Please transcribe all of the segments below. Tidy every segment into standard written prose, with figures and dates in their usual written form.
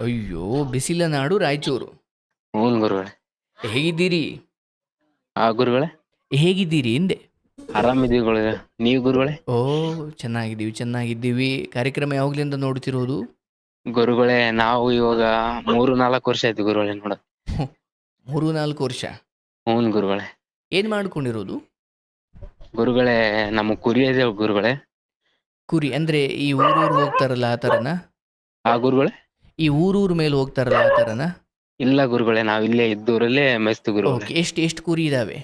ಅಯ್ಯೋ! ಬಿಸಿಲ ನಾಡು ರಾಯಚೂರು. ಹ್ಞೂ ಗುರುಗಳೇ. ಹೇಗಿದ್ದೀರಿ? ಗುರುಗಳೇ ಹೇಗಿದ್ದೀರಿ ಎಂದೆ? ಆರಾಮಿದೀವಿ ಗುರುಗಳೇ. ನೀವು ಗುರುಗಳೇ? ಚೆನ್ನಾಗಿದ್ದೀವಿ, ಚೆನ್ನಾಗಿದ್ದೀವಿ. ಕಾರ್ಯಕ್ರಮ ಯಾವಾಗಲಿಂದ ನೋಡ್ತಿರೋದು? ಗುರುಗಳೇ ನಾವು ಇವಾಗ 3-4 ವರ್ಷ ಆಯ್ತು ಗುರುಗಳೇ ನೋಡ. 3-4 ವರ್ಷ. ಹ್ಞೂ ಗುರುಗಳೇ. ಏನು ಮಾಡ್ಕೊಂಡಿರೋದು? ಗುರುಗಳೇ ನಮ್ಮ ಕುರಿ ಇದೆ ಗುರುಗಳೇ. ಕುರಿ ಅಂದರೆ ಈ ಊರೂರು ಹೋಗ್ತಾರಲ್ಲ ಆ ಥರನಾ? ಗುರುಗಳೇ ಈ ಊರೂರ ಮೇಲೆ ಹೋಗ್ತಾರಲ್ಲ ಆ ಥರನಾ? ಇಲ್ಲ ಗುರುಗಳೇ, ನಾವ್ ಇಲ್ಲೇ ಇದ್ದೂರಲ್ಲೇ ಮೆಸ್ತು ಗುರುಗಳೇ. ಓಕೆ. ಎಷ್ಟು ಕುರಿ ಇದಾವೆ?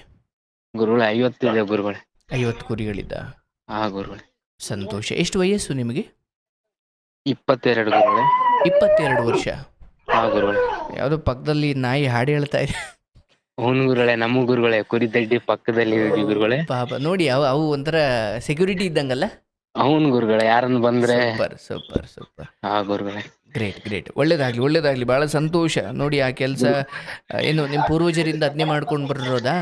ಗುರುಗಳೇ 50 ಇದೆ ಗುರುಗಳೇ. 50 ಕುರಿಗಳಿದ್ದ. ಗುರುಗಳೇ. ಸಂತೋಷ. ಎಷ್ಟು ವಯಸ್ಸು ನಿಮಗೆ? 22 ಗುರುಗಳೇ. 22 ವರ್ಷ. ಗುರುಗಳೇ. ಯಾವುದೋ ಪಕ್ಕದಲ್ಲಿ ನಾಯಿ ಹಾಡು ಹೇಳ್ತಾ ಇದೆ. ಹ್ಞೂ ಗುರುಗಳೇ, ನಮ್ಮ ಗುರುಗಳೇ ಕುರಿ ದಡ್ಡಿ ಪಕ್ಕದಲ್ಲಿ ಇದ್ದೀವಿ ಗುರುಗಳೇ. ಪಾಪ ನೋಡಿ, ಅವು ಒಂಥರ ಸೆಕ್ಯೂರಿಟಿ ಇದ್ದಂಗಲ್ಲ. ಹೌನ್ ಗುರುಗಳೇ, ಯಾರನ್ನ ಬಂದ್ರೆ. ಸೂಪರ್. ಗುರುಗಳೇ. ಗ್ರೇಟ್. ಒಳ್ಳೇದಾಗ್ಲಿ. ಬಹಳ ಸಂತೋಷ. ನೋಡಿ, ಆ ಕೆಲಸ ಏನು ನಿಮ್ಮ ಪೂರ್ವಜರಿಂದ ಅದನ್ನೇ ಮಾಡ್ಕೊಂಡು ಬರೋದಾ?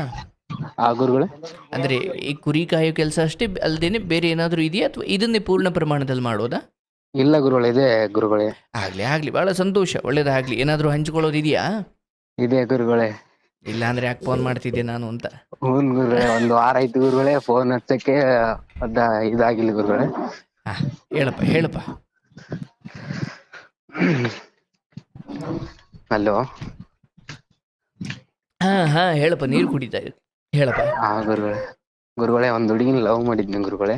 ಗುರುಗಳೇ. ಅಂದ್ರೆ ಈ ಕುರಿ ಕಾಯೋ ಕೆಲಸ ಅಷ್ಟೇ ಅಲ್ದೇನೆ ಬೇರೆ ಏನಾದರೂ ಇದೆಯಾ, ಅಥವಾ ಇದನ್ನೇ ಪೂರ್ಣ ಪ್ರಮಾಣದಲ್ಲಿ ಮಾಡೋದಾ? ಇಲ್ಲ ಗುರುಗಳೇ, ಇದೆ ಗುರುಗಳೇ. ಆಗ್ಲಿ, ಬಹಳ ಸಂತೋಷ. ಒಳ್ಳೇದಾಗ್ಲಿ. ಏನಾದರೂ ಹಂಚ್ಕೊಳ್ಳೋದಿದೆಯಾ? ಇದೆ ಗುರುಗಳೇ. ಇಲ್ಲ ಅಂದ್ರೆ ಯಾಕೆ ಫೋನ್ ಮಾಡ್ತಿದ್ದೆ ನಾನು ಅಂತ. ಹ್ಞೂ ಗುರುಗಳೇ, 1 ವಾರ ಆಯ್ತು ಗುರುಗಳೇ ಫೋನ್ ಹಚ್ಚಕ್ಕೆ ಇದಾಗಿಲ್ಲ ಗುರುಗಳೇ. ಹೇಳಪ್ಪ. ಹಲೋ. ಹಾ ಹೇಳಪ್ಪ. ನೀರು ಕುಡಿತಾ ಇದ್ದೆ, ಹೇಳಪ್ಪ. ಗುರುಗಳೇ ಒಂದು ಹುಡುಗಿನ ಲವ್ ಮಾಡಿದ್ನಿ ಗುರುಗಳೇ.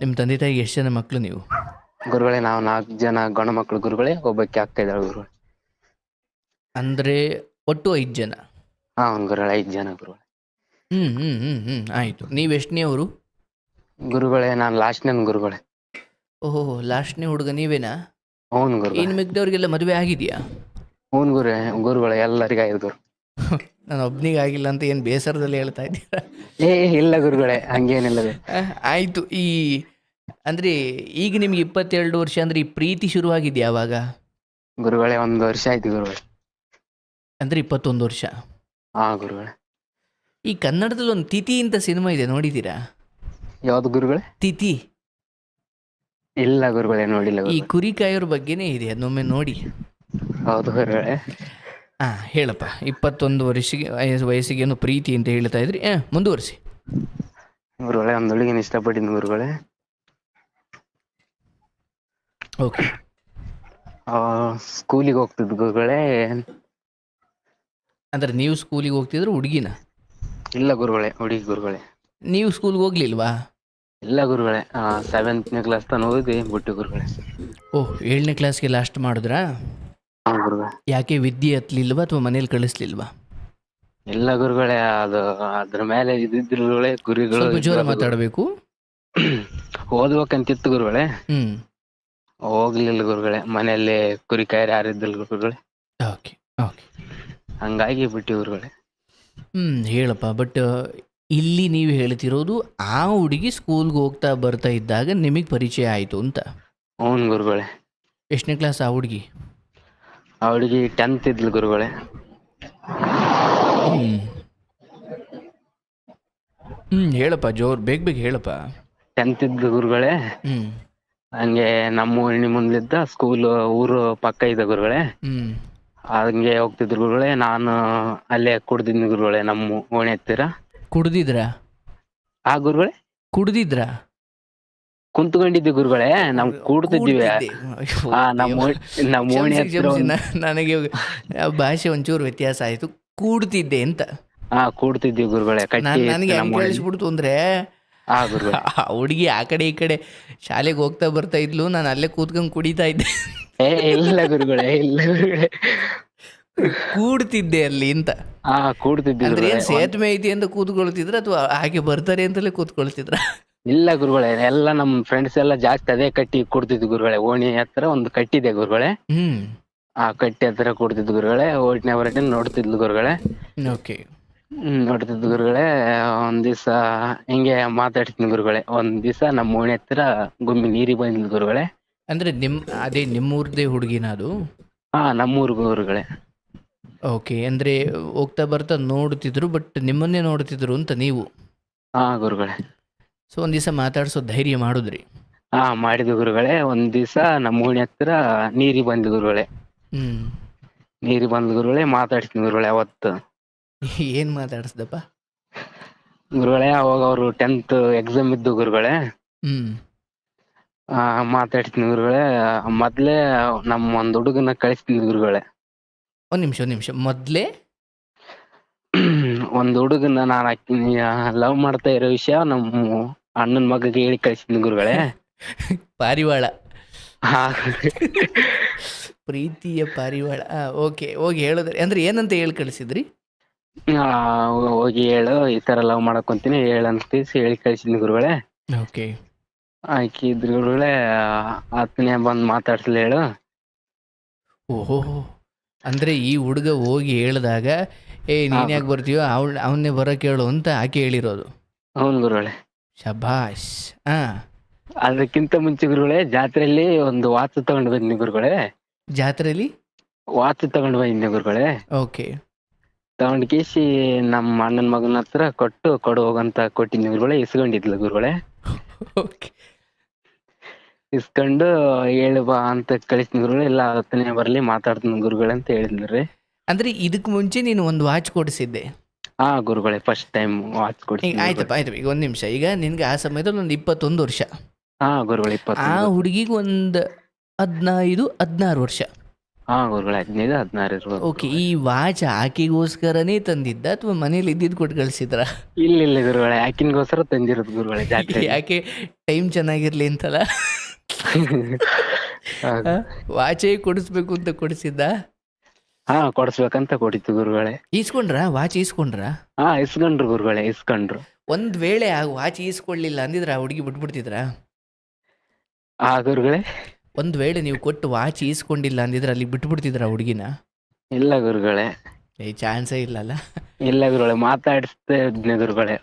ನಿಮ್ಮ ತಂದೆ ತಾಯಿಗೆ ಎಷ್ಟು ಜನ ಮಕ್ಕಳು ನೀವು? ಗುರುಗಳೇ ನಾವು 4 ಜನ ಗಂಡು ಮಕ್ಕಳು ಗುರುಗಳೇ, ಒಬ್ಬಕ್ಕೆ ಆಗ್ತಾ ಇದ್ದಾಳೆ ಗುರುಗಳೇ. ಅಂದ್ರೆ ಒಟ್ಟು 5 ಜನ? ಗುರುಗಳೇ 5 ಜನ ಗುರುಗಳೇ. ಆಯ್ತು. ನೀವು ಎಷ್ಟನೇ ಅವರು? ಗುರುಗಳೇ ನಾನು ಲಾಸ್ಟ್ನೇ ಗುರುಗಳೇ. ಓಹೋ, ಲಾಸ್ಟ್ನೇ ಹುಡುಗ ನೀವೇನಾ? ಹ್ಞೂ ಗುರುಗಳೇ. ಇನ್ನು ಮಿಕ್ದವ್ರಿಗೆಲ್ಲ ಮದುವೆ ಆಗಿದೆಯಾ? ಹ್ಞೂ ಗುರುಗಳೇ ಎಲ್ಲರಿಗೂ ಆಯ್ತು ಗುರು. ನಾನು ಒಬ್ನಿಗೆ ಆಗಿಲ್ಲ ಅಂತ ಏನು ಬೇಸರದಲ್ಲಿ ಹೇಳ್ತಾ ಇದ್ದೀರಾ? ಇಲ್ಲ ಗುರುಗಳೇ, ಹಂಗೇನಿಲ್ಲ. ಆಯ್ತು. ಅಂದ್ರೆ ಈಗ ನಿಮ್ಗೆ 22 ವರ್ಷ ಅಂದ್ರೆ ಈ ಪ್ರೀತಿ ಶುರುವಾಗಿದ್ಯಾ ಯಾವಾಗ? ಗುರುಗಳೇ 1 ವರ್ಷ ಆಯ್ತು ಗುರುಗಳೇ. ಅಂದ್ರೆ 21 ವರ್ಷ. ಗುರುಗಳೇ. ಈ ಕನ್ನಡದಲ್ಲಿ ಒಂದು ತಿಥಿ ಅಂತ ಸಿನಿಮಾ ಇದೆ, ನೋಡಿದ್ದೀರಾ? ಯಾವ್ದು ಗುರುಗಳೇ? ತಿಥಿ. ಇಲ್ಲ ಗುರುಗಳೇ, ನೋಡಿಲ್ಲ. ಈ ಕುರಿ ಕಾಯೋರ್ ಬಗ್ಗೆನೇ ಇದೆ, ಅದನ್ನೊಮ್ಮೆ ನೋಡಿ. ಹೌದು ಗುರುಗಳೇ. ಹೇಳಪ್ಪ. 21 ವಯಸ್ಸಿಗೆ ಏನೋ ಪ್ರೀತಿ ಅಂತ ಹೇಳ್ತಾ ಇದ್ರಿ, ಮುಂದುವರಿಸಿ. ಗುರುಗಳೇ ಒಂದು ಹುಡುಗಿನ ಇಷ್ಟಪಟ್ಟಿದ್ದು ಗುರುಗಳೇ. ಓಕೆ. ಸ್ಕೂಲಿಗೆ ಹೋಗ್ತಿದ್ದು ಗುರುಗಳೇ. ಅಂದ್ರೆ ನೀವು ಸ್ಕೂಲಿಗೆ ಹೋಗ್ತಿದ್ರು ಹುಡುಗಿನ? ಇಲ್ಲ ಗುರುಗಳೇ, ಹುಡುಗಿ ಗುರುಗಳೇ. ನೀವು ಸ್ಕೂಲ್ಗೆ ಹೋಗ್ಲಿಲ್ವಾ? ಇಲ್ಲ ಗುರುಗಳೇ, 7ನೇ ಕ್ಲಾಸ್ ತನಕ ಓದಿ ಬಿಟ್ಟು ಗುರುಗಳೇ. 7ನೇ ಕ್ಲಾಸ್ಗೆ ಲಾಸ್ಟ್ ಮಾಡಿದ್ರಾ? ಗುರುಗಳೇ. ಯಾಕೆ ವಿದ್ಯೆ ಹತ್ಲಿಲ್ವಾ ಅಥವಾ ಮನೇಲಿ ಕಳಿಸ್ಲಿಲ್ವಾ? ಇಲ್ಲ ಗುರುಗಳೇ, ಅದ್ರ ಮೇಲೆ ಇದ್ದಿದ್ರುಗಳೇ ಗುರಿಗಳು. ಸ್ವಲ್ಪ ಜೋರ ಮಾತಾಡಬೇಕು. ಓದ್ಬೇಕಂತಿತ್ತು ಗುರುಗಳೇ. ಹೋಗ್ಲಿಲ್ಲ ಗುರುಗಳೇ, ಮನೆಯಲ್ಲಿ ಕುರಿ ಕಾಯರ್ ಯಾರಿದ್ದಲ್ಲ ಗುರುಗಳೇ. ಓಕೆ. ಹಂಗಾಗಿ ಬಿಟ್ಟು ಗುರುಗಳೇ. ಹೇಳಪ್ಪ. ಬಟ್ ಇಲ್ಲಿ ನೀವು ಹೇಳ್ತಿರೋದು ಆ ಹುಡುಗಿ ಸ್ಕೂಲ್ಗೆ ಹೋಗ್ತಾ ಬರ್ತಾ ಇದ್ದಾಗ ನಿಮಗೆ ಪರಿಚಯ ಆಯಿತು ಅಂತ? ಹ್ಞೂ ಗುರುಗಳೇ. ಎಷ್ಟನೇ ಕ್ಲಾಸ್ ಆ ಹುಡುಗಿ? ಆ ಹುಡುಗಿ 10th ಇದ್ಲು ಗುರುಗಳೇ. ಹೇಳಪ್ಪ, ಜೋರ್ ಬೇಗ ಹೇಳಪ್ಪ. 10th ಇದ್ಲು ಗುರುಗಳೇ. ಹಂಗೆ ನಮ್ಮ ಓಣಿ ಮುಂದ್ಲಿದ್ದ ಸ್ಕೂಲ್ ಊರು ಪಕ್ಕ ಇದೆ ಗುರುಗಳೇ. ಹಂಗೆ ಹೋಗ್ತಿದ್ರು ಗುರುಗಳೇ. ನಾನು ಅಲ್ಲೇ ಕುಡ್ದಿದ್ನಿ ಗುರುಗಳೇ, ನಮ್ಮ ಓಣಿ ಹತ್ತಿರ. ಕುಡ್ದಿದ್ರಾ? ಗುರುಗಳೇ. ಕುಡ್ದಿದ್ರಾ? ಕುಂತ್ಕೊಂಡಿದ್ವಿ ಗುರುಗಳೇ, ನಾವು ಕೂಡ್ತಿದ್ದೀವಿ. ನಮ್ಮ ಓಣಿ ಹತ್ತಿರ. ನನಗೆ ಭಾಷೆ ಒಂಚೂರು ವ್ಯತ್ಯಾಸ ಆಯ್ತು. ಕೂಡ್ತಿದ್ದೆ ಅಂತ. ಕೂಡ್ತಿದ್ವಿ ಗುರುಗಳೇ. ನನಗೆ ಹೆಂಗ್ ಕೇಳಿಸ್ಬಿಡ್ತು ಅಂದ್ರೆ, ಹುಡುಗಿ ಆ ಕಡೆ ಈ ಕಡೆ ಶಾಲೆಗೆ ಹೋಗ್ತಾ ಬರ್ತಾ ಇದ್ಲು, ನಾನು ಅಲ್ಲೇ ಕೂತ್ಕೊಂಡು ಕುಡಿತಾ ಇದ್ದೆ. ಇಲ್ಲ ಗುರುಗಳೇ, ಇಲ್ಲ ಗುರುಗಳೇ. ಕೂಡ್ತಿದ್ದೆ ಅಲ್ಲಿ ಅಂತ. ಕೂಡ್ತಿದ್ದೆ. ಅಂದ್ರೆ ಏನ್ ಸೇತುವೆ ಐತಿ ಅಂತ ಕೂತ್ಕೊಳ್ತಿದ್ರ ಅಥವಾ ಹಾಗೆ ಬರ್ತಾರೆ ಅಂತಲೇ ಕೂತ್ಕೊಳ್ತಿದ್ರ? ಇಲ್ಲ ಗುರುಗಳೇ, ಎಲ್ಲ ನಮ್ ಫ್ರೆಂಡ್ಸ್ ಎಲ್ಲ ಜಾಸ್ತಿ ಅದೇ ಕಟ್ಟಿ ಕೊಡ್ತಿದ್ವಿ ಗುರುಗಳೇ. ಓಣಿ ಹತ್ರ ಒಂದು ಕಟ್ಟಿದೆ ಗುರುಗಳೇ. ಕಟ್ಟಿ ಹತ್ರ ಕೊಡ್ತಿದ್ವಿ ಗುರುಗಳೇ. ಓಟ್ನೆ ಹೊರಟೆ ನೋಡ್ತಿದ್ಲು ಗುರುಗಳೇ. ನೋಡ್ತಿದ್ವಿ ಗುರುಗಳೇ. ಒಂದ್ ದಿವ್ಸ ಹಿಂಗೆ ಮಾತಾಡ್ತೀನಿ ಗುರುಗಳೇ. ಒಂದ್ ದಿವ್ಸ ನಮ್ಮ ಓಣಿ ಹತ್ರ ಗುಮ್ಮಿ ನೀರಿಗೆ ಬಂದಿದ್ಲು ಗುರುಗಳೇ. ಅಂದ್ರೆ ಅದೇ ನಿಮ್ಮೂರ್ದೇ ಹುಡುಗಿನ ಅದು? ನಮ್ಮೂರ್ ಗುರುಗಳೇ. ಓಕೆ. ಅಂದ್ರೆ ಹೋಗ್ತಾ ಬರ್ತಾ ನೋಡ್ತಿದ್ರು, ಬಟ್ ನಿಮ್ಮನ್ನೇ ನೋಡ್ತಿದ್ರು ಅಂತ ನೀವು? ಗುರುಗಳೇ. ಸೊ ಒಂದ್ ದಿವಸ ಮಾತಾಡ್ಸೋ ಧೈರ್ಯ ಮಾಡಿದ್ರಿ? ಹಾ ಮಾಡಿದ ಗುರುಗಳೇ. ಒಂದ್ ದಿವ್ಸ ನಮ್ಮ ಓಣಿ ಹತ್ರ ನೀರಿಗೆ ಬಂದ ಗುರುಗಳೇ. ಹ್ಮ್ ನೀರಿಗೆ ಬಂದ ಗುರುಗಳೇ ಮಾತಾಡ್ತೀನಿ ಗುರುಗಳೇ ಅವತ್ತು. ಏನ್ ಮಾತಾಡಿಸ್ದಪ್ಪ? ಗುರುಗಳೇ ಅವಾಗ ಅವರು 10th ಎಕ್ಸಾಮ್ ಇದ್ದು ಗುರುಗಳೇ. ಹ್ಮ್ ಮಾತಾಡ್ತೀನಿ ಗುರುಗಳೇ. ಮೊದ್ಲೇ ನಮ್ಮ ಒಂದ್ ಹುಡುಗನ ಕಳಿಸ್ತೀನಿ ಗುರುಗಳೇ. ಒಂದ್ ನಿಮಿಷ ಮೊದ್ಲೇ ಒಂದ್ ಹುಡುಗನ ನಾನು ಲವ್ ಮಾಡ್ತಾ ಇರೋ ವಿಷಯ ನಮ್ಮ ಅಣ್ಣನ ಮಗಗೆ ಹೇಳಿ ಕಳಿಸ್ತೀನಿ ಗುರುಗಳೇ. ಪಾರಿವಾಳ, ಹಾ ಪ್ರೀತಿಯ ಪಾರಿವಾಳ. ಓಕೆ, ಹೋಗಿ ಹೇಳಿದ್ರಿ ಅಂದ್ರೆ ಏನಂತ ಹೇಳಿ ಕಳಿಸಿದ್ರಿ? ಹೋಗಿ ಹೇಳು ಈ ತರ ಲವ್ ಮಾಡಕೊಂತೀನಿ ಹೇಳಂತ ಹೇಳಿ ಕಳಿಸಿದ್ನಿ ಗುರುಗಳೇ. ಓಕೆ. ಆಕಿದ್ರ ಗುರುಗಳೇ ಆತನೇ ಬಂದ್ ಮಾತಾಡ್ಸಲ ಹೇಳು. ಓಹೋ, ಅಂದ್ರೆ ಈ ಹುಡುಗ ಹೋಗಿ ಹೇಳಿದಾಗ ನೀನ್ ಯಾಕೆ ಬರ್ತೀಯೋ ಅವನ್ನೇ ಬರೋಕೆ ಹೇಳು ಅಂತ ಆಕೆ ಹೇಳಿರೋದು. ಹೌನ್ ಗುರುಗಳೇ. ಶಬಾಷ್. ಅದಕ್ಕಿಂತ ಮುಂಚೆ ಗುರುಗಳೇ ಜಾತ್ರೆಯಲ್ಲಿ ಒಂದು ವಾಚ್ ತಗೊಂಡು ಬಂದಿನಿ ಗುರುಗಳೇ. ಜಾತ್ರೆಯಲ್ಲಿ ವಾಚ್ ತಗೊಂಡು ಬಂದಿದ್ದೆ ಗುರುಗಳೇ. ಓಕೆ. ತಗೊಂಡ್ ಕೇಸಿ ನಮ್ಮ ಅಣ್ಣನ ಮಗನ ಹತ್ರ ಕೊಡು ಹೋಗಂತ ಕೊಟ್ಟಿದ್ನಿ ಗುರುಗಳೇ. ಇಸ್ಕೊಂಡಿದ್ಲು ಗುರುಗಳೇ. ಓಕೆ. ಇಸ್ಕೊಂಡು ಹೇಳು ಬಾ ಅಂತ ಕಳಿಸ್ತೀನಿ ಗುರುಗಳೇ. ಇಲ್ಲ ಹತ್ತನೇ ಬರ್ಲಿ ಮಾತಾಡ್ತೀನಿ ಗುರುಗಳೇ ಅಂತ ಹೇಳಿದ್ರಿ. ಅಂದ್ರೆ ಇದಕ್ ಮುಂಚೆ ನೀನು ಒಂದು ವಾಚ್ ಕೊಡಿಸಿದ್ದೆ? ಹಾ ಗುರುಗಳೇ, ಫಸ್ಟ್ ಟೈಮ್ ವಾಚ್ ಕೊಡ್ತೀನಿ. ಆಯ್ತಪ್ಪ. ಈಗ ಒಂದ್ ನಿಮಿಷ. ಈಗ ನಿನ್ಗೆ ಆ ಸಮಯದಲ್ಲಿ ಒಂದು 21 ವರ್ಷ. ಹಾ ಗುರುಗಳೇ, 21. ಆ ಹುಡುಗಿಗೆ ಒಂದು 15-16 ವರ್ಷ. ಹಾ ಗುರುಗಳೇ, 15-16 ಇರ್ಬೋದು. ಓಕೆ. ಈ ವಾಚ್ ಆಕೆಗೋಸ್ಕರನೇ ತಂದಿದ್ದ ಅಥವಾ ಮನೇಲಿ ಇದ್ದಿದ್ದು ಕೊಟ್ಟು ಕಳ್ಸಿದ್ರ? ಇಲ್ಲ ಗುರುಗಳೇ, ಆಕಿನ್ಗೋಸ್ಕರ ತಂದಿರೋದು ಗುರುಗಳೇ ಜಾತ್ರೆ. ಯಾಕೆ? ಟೈಮ್ ಚೆನ್ನಾಗಿರ್ಲಿ ಅಂತಲ್ಲ? ವಾಚೇ ಕೊಡಿಸ್ಬೇಕು ಅಂತ ಕೊಡಿಸಿದ್ದ? ಹಾ ಕೊಡಿಸ್ಬೇಕಂತ ಕೊಟ್ಟಿತ್ತು ಗುರುಗಳೇ. ಈಸ್ಕೊಂಡ್ರ? ವಾಚ್ ಈಸ್ಕೊಂಡ್ರ? ಹಾ ಇಸ್ಕೊಂಡ್ರು ಗುರುಗಳೇ, ಇಸ್ಕೊಂಡ್ರು. ಒಂದ್ ವೇಳೆ ಆ ವಾಚ್ ಈಸ್ಕೊಳ್ಳಿಲ್ಲ ಅಂದಿದ್ರ ಆ ಹುಡುಗಿ ಬಿಟ್ಬಿಡ್ತಿದ್ರ? ಆ ಗುರುಗಳೇ, ಒಂದ್ ವೇಳೆ ನೀವು ಕೊಟ್ಟು ವಾಚ್ ಈಸ್ಕೊಂಡಿಲ್ಲ ಅಂದಿದ್ರೆ ಅಲ್ಲಿ ಬಿಟ್ಬಿಡ್ತಿದ್ರ ಆ ಹುಡುಗಿನ? ಇಲ್ಲ ಗುರುಗಳೇ. ಚಾನ್ಸೇ ಇಲ್ಲಲ್ಲ? ಇಲ್ಲ ಗುರುಗಳೇ, ಮಾತಾಡಿಸ್ತಾ ಇದ್ನಿ ಗುರುಗಳೇ.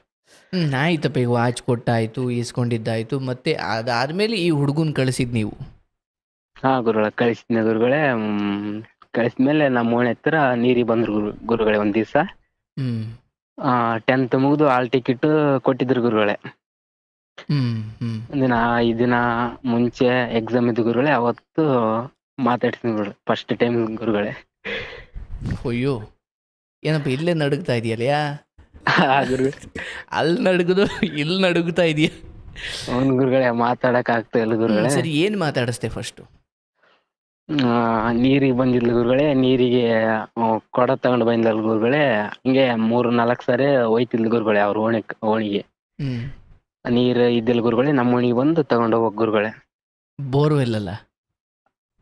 ಆಯ್ತಪ್ಪ. ಈಗ ವಾಚ್ ಕೊಟ್ಟಾಯ್ತು, ಈಸ್ಕೊಂಡಿದ್ದಾಯ್ತು. ಮತ್ತೆ ಅದಾದ್ಮೇಲೆ ಈ ಹುಡುಗನ್ ಕಳಿಸಿದ್ ನೀವು? ಹಾ ಗುರುಗಳೇ, ಕಳಿಸ್ತೀನಿ ಗುರುಗಳೇ. ಕಳಿಸ್ಮೇಲೆ ನಮ್ಮ ಓಣಿ ಹತ್ರ ನೀರಿಗೆ ಬಂದ್ರು ಗುರುಗಳೇ ಒಂದ್ ದಿವ್ಸ. 10th ಮುಗಿದು ಹಾಲ್ ಟಿಕೆಟ್ ಕೊಟ್ಟಿದ್ರು ಗುರುಗಳೇ. ಈ ದಿನ ಮುಂಚೆ ಎಕ್ಸಾಮ್ ಇದ್ದು ಗುರುಗಳೇ. ಅವತ್ತು ಮಾತಾಡ್ತೀನಿ ಗುರುಗಳೇ ಫಸ್ಟ್ ಟೈಮ್ ಗುರುಗಳೇ. ಅಯ್ಯೋ, ಏನಪ್ಪ ಇಲ್ಲೇ ನಡುಗ್ತಾ ಇದೆಯಲ್ಲ? ಅಲ್ಲಿ ನಡುಗುದು ಇಲ್ಲಿ ನಡುಗ್ತಾ ಇದೆಯಾ? ಅವ್ನ್ ಗುರುಗಳೇ ಮಾತಾಡಕ್ ಆಗ್ತಾ ಇಲ್ಲ ಗುರುಗಳೇ. ಸರಿ, ಏನ್ ಮಾತಾಡಿಸ್ದೆ ಫಸ್ಟ್? ನೀರಿಗೆ ಬಂದಿದ್ಲು ಗುರುಗಳೇ. ನೀರಿಗೆ ಕೊಡ ತಗೊಂಡು ಬಂದಿಲ್ಲ ಗುರುಗಳೇ. ಹಂಗೆ 3-4 ಸಾರಿ ಹೋಯ್ತಿದ್ಲು ಗುರುಗಳೇ ಅವ್ರ ಓಣಿಗೆ. ನೀರ್ ಇದ್ದಿಲ್ಲ ಗುರುಗಳೇ. ನಮ್ಮ ಓಣಿಗೆ ಬಂದು ತಗೊಂಡು ಹೋಗ್ ಗುರುಗಳೇ. ಬೋರ್ವೆಲ್ ಅಲ್ಲ?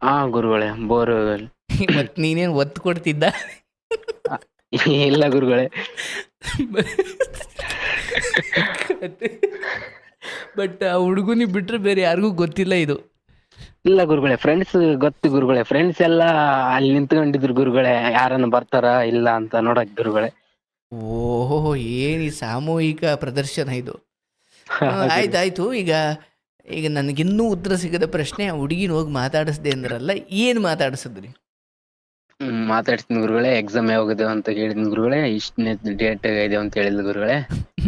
ಹಾ ಗುರುಗಳೇ, ಬೋರ್ವೆಲ್. ಮತ್ ನೀನೇನ್ ಒತ್ತು ಕೊಡ್ತಿದ್ದ? ಇಲ್ಲ ಗುರುಗಳೇ. ಬಟ್ ಆ ಹುಡುಗನಿಗೆ ಬಿಟ್ರೆ ಬೇರೆ ಯಾರಿಗೂ ಗೊತ್ತಿಲ್ಲ ಇದು? ಇಲ್ಲ ಗುರುಗಳೇ, ಫ್ರೆಂಡ್ಸ್ ಗೊತ್ತು ಗುರುಗಳೇ. ಫ್ರೆಂಡ್ಸ್ ಎಲ್ಲ ಅಲ್ಲಿ ನಿಂತ್ಕೊಂಡಿದ್ರು ಗುರುಗಳೇ, ಯಾರನ್ನ ಬರ್ತಾರ ಇಲ್ಲ ಅಂತ ನೋಡಕ್ ಗುರುಗಳೇ. ಓಹೋ, ಏನ್ ಈ ಸಾಮೂಹಿಕ ಪ್ರದರ್ಶನ ಇದು? ಆಯ್ತಾಯ್ತು. ಈಗ ನನಗಿನ್ನೂ ಉತ್ತರ ಸಿಗದ ಪ್ರಶ್ನೆ, ಆ ಹುಡುಗಿನ ಹೋಗಿ ಮಾತಾಡಿಸ್ದೆ ಅಂದ್ರಲ್ಲ, ಏನ್ ಮಾತಾಡಿಸಿದ್ರಿ? ಮಾತಾಡ್ತೀನಿ ಗುರುಗಳೇ. ಎಕ್ಸಾಮ್ ಯಾವಾಗಿದೆ ಅಂತ ಹೇಳಿದ್ನಿ ಗುರುಗಳೇ. ಇಷ್ಟನೇ ಡೇಟ್ ಇದೆ ಅಂತ ಹೇಳಿದ್ಲು ಗುರುಗಳೇ.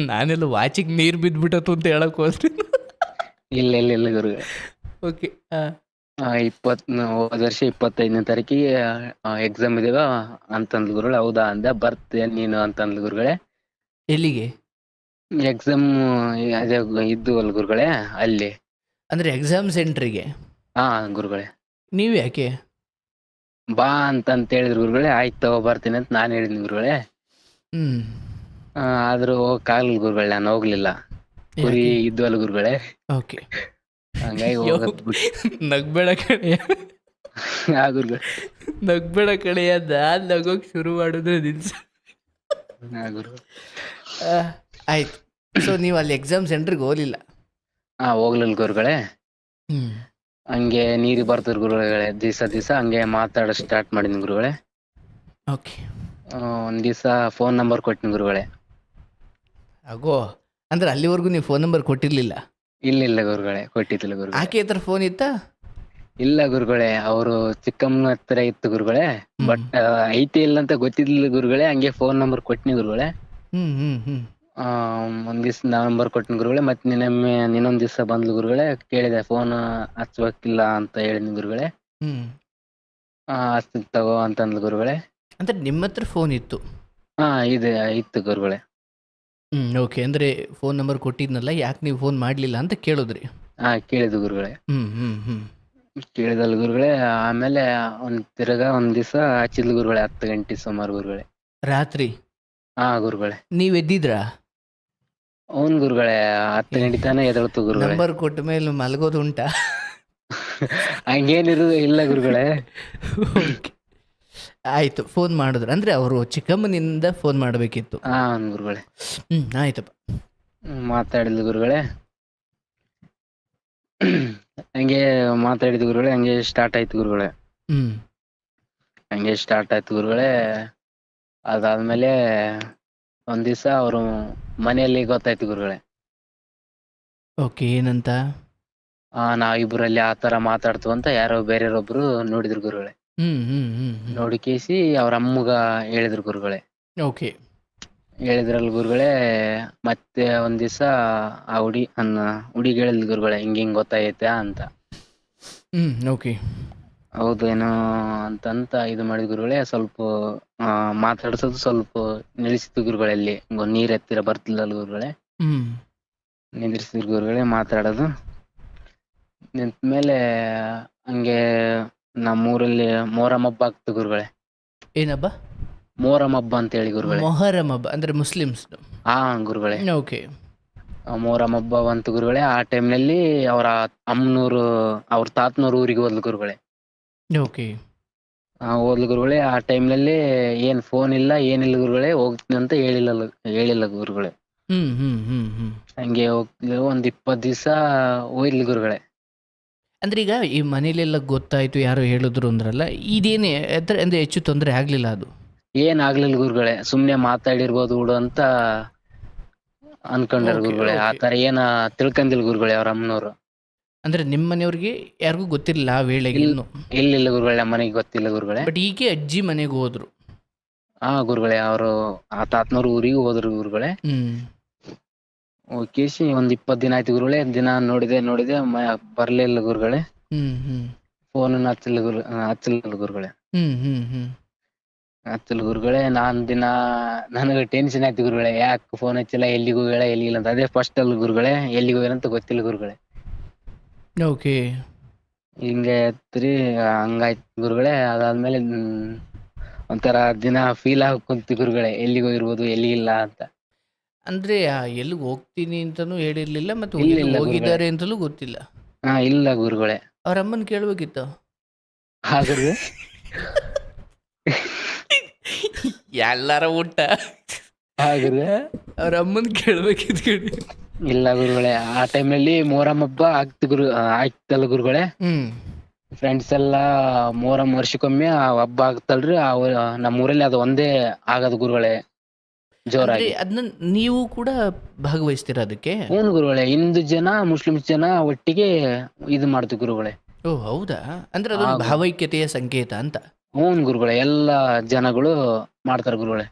ನಾನೆಲ್ಲ ವಾಚಿಗೆ ನೀರು ಬಿದ್ದ್ಬಿಟ್ಟತು ಅಂತ ಹೇಳಕ್ ಹೋದ್ರಿ? ಇಲ್ಲ ಗುರುಗಳೇ. ಓಕೆ. ಹೋದ ವರ್ಷ 25ನೇ ತಾರೀಕಿಗೆ ಎಕ್ಸಾಮ್ ಇದೀವ ಅಂತಂದ್ಲು ಗುರುಗಳೇ. ಹೌದಾ ಅಂದೆ. ಬರ್ತೀಯ ನೀನು ಅಂತಂದ್ಲು ಗುರುಗಳೇ. ಎಲ್ಲಿಗೆ? ಎಕ್ಸಾಮ್ ಅದೇ ಇದ್ದು ಅಲ್ಲ ಗುರುಗಳೇ, ಅಲ್ಲಿ. ಅಂದ್ರೆ ಎಕ್ಸಾಮ್ ಸೆಂಟ್ರಿಗೆ? ಹಾ ಗುರುಗಳೇ. ನೀವ್ ಯಾಕೆ? ಬಾ ಅಂತ ಹೇಳಿದ್ರು ಗುರುಗಳೇ. ಆಯ್ತು ತಗೋ ಬರ್ತೀನಿ ಅಂತ ನಾನು ಹೇಳಿದ್ನಿ ಗುರುಗಳೇ. ಆದ್ರೂ ಹೋಗಕ್ಕಾಗಲಿಲ್ಲ ಗುರುಗಳೇ, ನಾನು ಹೋಗ್ಲಿಲ್ಲ. ಕುರಿ ಇದ್ದು ಅಲ್ಲ ಗುರುಗಳೇ. ಓಕೆ. ಹಂಗಾಗಿ ನಗ್ಬೇಡ ಕಡೆಯ. ಗುರುಗಳೇ ನಗ್ಬೇಡ ಕಡೆಯ. ನಾನ್ ನಗೋಕ್ ಶುರು ಮಾಡಿದ್ರೆ ನಿಲ್ಸ. ಆಯ್ತು. ಸೊ ನೀವು ಅಲ್ಲಿ ಎಕ್ಸಾಮ್ ಸೆಂಟ್ರಿಗೆ ಹೋಗ್ಲಿಲ್ಲ? ಹೋಗ್ಲಿಲ್ಲ ಗುರುಗಳೇ. ಹಂಗೆ ನೀರಿಗೆ ಬರ್ತಾರೆ ಗುರುಗಳೇ. ದಿವಸ ಹಂಗೆ ಮಾತಾಡ ಸ್ಟಾರ್ಟ್ ಮಾಡಿದ್ನಿ ಗುರುಗಳೇ. ಓಕೆ. ಒಂದ್ ದಿವಸ ಫೋನ್ ನಂಬರ್ ಕೊಟ್ಟಿನಿ ಗುರುಗಳೇ. ಆಗೋ, ಅಂದ್ರೆ ಅಲ್ಲಿವರೆಗೂ ನೀವು ಫೋನ್ ನಂಬರ್ ಕೊಟ್ಟಿರ್ಲಿಲ್ಲ? ಇಲ್ಲ ಗುರುಗಳೇ, ಕೊಟ್ಟಿದ್ದಿಲ್ಲ ಗುರುಗಳೇ. ಆಕೆ ಹತ್ರ ಫೋನ್ ಇತ್ತಾ? ಇಲ್ಲ ಗುರುಗಳೇ, ಅವರು ಚಿಕ್ಕಮ್ಮನ ಹತ್ರ ಇತ್ತು ಗುರುಗಳೇ. ಬಟ್ ಐತಿ ಇಲ್ಲ ಅಂತ ಗೊತ್ತಿದ್ದಿಲ್ಲ ಗುರುಗಳೇ. ಹಂಗೆ ಫೋನ್ ನಂಬರ್ ಕೊಟ್ಟಿನಿ ಗುರುಗಳೇ. ಆ ಒಂದ್ ದಿವ್ಸ ನಂಬರ್ ಕೊಟ್ಟಿನ ಗುರುಗಳೇ, ಮತ್ತೆ ಇನ್ನೊಂದ್ ದಿವ್ಸ ಬಂದ್ಲು ಗುರುಗಳೇ. ಕೇಳಿದೆ ಫೋನ್ ಹಚ್ಬೇಕಿಲ್ಲ ಅಂತ ಹೇಳಿದ್ನಿ ಗುರುಗಳೇ. ಹ್ಮ್ ಹಚ್ತೀನಿ ತಗೋ ಅಂತಂದ್ಲು ಗುರುಗಳೇ. ಅಂದ್ರೆ ನಿಮ್ಮ ಹತ್ರ ಫೋನ್ ಇತ್ತು? ಇದೆ ಇತ್ತು ಗುರುಗಳೇ. ಓಕೆ. ಅಂದ್ರೆ ಫೋನ್ ನಂಬರ್ ಕೊಟ್ಟಿದ್ನಲ್ಲ, ಯಾಕೆ ನೀವು ಫೋನ್ ಮಾಡಲಿಲ್ಲ ಅಂತ ಕೇಳಿದ್ರಿ? ಕೇಳಿದ್ದು ಗುರುಗಳೇ. ಹ್ಮ್ ಹ್ಮ್ ಹ್ಮ್ ಕೇಳಿದಲ್ ಗುರುಗಳೇ. ಆಮೇಲೆ ತಿರ್ಗಾ ಒಂದ್ ದಿವ್ಸ ಹಚ್ಚಿದ್ಲು ಗುರುಗಳೇ, 10 ಗಂಟೆ ಸುಮಾರು ಗುರುಗಳೇ. ರಾತ್ರಿ ಗುರುಗಳೇ. ನೀವು ಎದ್ದಿದ್ರಾ? ಅವ್ನ್ ಗುರುಗಳೇ 10 ಗಂಟೆ ತಾನೇ ಎದಳ್ತು ಗುರುಗಳೇ. ನಂಬರ್ ಕೊಟ್ಟ ಮೇಲೆ ಮಲಗೋದು ಉಂಟಾ? ಹಂಗೇನಿರೋದು ಇಲ್ಲ ಗುರುಗಳೇ. ಓಕೆ, ಆಯಿತು. ಫೋನ್ ಮಾಡಿದ್ರು ಅಂದರೆ ಅವರು ಚಿಕ್ಕಮ್ಮನಿಂದ ಫೋನ್ ಮಾಡಬೇಕಿತ್ತು. ಗುರುಗಳೇ. ಆಯ್ತಪ್ಪ. ಮಾತಾಡಿದ್ಲು ಗುರುಗಳೇ. ಹಂಗೆ ಮಾತಾಡಿದ ಗುರುಗಳೇ. ಹಂಗೆ ಸ್ಟಾರ್ಟ್ ಆಯ್ತು ಗುರುಗಳೇ. ಅದಾದ್ಮೇಲೆ ಒಂದ್ ದಿವ್ಸ ಅವರು ಮನೆಯಲ್ಲಿ ಗೊತ್ತಾಯ್ತು ಗುರುಗಳೇ. ಓಕೆ, ಏನಂತ? ನಾವಿಬ್ರಲ್ಲಿ ಆ ತರ ಮಾತಾಡ್ತು ಅಂತ ಯಾರೋ ಬೇರೆಯವ್ರೊಬ್ರು ನೋಡಿದ್ರು ಗುರುಗಳೇ. ನೋಡಿ ಕೇಸಿ ಅವ್ರ ಅಮ್ಮಗ ಹೇಳಿದ್ರು ಗುರುಗಳೇ. ಓಕೆ. ಹೇಳಿದ್ರಲ್ ಗುರುಗಳೇ. ಮತ್ತೆ ಒಂದ್ ದಿವ್ಸ ಆ ಹುಡುಗಿ ಹೇಳಿದ್ಲು ಗುರುಗಳೇ, ಹಿಂಗ್ ಗೊತ್ತಾಗೈತೆ ಅಂತ. ಓಕೆ. ಹೌದೇನೋ ಅಂತಂತ ಇದು ಮಾಡಿದ ಗುರುಗಳೇ. ಸ್ವಲ್ಪ ಮಾತಾಡ್ಸೋದು ಸ್ವಲ್ಪ ನಿಲ್ಲಿಸಿತು ಗುರುಗಳೇ. ಅಲ್ಲಿ ನೀರ್ ಎತ್ತಿರ ಬರ್ತಿಲ್ಲಲ್ಲ ಗುರುಗಳೇ, ನಿಂದ್ರಿಸಿದ್ರು ಗುರುಗಳೇ ಮಾತಾಡೋದು. ನಿಂತ್ಮೇಲೆ ಹಂಗೆ ನಮ್ಮೂರಲ್ಲಿ ಮೊಹರಂ ಹಬ್ಬ ಆಗ್ತು ಗುರುಗಳೇ. ಏನಬ್ಬ? ಮೊಹರಂ ಹಬ್ಬ ಅಂತ ಹೇಳಿ ಗುರುಗಳೇ. ಮೊಹರಂ ಹಬ್ಬ ಅಂದ್ರೆ ಮುಸ್ಲಿಮ್ಸ್? ಗುರುಗಳೇ. ಓಕೆ. ಮೊಹರಂ ಹಬ್ಬ ಬಂತು ಗುರುಗಳೇ. ಆ ಟೈಮ್ನಲ್ಲಿ ಅವ್ರ ಅಮ್ಮನೂರು, ಅವ್ರ ತಾತನೂರು ಊರಿಗೆ ಹೋದ್ಲು ಗುರುಗಳೇ. ಓಕೆ. ಹೋದ್ಲು ಗುರುಗಳೇ. ಆ ಟೈಮ್ನಲ್ಲಿ ಏನ್ ಫೋನ್ ಇಲ್ಲ ಏನಿಲ್ಲ ಗುರುಗಳೇ. ಹೋಗ್ತೀನಿ ಅಂತ ಹೇಳಿಲ್ಲ ಗುರುಗಳೇ. ಹಂಗೆ ಹೋಗ್ತಿದ್ರು. ಒಂದ್ 20 ದಿವ್ಸ ಹೋಯ್ದ್ಲು ಗುರುಗಳೇ. ಅಂದ್ರೆ ಈಗ ಈ ಮನೇಲೆಲ್ಲ ಗೊತ್ತಾಯ್ತು, ಯಾರೋ ಹೇಳಿದ್ರು ಅಂದ್ರಲ್ಲ, ಇದೇನೇ ಅಂದ್ರೆ ಹೆಚ್ಚು ತೊಂದರೆ ಆಗ್ಲಿಲ್ಲ? ಅದು ಏನ್ ಆಗ್ಲಿಲ್ಲ ಗುರುಗಳೇ. ಸುಮ್ನೆ ಮಾತಾಡಿರ್ಬೋದು ಬಿಡು ಅಂತ ಅನ್ಕೊಂಡಾರ ಗುರುಗಳೇ. ಆತರ ಏನ ತಿಳ್ಕೊಂಡಿಲ್ಲ ಗುರುಗಳೇ ಅವ್ರ ಅಮ್ಮನವ್ರು. ಅಂದ್ರೆ ನಿಮ್ಮ ಮನೆಯವ್ರಿಗೆ ಯಾರಿಗೂ ಗೊತ್ತಿರಲಿಲ್ಲ ಆ ವೇಳೆಗೆ? ಇಲ್ಲ ಗುರುಗಳೇ, ನಮ್ಮ ಮನೆಗೆ ಗೊತ್ತಿಲ್ಲ ಗುರುಗಳೇ. ಬಟ್ ಈಕೆ ಅಜ್ಜಿ ಮನೆಗೆ ಹೋದ್ರು? ಗುರುಗಳೇ, ಅವರು ಆ ತಾತನವ್ರ ಊರಿಗೆ ಹೋದ್ರು ಗುರುಗಳೇ. ಕೇಸಿ ಒಂದ್ 20 ದಿನ ಆಯ್ತು ಗುರುಗಳೇ. ದಿನ ನೋಡಿದೆ ಬರ್ಲಿಲ್ಲ ಗುರುಗಳೇ. ಫೋನ್ ಹಚ್ಚಲಿಲ್ಲ ಗುರುಗಳೇ. ನನಗೆ ಟೆನ್ಷನ್ ಆಯ್ತು ಗುರುಗಳೇ. ಯಾಕೆ ಫೋನ್ ಹಚ್ಚಿಲ್ಲ, ಎಲ್ಲಿಗೆ ಹೋಗ್ಯಾಳ ಎಲ್ಲಿಗಿಲ್ಲ ಅಂತ. ಅದೇ ಫಸ್ಟ್ ಅಲ್ಲ ಗುರುಗಳೇ, ಎಲ್ಲಿಗೆ ಹೋಗ್ಯಾರ ಅಂತ ಗೊತ್ತಿಲ್ಲ ಗುರುಗಳೇ. ಓಕೆ. ಹಿಂಗೆ ಹಂಗಾಯ್ತು ಗುರುಗಳೇ. ಅದಾದ್ಮೇಲೆ ಒಂಥರ ದಿನ ಫೀಲ್ ಕುಂತಿ ಗುರುಗಳೇ, ಎಲ್ಲಿಗೆ ಹೋಗಿರ್ಬೋದು ಎಲ್ಲಿಗಿಲ್ಲ ಅಂತ. ಅಂದ್ರೆ ಎಲ್ಲಿಗೆ ಹೋಗ್ತೀನಿ ಅಂತಾನೂ ಹೇಳಿರ್ಲಿಲ್ಲ, ಮತ್ತೆ ಇಲ್ಲ ಹೋಗಿದ್ದಾರೆ ಅಂತಲೂ ಗೊತ್ತಿಲ್ಲ? ಇಲ್ಲ ಗುರುಗಳೇ. ಅವ್ರ ಅಮ್ಮನ್ ಕೇಳ್ಬೇಕಿತ್ತು. ಹಾಗಾದ್ರೆ ಎಲ್ಲಾರ ಊಟ ಅವ್ರ ಅಮ್ಮನ್ ಕೇಳ್ಬೇಕಿತ್ತು. ಇಲ್ಲ ಗುರುಗಳೇ. ಆ ಟೈಮ್ನಲ್ಲಿ ಮೊಹರಂ ಹಬ್ಬ ಆಗ್ತಲ್ಲ ಗುರುಗಳೇ. ಫ್ರೆಂಡ್ಸ್ ಎಲ್ಲ ಮೊಹರಂ ವರ್ಷಕ್ಕೊಮ್ಮೆ ಹಬ್ಬ ಆಗ್ತಲ್ರಿ. ನಮ್ಮೂರಲ್ಲಿ ಅದು ಒಂದೇ ಆಗದು ಗುರುಗಳೇ, ಜೋರಾಗಿ. ಅದನ್ನ ನೀವು ಕೂಡ ಭಾಗವಹಿಸ್ತೀರ ಅದಕ್ಕೆ? ಗುರುಗಳೇ. ಹಿಂದೂ ಜನ ಮುಸ್ಲಿಮ್ಸ್ ಜನ ಒಟ್ಟಿಗೆ ಇದು ಮಾಡ್ತೀವಿ ಗುರುಗಳೇ. ಓ ಹೌದಾ? ಅಂದ್ರೆ ಅದೊಂದು ಭಾವೈಕ್ಯತೆಯ ಸಂಕೇತ ಅಂತ? ಗುರುಗಳೇ. ಎಲ್ಲ ಜನಗಳು ಮಾಡ್ತಾರ ಗುರುಗಳೇ.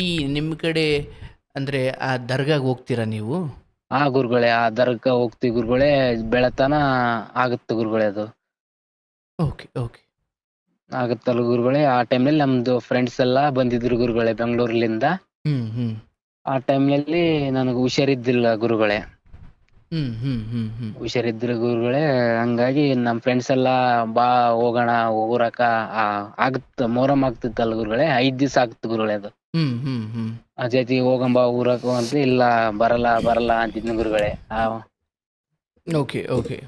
ಈ ನಿಮ್ಮ ಕಡೆ ಅಂದ್ರೆ ಆ ದರ್ಗಾಗ್ ಹೋಗ್ತೀರಾ ನೀವು? ಗುರುಗಳೇ, ಆ ದರ್ಗಾ ಹೋಗ್ತೀವಿ ಗುರುಗಳೇ. ಬೆಳತನ ಆಗುತ್ತೆ ಗುರುಗಳೇ ಅದು. Okay okay. ಆಗುತ್ತಲ್ಲ ಗುರುಗಳೇ. ಆ ಟೈಮ್ನಲ್ಲಿ ನಮ್ದು ಫ್ರೆಂಡ್ಸ್ ಎಲ್ಲ ಬಂದಿದ್ರು ಗುರುಗಳೇ ಬೆಂಗಳೂರಿನಿಂದ. ಆ ಟೈಮ್ನಲ್ಲಿ ನನಗೆ ಹುಷಾರಿದ್ದಿಲ್ಲ ಗುರುಗಳೇ. ಹುಷಾರಿದ್ರು ಗುರುಗಳೇ. ಹಂಗಾಗಿ ನಮ್ ಫ್ರೆಂಡ್ಸ್ ಎಲ್ಲ ಬಾ ಹೋಗೋಣ ಊರಕ ಮೊಹರಂ ಆಗ್ತಿತ್ತಲ್ಲ ಗುರುಗಳೇ. 5 ದಿವ್ಸ ಆಗ್ತಿತ್ತು ಗುರುಗಳೇ ಅದು. ಆ ಜೊತೆಗೆ ಹೋಗಂಬ ಊರಕ ಅಂತ. ಇಲ್ಲ ಬರಲ್ಲ ಅಂತಿದ್ನ ಗುರುಗಳೇ. Okay okay.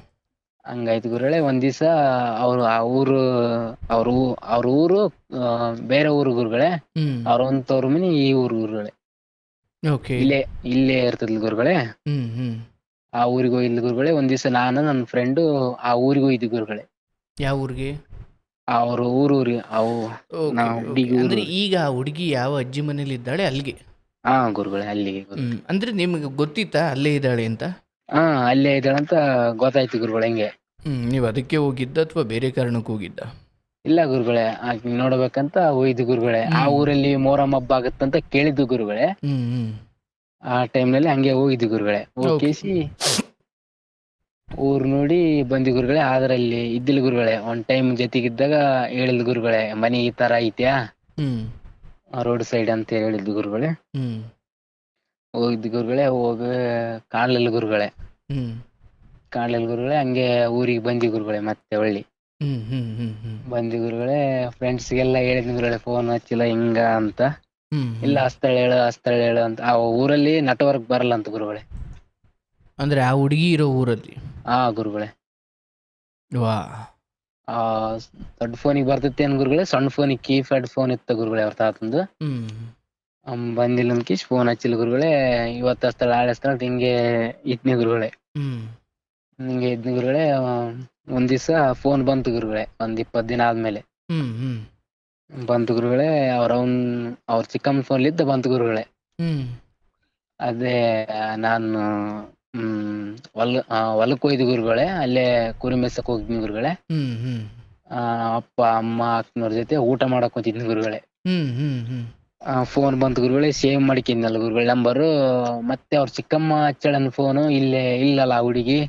ಹಂಗಾಯ್ತು ಗುರುಗಳೇ. ಒಂದ್ ದಿವ್ಸ ಅವ್ರ ಊರು ಬೇರೆ ಊರು ಗುರುಗಳೇ. ಅವ್ರ ತವ್ರ ಮನಿ ಈ ಊರು ಗುರುಗಳೇ. ಇಲ್ಲೇ ಇರ್ತದ್ಲ ಗುರುಗಳೇ. ಆ ಊರಿಗೆ ಹೋಗಿದ್ಲು ಗುರುಗಳೇ. ಒಂದ್ ದಿವ್ಸ ನಾನು ನನ್ನ ಫ್ರೆಂಡು ಆ ಊರಿಗೆ ಹೋಗಿದ್ವಿ ಗುರುಗಳೇ. ಯಾವ ಊರಿಗೆ? ಅವ್ರ ಊರಿಗೆ. ಅಂದ್ರೆ ಈಗ ಆ ಹುಡುಗಿ ಯಾವ ಅಜ್ಜಿ ಮನೇಲಿ ಇದ್ದಾಳೆ ಅಲ್ಲಿಗೆ? ಗುರುಗಳೇ, ಅಲ್ಲಿಗೆ. ಅಂದ್ರೆ ನಿಮ್ಗೆ ಗೊತ್ತಿತ್ತಾ ಅಲ್ಲೇ ಇದ್ದಾಳೆ ಅಂತ? ಅಲ್ಲೇ ಇದ್ದಾಳೆ ಅಂತ ಗೊತ್ತಾಯ್ತು ಗುರುಗಳೇ. ಹೆಂಗೆ ನೀವು ಅದಕ್ಕೆ ಹೋಗಿದ್ದ ಅಥವಾ ಬೇರೆ ಕಾರಣಕ್ಕೆ ಹೋಗಿದ್ದ? ಇಲ್ಲ ಗುರುಗಳೇ, ನೋಡ್ಬೇಕಂತ ಹೋಯ್ದು ಗುರುಗಳೇ. ಆ ಊರಲ್ಲಿ ಮೊಹರಂ ಹಬ್ಬ ಆಗತ್ತಂತ ಕೇಳಿದ್ದು ಗುರುಗಳೇ. ಆ ಟೈಮ್ನಲ್ಲಿ ಹಂಗೆ ಹೋಗಿದ್ವಿ ಗುರುಗಳೇ. ಓಕೆ. ಹೋಗಿಸಿ ಊರ್ ನೋಡಿ ಬಂದ್ವಿ ಗುರುಗಳೇ. ಆದ್ರ ಅಲ್ಲಿ ಇದ್ದಿಲ್ಲ ಗುರುಗಳೇ. ಒಂದ್ ಟೈಮ್ ಜೊತೆಗಿದ್ದಾಗ ಹೇಳಿದ್ ಗುರುಗಳೇ, ಮನಿ ಈ ತರ ಐತ್ಯಾ ಹ್ಮ್ ರೋಡ್ ಸೈಡ್ ಅಂತ ಹೇಳಿದ್ದು ಗುರುಗಳೇ. ಹ್ಮ್ ಹೋಗಿದ್ವಿ ಗುರುಗಳೇ. ಕಾಣ್ಲಿಲ್ಲ ಗುರುಗಳೇ. ಹ್ಮ್ ಕಾಣ್ಲಿಲ್ಲ ಗುರುಗಳೇ. ಹಂಗೆ ಊರಿಗೆ ಬಂದ್ವಿ ಗುರುಗಳೇ ಮತ್ತೆ ಒಳ್ಳಿ. ಹ್ಮ್ ಹ್ಮ್ ಹ್ಮ್ ಹ್ಮ್ ಬಂದ್ವಿ ಗುರುಗಳೇ. ಫ್ರೆಂಡ್ಸ್ಗೆಲ್ಲ ಹೇಳಿದ್ವಿ ಗುರುಗಳೇ, ಫೋನ್ ಹಚ್ಚಿಲ್ಲ ಹಿಂಗ ಅಂತ. ಹ್ಮ್ ಇಲ್ಲ ಹ್ಮ್ ಹಸ್ತಾಳ್ ಹೇಳು ಅಂತ. ಆ ಊರಲ್ಲಿ ನೆಟ್ವರ್ಕ್ ಬರಲ್ಲ ಅಂತ ಗುರುಗಳೇ. ಅಂದ್ರೆ ಆ ಹುಡುಗಿ ಇರೋ ಊರಲ್ಲಿ. ಹಾ ಗುರುಗಳೇ. ವಾ. ಆ ದೊಡ್ಡ ಫೋನಿಗೆ ಬರ್ತೈತಿ ಗುರುಗಳೇ. ಸಣ್ಣ ಫೋನಿಗೆ ಕೀಪ್ಯಾಡ್ ಫೋನ್ ಇತ್ತ ಗುರುಗಳೇ ಅವ್ರ ತಾತಂದು. ಬಂದಿಲ್ಲ ಅನ್ಕಿಸ್ ಫೋನ್ ಹಚ್ಚಿಲ್ಲ ಗುರುಗಳೇ. ಇವತ್ತು ಹಚ್ತಾಳ ನಾಳೆ ಹಚ್ತಾಳ ಅಂತ ಹಿಂಗೆ ಇದ್ನಿ ಗುರುಗಳೇ. ಹ್ಮ್ ಹಿಂಗೆ ಇದ್ನಿ ಗುರುಗಳೇ. ಒಂದ್ ದಿವ್ಸ ಫೋನ್ ಬಂತು ಗುರುಗಳೇ, ಒಂದ್ 20 ದಿನ ಆದ್ಮೇಲೆ ಹ್ಮ್ ಹ್ಮ್ ಬಂತು ಗುರುಗಳೇ. ಅವ್ರ ಚಿಕ್ಕಮ್ಮನ ಫೋನ್ಲಿದ್ದ ಬಂತು ಗುರುಗಳೇ. ಹ್ಮ್ ಅದೇ ನಾನು ಹೊಲಕ್ ಹೋಯ್ದು ಗುರುಗಳೇ. ಅಲ್ಲೇ ಕುರಿ ಮೇಯ್ಸಕ್ ಹೋಗಿದ್ನಿ ಗುರುಗಳೇ. ಹ್ಮ್ ಹ್ಮ್ ಅಪ್ಪ ಅಮ್ಮ ಅಕ್ಕನವ್ರ ಜೊತೆ ಊಟ ಮಾಡಕ್ ಕುಂತಿದ್ನಿ ಗುರುಗಳೇ. ಹ್ಮ್ ಹ್ಮ್ ಹ್ಮ್ ಫೋನ್ ಬಂತು ಗುರುಗಳೇ. ಸೇವ್ ಮಾಡ್ಕಿದ್ನಲ್ಲ ಗುರುಗಳೇ ನಂಬರು. ಮತ್ತೆ ಅವ್ರ ಚಿಕ್ಕಮ್ಮ ಹಚ್ಚಳನ್ ಫೋನು. ಇಲ್ಲಲ್ಲ ಆ ಹುಡುಗಿ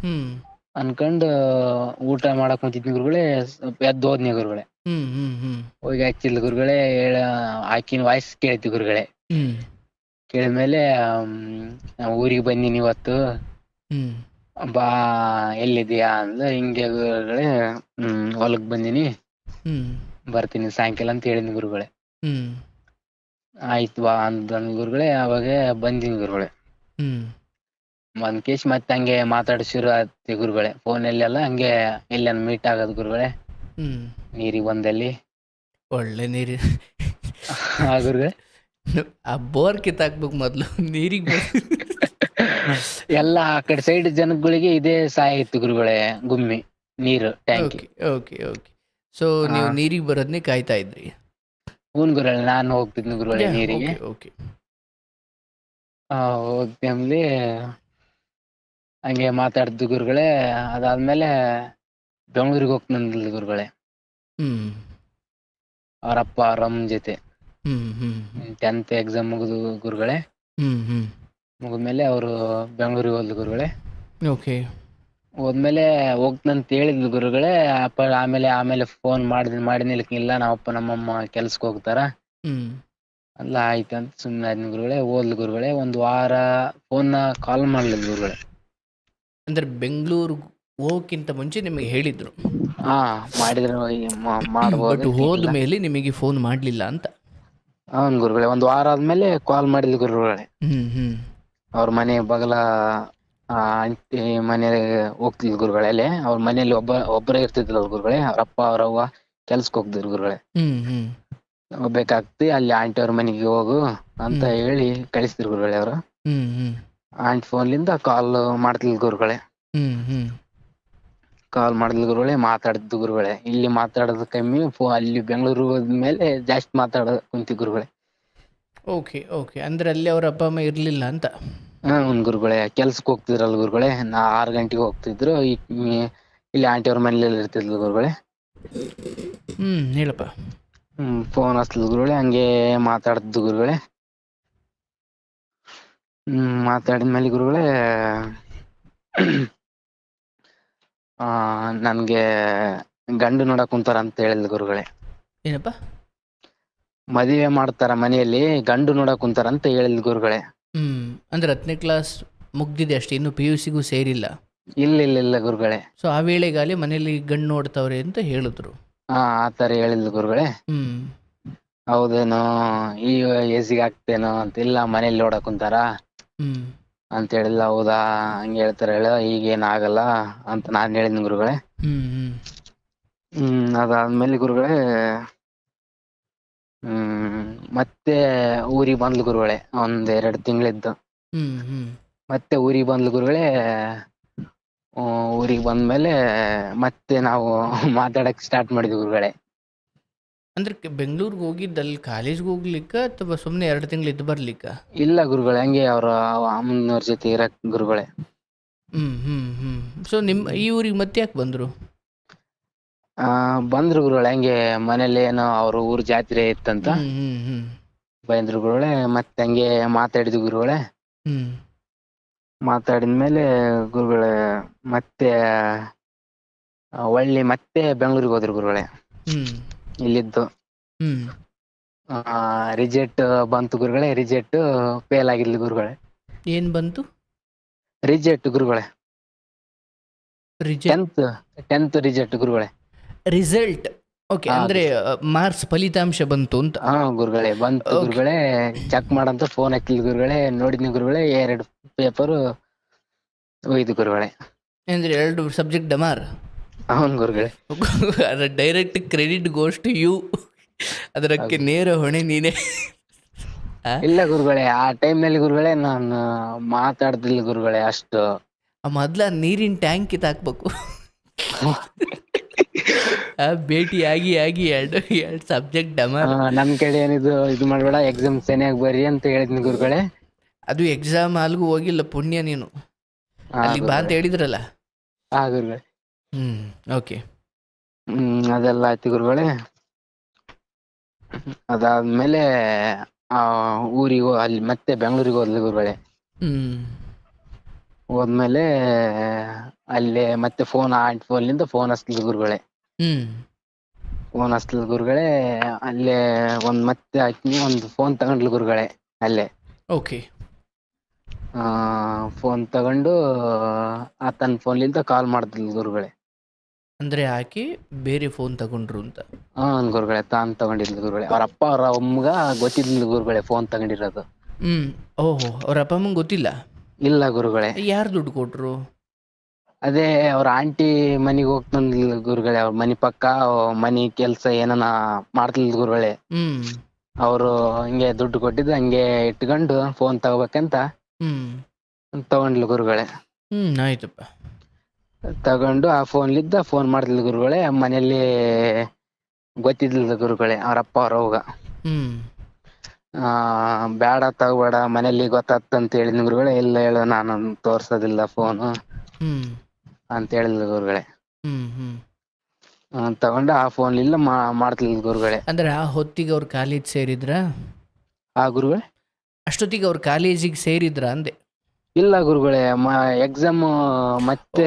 ಹ್ಮ್ ಅನ್ಕೊಂಡ್ ಊಟ ಮಾಡಕ್ ಕುಂತಿದ್ನಿ ಗುರುಗಳೇ. ಎದ್ದು ಹೋದ್ನಿ ಗುರುಗಳೇ. ಹ್ಮ್ ಹ್ಮ್ ಹ್ಮ್ ಹೋಗಿ ಹಚ್ಚಿಲ್ ಗುರುಗಳೇ. ಆಕಿನ ವಾಯ್ಸ್ ಕೇಳ್ತಿ ಗುರುಗಳೇ. ಹ್ಮ್ ಕೇಳಿದ್ಮೇಲೆ ನಾ ಊರಿಗೆ ಬಂದೀನಿ ಇವತ್ತು, ಹ್ಮ್ ಬಾ ಎಲ್ಲಿದ್ಯಾ ಅಂದ. ಹಿಂಗೆ ಗುರುಗಳೇ ಹೊಲಕ್ ಬಂದೀನಿ, ಹ್ಮ್ ಬರ್ತೀನಿ ಸಾಯಂಕಾಲ ಅಂತ ಹೇಳಿದ್ನಿ ಗುರುಗಳೇ. ಹ್ಮ್ ಆಯ್ತು ಬಾ ಅಂದನ್ ಗುರುಗಳೇ. ಅವಾಗ ಬಂದಿನಿ ಗುರುಗಳೇ. ಹ್ಮ್ ಒಂದ್ ಕೇಸ್ ಮತ್ತೆ ಹಂಗೆ ಮಾತಾಡ್ಸಿರು ಆಯ್ತು ಗುರುಗಳೇ. ಫೋನಲ್ಲೆಲ್ಲ ಹಂಗೆ ಎಲ್ಲೇನ ಮೀಟ್ ಆಗೋದು ಗುರುಗಳೇ. ಹ್ಮ್ ನೀರಿಗೆ ಬಂದಲ್ಲಿ ಒಳ್ಳೆ ನೀರು. ಆ ಗುರುಗಳೇ. ಆ ಬೋರ್ ಕಿತ್ತಾಕ್ಬೇಕು ಮೊದ್ಲು, ನೀರಿಗೆ ಬಂದು. ಎಲ್ಲ ಆ ಕಡೆ ಸೈಡ್ ಜನಗಳಿಗೆ ಇದೇ ಸಹಾಯ ಇತ್ತು ಗುರುಗಳೇ. ಗುಮ್ಮಿ ನೀರು ಟ್ಯಾಂಕಿ. Okay okay okay. ಸೊ ನೀವು ನೀರಿಗೆ ಬರೋದನ್ನೇ ಕಾಯ್ತಾ ಇದ್ರಿ. ಹೂನ್ ಗುರುಗಳೇ. ನಾನು ಹೋಗ್ತಿದ್ನಿ ಗುರುಗಳೇ ನೀರಿಗೆ. Okay okay. ಹೋಗ್ತೇಮ್ಲಿ ಹಂಗೆ ಮಾತಾಡ್ದು ಗುರುಗಳೇ. ಅದಾದ್ಮೇಲೆ ಬೆಂಗಳೂರಿಗೆ ಹೋಗ್ತಂದ್ಲಿ ಗುರುಗಳೇ. ಹ್ಮ್ ಅವ್ರಪ್ಪ ಅವ್ರಮ್ಮನ ಜೊತೆ. ಹ್ಮ್ ಹ್ಮ್ 10th ಎಕ್ಸಾಮ್ ಮುಗಿದು ಗುರುಗಳೇ. ಹ್ಮ್ ಹ್ಮ್ ಮುಗಿದ್ಮೇಲೆ ಅವರು ಬೆಂಗಳೂರಿಗೆ ಹೋದ್ಲು ಗುರುಗಳೇ. ಓಕೆ. ಹೋದ್ಮೇಲೆ ಹೋಗ್ತಂತ ಹೇಳಿದ್ಲು ಗುರುಗಳೇ. ಆಮೇಲೆ ಫೋನ್ ಮಾಡಿನಿಲ್ಲ. ನಾವಪ್ಪ ನಮ್ಮಮ್ಮ ಕೆಲ್ಸಕ್ಕೆ ಹೋಗ್ತಾರ. ಹ್ಮ್ ಅಲ್ಲ ಆಯ್ತಂತ ಸುಮ್ಮನೆ ಆದ್ನಿ ಗುರುಗಳೇ. ಹೋದ್ಲು ಗುರುಗಳೇ. ಒಂದ್ ವಾರ ಫೋನ್ ಕಾಲ್ ಮಾಡ್ಲಿಲ್ಲ ಗುರುಗಳೇ. ಅಂದ್ರೆ ಬೆಂಗಳೂರಿಗೆ ಹೋಗಕ್ಕಿಂತ ಮುಂಚೆ ನಿಮಗೆ ಹೇಳಿದ್ರು. ಮಾಡಿದ್ರೆ ಮಾಡ್ಬೋದು, ಬಟ್ ಹೋದ ಮೇಲೆ ನಿಮಗೆ ಫೋನ್ ಮಾಡಲಿಲ್ಲ ಅಂತ. ಹೌನ್ ಗುರುಗಳೇ. ಒಂದ್ ವಾರ ಆದ್ಮೇಲೆ ಕಾಲ್ ಮಾಡಿದ್ಲು ಗುರುಗಳೇ. ಹ್ಮ್ ಹ್ಮ್ ಅವ್ರ ಮನೆ ಬಗಲ ಅಂಟಿ ಮನೆ ಹೋಗ್ತಿದ್ಲು ಗುರುಗಳೇ. ಅಲ್ಲಿ ಅವ್ರ ಮನೇಲಿ ಒಬ್ಬರೇ ಇರ್ತಿದ್ಲ ಗುರುಗಳೇ. ಅವ್ರಪ್ಪ ಅವ್ರವ್ವ ಕೆಲ್ಸಕ್ಕೆ ಹೋಗ್ತಿದ್ರು ಗುರುಗಳೇ. ಹ್ಮ್ ಹ್ಮ್ ಹೋಗ್ಬೇಕಾಗ್ತಿ ಅಲ್ಲಿ ಆಂಟಿ ಅವ್ರ ಮನೆಗೆ ಹೋಗು ಅಂತ ಹೇಳಿ ಕಳಿಸ್ತಿದ್ರು ಗುರುಗಳೇ ಅವರು. ಹ್ಮ್ ಹ್ಮ್ ಆಂಟಿ ಫೋನ್ಲಿಂದ ಕಾಲ್ ಮಾಡ್ತಿದ್ಲು ಗುರುಗಳೇ. ಹ್ಮ್ ಹ್ಮ್ ಕಾಲ್ ಮಾಡಿದ್ಲು ಗುರುಗಳೇ. ಮಾತಾಡಿದ್ದು ಗುರುಗಳೇ. ಇಲ್ಲಿ ಮಾತಾಡೋದು ಕಮ್ಮಿ, ಅಲ್ಲಿ ಬೆಂಗಳೂರು ಹೋದ್ಮೇಲೆ ಜಾಸ್ತಿ ಮಾತಾಡೋದು ಕುಂತಿ ಗುರುಗಳೇ. Okay okay. ಅಂದ್ರೆ ಅಲ್ಲಿ ಅವ್ರ ಅಪ್ಪ ಅಮ್ಮ ಇರಲಿಲ್ಲ ಅಂತ. ಹ್ಮ್ ಗುರುಗಳೇ. ಕೆಲ್ಸಕ್ಕೆ ಹೋಗ್ತಿದ್ರಲ್ಲ ಗುರುಗಳೇ. 6 ಗಂಟೆಗೆ ಹೋಗ್ತಿದ್ರು. ಇಲ್ಲಿ ಆಂಟಿ ಅವ್ರ ಮನೇಲಿ ಇರ್ತಿದ್ಲು ಗುರುಗಳೇ. ಹೇಳಪ್ಪ. ಫೋನ್ ಹಚ್ತಿದ್ಲು ಗುರುಗಳೇ. ಹಂಗೆ ಮಾತಾಡ್ತಿದ್ದು ಗುರುಗಳೇ. ಮಾತಾಡಿದ್ಮೇಲೆ ಗುರುಗಳೇ ನನ್ಗೆ ಗಂಡು ನೋಡಕ್ ಕುಂತಾರ ಅಂತ ಹೇಳಿದ್ಲು ಗುರುಗಳೇ. ಏನಪ್ಪ? ಮದುವೆ ಮಾಡ್ತಾರ ಮನೆಯಲ್ಲಿ, ಗಂಡು ನೋಡಕ್ ಕುಂತಾರ ಅಂತ ಹೇಳಿದ್ಲು ಗುರುಗಳೇ. ಅಂದ್ರೆ 10ನೇ ಕ್ಲಾಸ್ ಮುಗ್ದಿದೆ ಅಷ್ಟೇ, ಇನ್ನು PUCಗೂ ಸೇರಿಲ್ಲ. ಇಲ್ಲ ಗುರುಗಳೇ. ಸೊ ಆ ವೇಳೆಗಾಲಿ ಮನೇಲಿ ಗಂಡು ನೋಡ್ತಾವ್ರೆ ಅಂತ ಹೇಳಿದ್ರು. ಆತರ ಹೇಳಿದ್ಲು ಗುರುಗಳೇ. ಹೌದೇನೋ ಈ ಏಜಿಗೆ ಆಗ್ತೇನೋ ಅಂತ. ಇಲ್ಲ ಮನೇಲಿ ನೋಡಕ್ ಕುಂತಾರ ಅಂತ ಹೇಳಿಲ್ಲ. ಹೌದಾ ಹಂಗೆ ಹೇಳ್ತಾರ ಹೇಳ, ಈಗೇನ್ ಆಗಲ್ಲ ಅಂತ ನಾನ್ ಹೇಳಿದ್ನಿ ಗುರುಗಳೇ. ಅದಾದ್ಮೇಲೆ ಗುರುಗಳೇ ಮತ್ತೆ ಊರಿಗೆ ಬಂದ್ಲು ಗುರುಗಳೇ. 1-2 ತಿಂಗಳಿದ್ದು ಮತ್ತೆ ಊರಿಗೆ ಬಂದ್ಲು ಗುರುಗಳೇ. ಊರಿಗೆ ಬಂದ್ಮೇಲೆ ಮತ್ತೆ ನಾವು ಮಾತಾಡಕ್ ಸ್ಟಾರ್ಟ್ ಮಾಡಿದ್ವಿ ಗುರುಗಳೇ. ಅಂದ್ರೆ ಬೆಂಗಳೂರಿಗೆ ಹೋಗಿದ್ದಲ್ಲಿ ಕಾಲೇಜ್ಗೆ ಹೋಗ್ಲಿಕ್ಕ ಅಥವಾ ಸುಮ್ಮನೆ 2 ತಿಂಗಳು ಇದ್ದು ಬರ್ಲಿಕ್ಕ? ಇಲ್ಲ ಗುರುಗಳೇ, ಹಂಗೆ ಅವ್ರ ಅಮ್ಮನವ್ರ ಜೊತೆ ಇರಕ್ ಗುರುಗಳೇ. ಸೊ ಈ ಊರಿಗೆ ಮತ್ತೆ ಯಾಕೆ ಬಂದ್ರು? ಬಂದ್ರು ಗುರುಗಳೇ. ಹಂಗೆ ಮನೇಲಿ ಏನೋ ಅವ್ರ ಊರ್ ಜಾತ್ರೆ ಇತ್ತಂತ ಬೈಂದ್ರು ಗುರುಗಳೇ. ಮತ್ತೆ ಹಂಗೆ ಮಾತಾಡಿದ್ವಿ ಗುರುಗಳೇ. ಹ್ಮ್ ಮಾತಾಡಿದ್ಮೇಲೆ ಗುರುಗಳೇ ಮತ್ತೆ ಒಳ್ಳೆ ಮತ್ತೆ ಬೆಂಗಳೂರಿಗೆ ಹೋದ್ರು ಗುರುಗಳೇ. ಹ್ಮ್ ಇಲ್ಲಿದ್ದು ಹ್ಮ್ ರಿಜೆಕ್ಟ್ ಬಂತು ಗುರುಗಳೇ. ರಿಜೆಕ್ಟ್ ಫೇಲ್ ಆಗಿರ್ಲಿ ಗುರುಗಳೇ. ಏನ್ ಬಂತು? ರಿಜೆಕ್ಟ್ ಗುರುಗಳೇ. ರಿಜೆಕ್ಟ್. ಟೆಂತ್ ರಿಜೆಕ್ಟ್ ಗುರುಗಳೇ. ರಿಸಲ್ಟ್. ಓಕೆ, ಹಾ ಅಂದ್ರೆ ಮಾರ್ಕ್ಸ್ ಫಲಿತಾಂಶ ಬಂತು ಅಂತ. ಹಾ ಗುರುಗಳೇ ಬಂತು ಓಕೆ. ಗುರುಗಳೇ. ಚೆಕ್ ಮಾಡಂತ ಫೋನ್ ಹಚ್ಚಿಲ್ ಗುರುಗಳೇ. ನೋಡಿದ್ನಿ ಗುರುಗಳೇ 2 ಪೇಪರ್ ಹೋಯ್ತು ಗುರುಗಳೇ. ಅಂದ್ರೆ 2 ಸಬ್ಜೆಕ್ಟ್ ಡಮಾರ್. ಹೌನ್ ಗುರುಗಳೇ. ಅದರ direct credit goes to you. ಅದಕ್ಕೆ ನೇರ ಹೊಣೆ ನೀನೆ. ಇಲ್ಲ ಗುರುಗಳೇ, ಆ ಟೈಮ್ ನಲ್ಲಿ ಗುರುಗಳೇ ನಾನು ಮಾತಾಡ್ತಿಲ್ಲ ಗುರುಗಳೇ ಅಷ್ಟು. ಮೊದ್ಲ ನೀರಿನ ಟ್ಯಾಂಕ್ ಕಿತ್ತಾಕ್ಬೇಕು. ಭೇಟಿ ಆಗಿ ಆಗಿ ಎರಡು ಸಬ್ಜೆಕ್ಟ್ ಡಮಾರ್. ನಮ್ ಕಡೆ ಇದು ಮಾಡ್ಬೇಡ, ಎಕ್ಸಾಮ್ ಸರಿಯಾಗಿ ಬರಿ ಅಂತ ಹೇಳಿದ್ನಿ ಗುರುಗಳೇ. ಅದು ಎಕ್ಸಾಮ್ ಅಲ್ಗೂ ಹೋಗಿಲ್ಲ ಪುಣ್ಯ ನೀನು. ಅಲ್ಲಿಗೆ ಬಾ ಅಂತ ಹೇಳಿದ್ರಲ್ಲ. ಹಾ ಗುರುಗಳೇ. ಓಕೆ. ಅದೆಲ್ಲ ಆಯ್ತು ಗುರುಗಳೇ. ಅದಾದ್ಮೇಲೆ ಊರಿಗೆ ಅಲ್ಲಿ ಮತ್ತೆ ಬೆಂಗಳೂರಿಗೆ ಹೋದ್ಲು ಗುರುಗಳೇ. ಹೋದ್ಮೇಲೆ ಅಲ್ಲಿ ಮತ್ತೆ ಆಂಟಿ ಫೋನ್ಲಿಂದ ಫೋನ್ ಹಚ್ತಿದ್ಲು ಗುರುಗಳೇ. ಫೋನ್ ಹಚ್ತಿದ್ಲು ಗುರುಗಳೇ. ಅಲ್ಲೇ ಮತ್ತೆ ಆಕಿ ಒಂದು ಫೋನ್ ತಗೊಂಡ್ಲು ಗುರುಗಳೇ ಅಲ್ಲೇ. ಓಕೆ. ಫೋನ್ ತಗೊಂಡು ಆತನ ಫೋನ್ಲಿಂದ ಕಾಲ್ ಮಾಡ್ತಿದ್ಲು ಗುರುಗಳೇ. ಅಂದ್ರೆ ಆಕೆ ಬೇರೆ ಫೋನ್ ತಗೊಂಡ್ರು ಅಂತ? ಗುರುಗಳೇ ತಾನ್ ತಗೊಂಡಿದ್ಲು ಗುರುಗಳೇ. ಅವ್ರ ಅಪ್ಪ ಅವ್ರ ಅಮ್ಮಗ ಗೊತ್ತಿದ್ಲು ಗುರುಗಳೇ ಫೋನ್ ತಗೊಂಡಿರೋದು. ಓಹೋ, ಅವ್ರ ಅಪ್ಪ ಅಮ್ಮಂಗೆ ಗೊತ್ತಿಲ್ಲ? ಇಲ್ಲ ಗುರುಗಳೇ. ಯಾರು ದುಡ್ಡು ಕೊಟ್ರು? ಅದೇ ಅವ್ರ ಆಂಟಿ ಮನಿಗ್ ಹೋಗ್ತಂದ್ಲ ಗುರುಗಳೇ. ಅವ್ರ ಮನಿ ಪಕ್ಕ ಮನಿ ಕೆಲ್ಸ ಏನನ ಮಾಡ್ತಿದ್ಲು ಗುರುಗಳೇ. ಅವರು ಹಿಂಗೆ ದುಡ್ಡು ಕೊಟ್ಟಿದ್ದು ಹಂಗೆ ಇಟ್ಕೊಂಡು ಫೋನ್ ತಗೋಬೇಕಂತ ತಗೊಂಡ್ಲು ಗುರುಗಳೇ. ಆಯ್ತಪ್ಪ. ತಗೊಂಡು ಆ ಫೋನ್ಲಿದ್ದ ಫೋನ್ ಮಾಡ್ತಿದ್ಲು ಗುರುಗಳೇ. ಮನೆಯಲ್ಲಿ ಗೊತ್ತಿದ್ಲಿಲ್ಲ ಗುರುಗಳೇ ಅವ್ರ ಅಪ್ಪ ಅವ್ರ ಅವ್ಗ. ಬೇಡ ತಗೋಬೇಡ ಮನೇಲಿ ಗೊತ್ತಾಗ್ತಂತ ಹೇಳಿದ್ನಿ ಗುರುಗಳೇ. ಇಲ್ಲ ಹೇಳು ನಾನು ತೋರ್ಸೋದಿಲ್ಲ ಫೋನು ಅಂತ ಹೇಳಿದ್ಲು ಗುರುಗಳೇ. ತಗೊಂಡು ಆ ಫೋನ್ಲಿಲ್ಲ ಮಾಡ್ತಿದ್ಲು ಗುರುಗಳೇ. ಅಂದ್ರೆ ಆ ಹೊತ್ತಿಗೆ ಅವ್ರು ಕಾಲೇಜ್ ಸೇರಿದ್ರ? ಗುರುಗಳೇ ಅಷ್ಟೊತ್ತಿಗೆ ಅವ್ರು ಕಾಲೇಜಿಗೆ ಸೇರಿದ್ರ ಅಂದೆ. ಇಲ್ಲ ಗುರುಗಳೇ, ಎಕ್ಸಾಮ್ ಮತ್ತೆ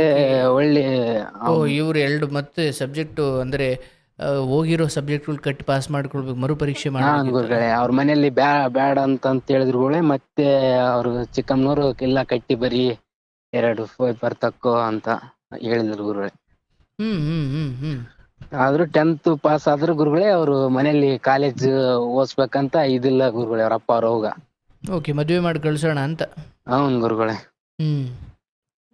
ಒಳ್ಳೆ ಇವ್ರು 2 ಮತ್ತೆ ಸಬ್ಜೆಕ್ಟ್ ಅಂದ್ರೆ ಹೋಗಿರೋ ಸಬ್ಜೆಕ್ಟ್ಗಳು ಕಟ್ಟಿ ಪಾಸ್ ಮಾಡ್ಕೊಳ್ಬೇಕು, ಮರುಪರೀಕ್ಷೆ ಮಾಡಿ ಗುರುಗಳೇ. ಅವ್ರ ಮನೆಯಲ್ಲಿ ಬ್ಯಾಡ ಅಂತ ಹೇಳಿದ್ರು ಗುರುಗಳೇ. ಮತ್ತೆ ಅವ್ರು ಚಿಕ್ಕಮ್ಮನವರು ಇಲ್ಲ ಕಟ್ಟಿ ಬರೀ 2 ಪೇಪರ್ ತಕ್ಕೋ ಅಂತ ಹೇಳಿದ್ರು ಗುರುಗಳೇ. ಆದ್ರೂ 10th ಪಾಸ್ ಆದ್ರು ಗುರುಗಳೇ. ಅವ್ರು ಮನೆಯಲ್ಲಿ ಕಾಲೇಜ್ ಓದಿಸ್ಬೇಕಂತ ಇದಿಲ್ಲ ಗುರುಗಳೇ ಅವ್ರ ಅಪ್ಪ ಅವ್ರ ಅವ್ಗ. ಓಕೆ, ಮದುವೆ ಮಾಡಿ ಕಳ್ಸೋಣ ಅಂತ. ಹೌನ್ ಗುರುಗಳೇ.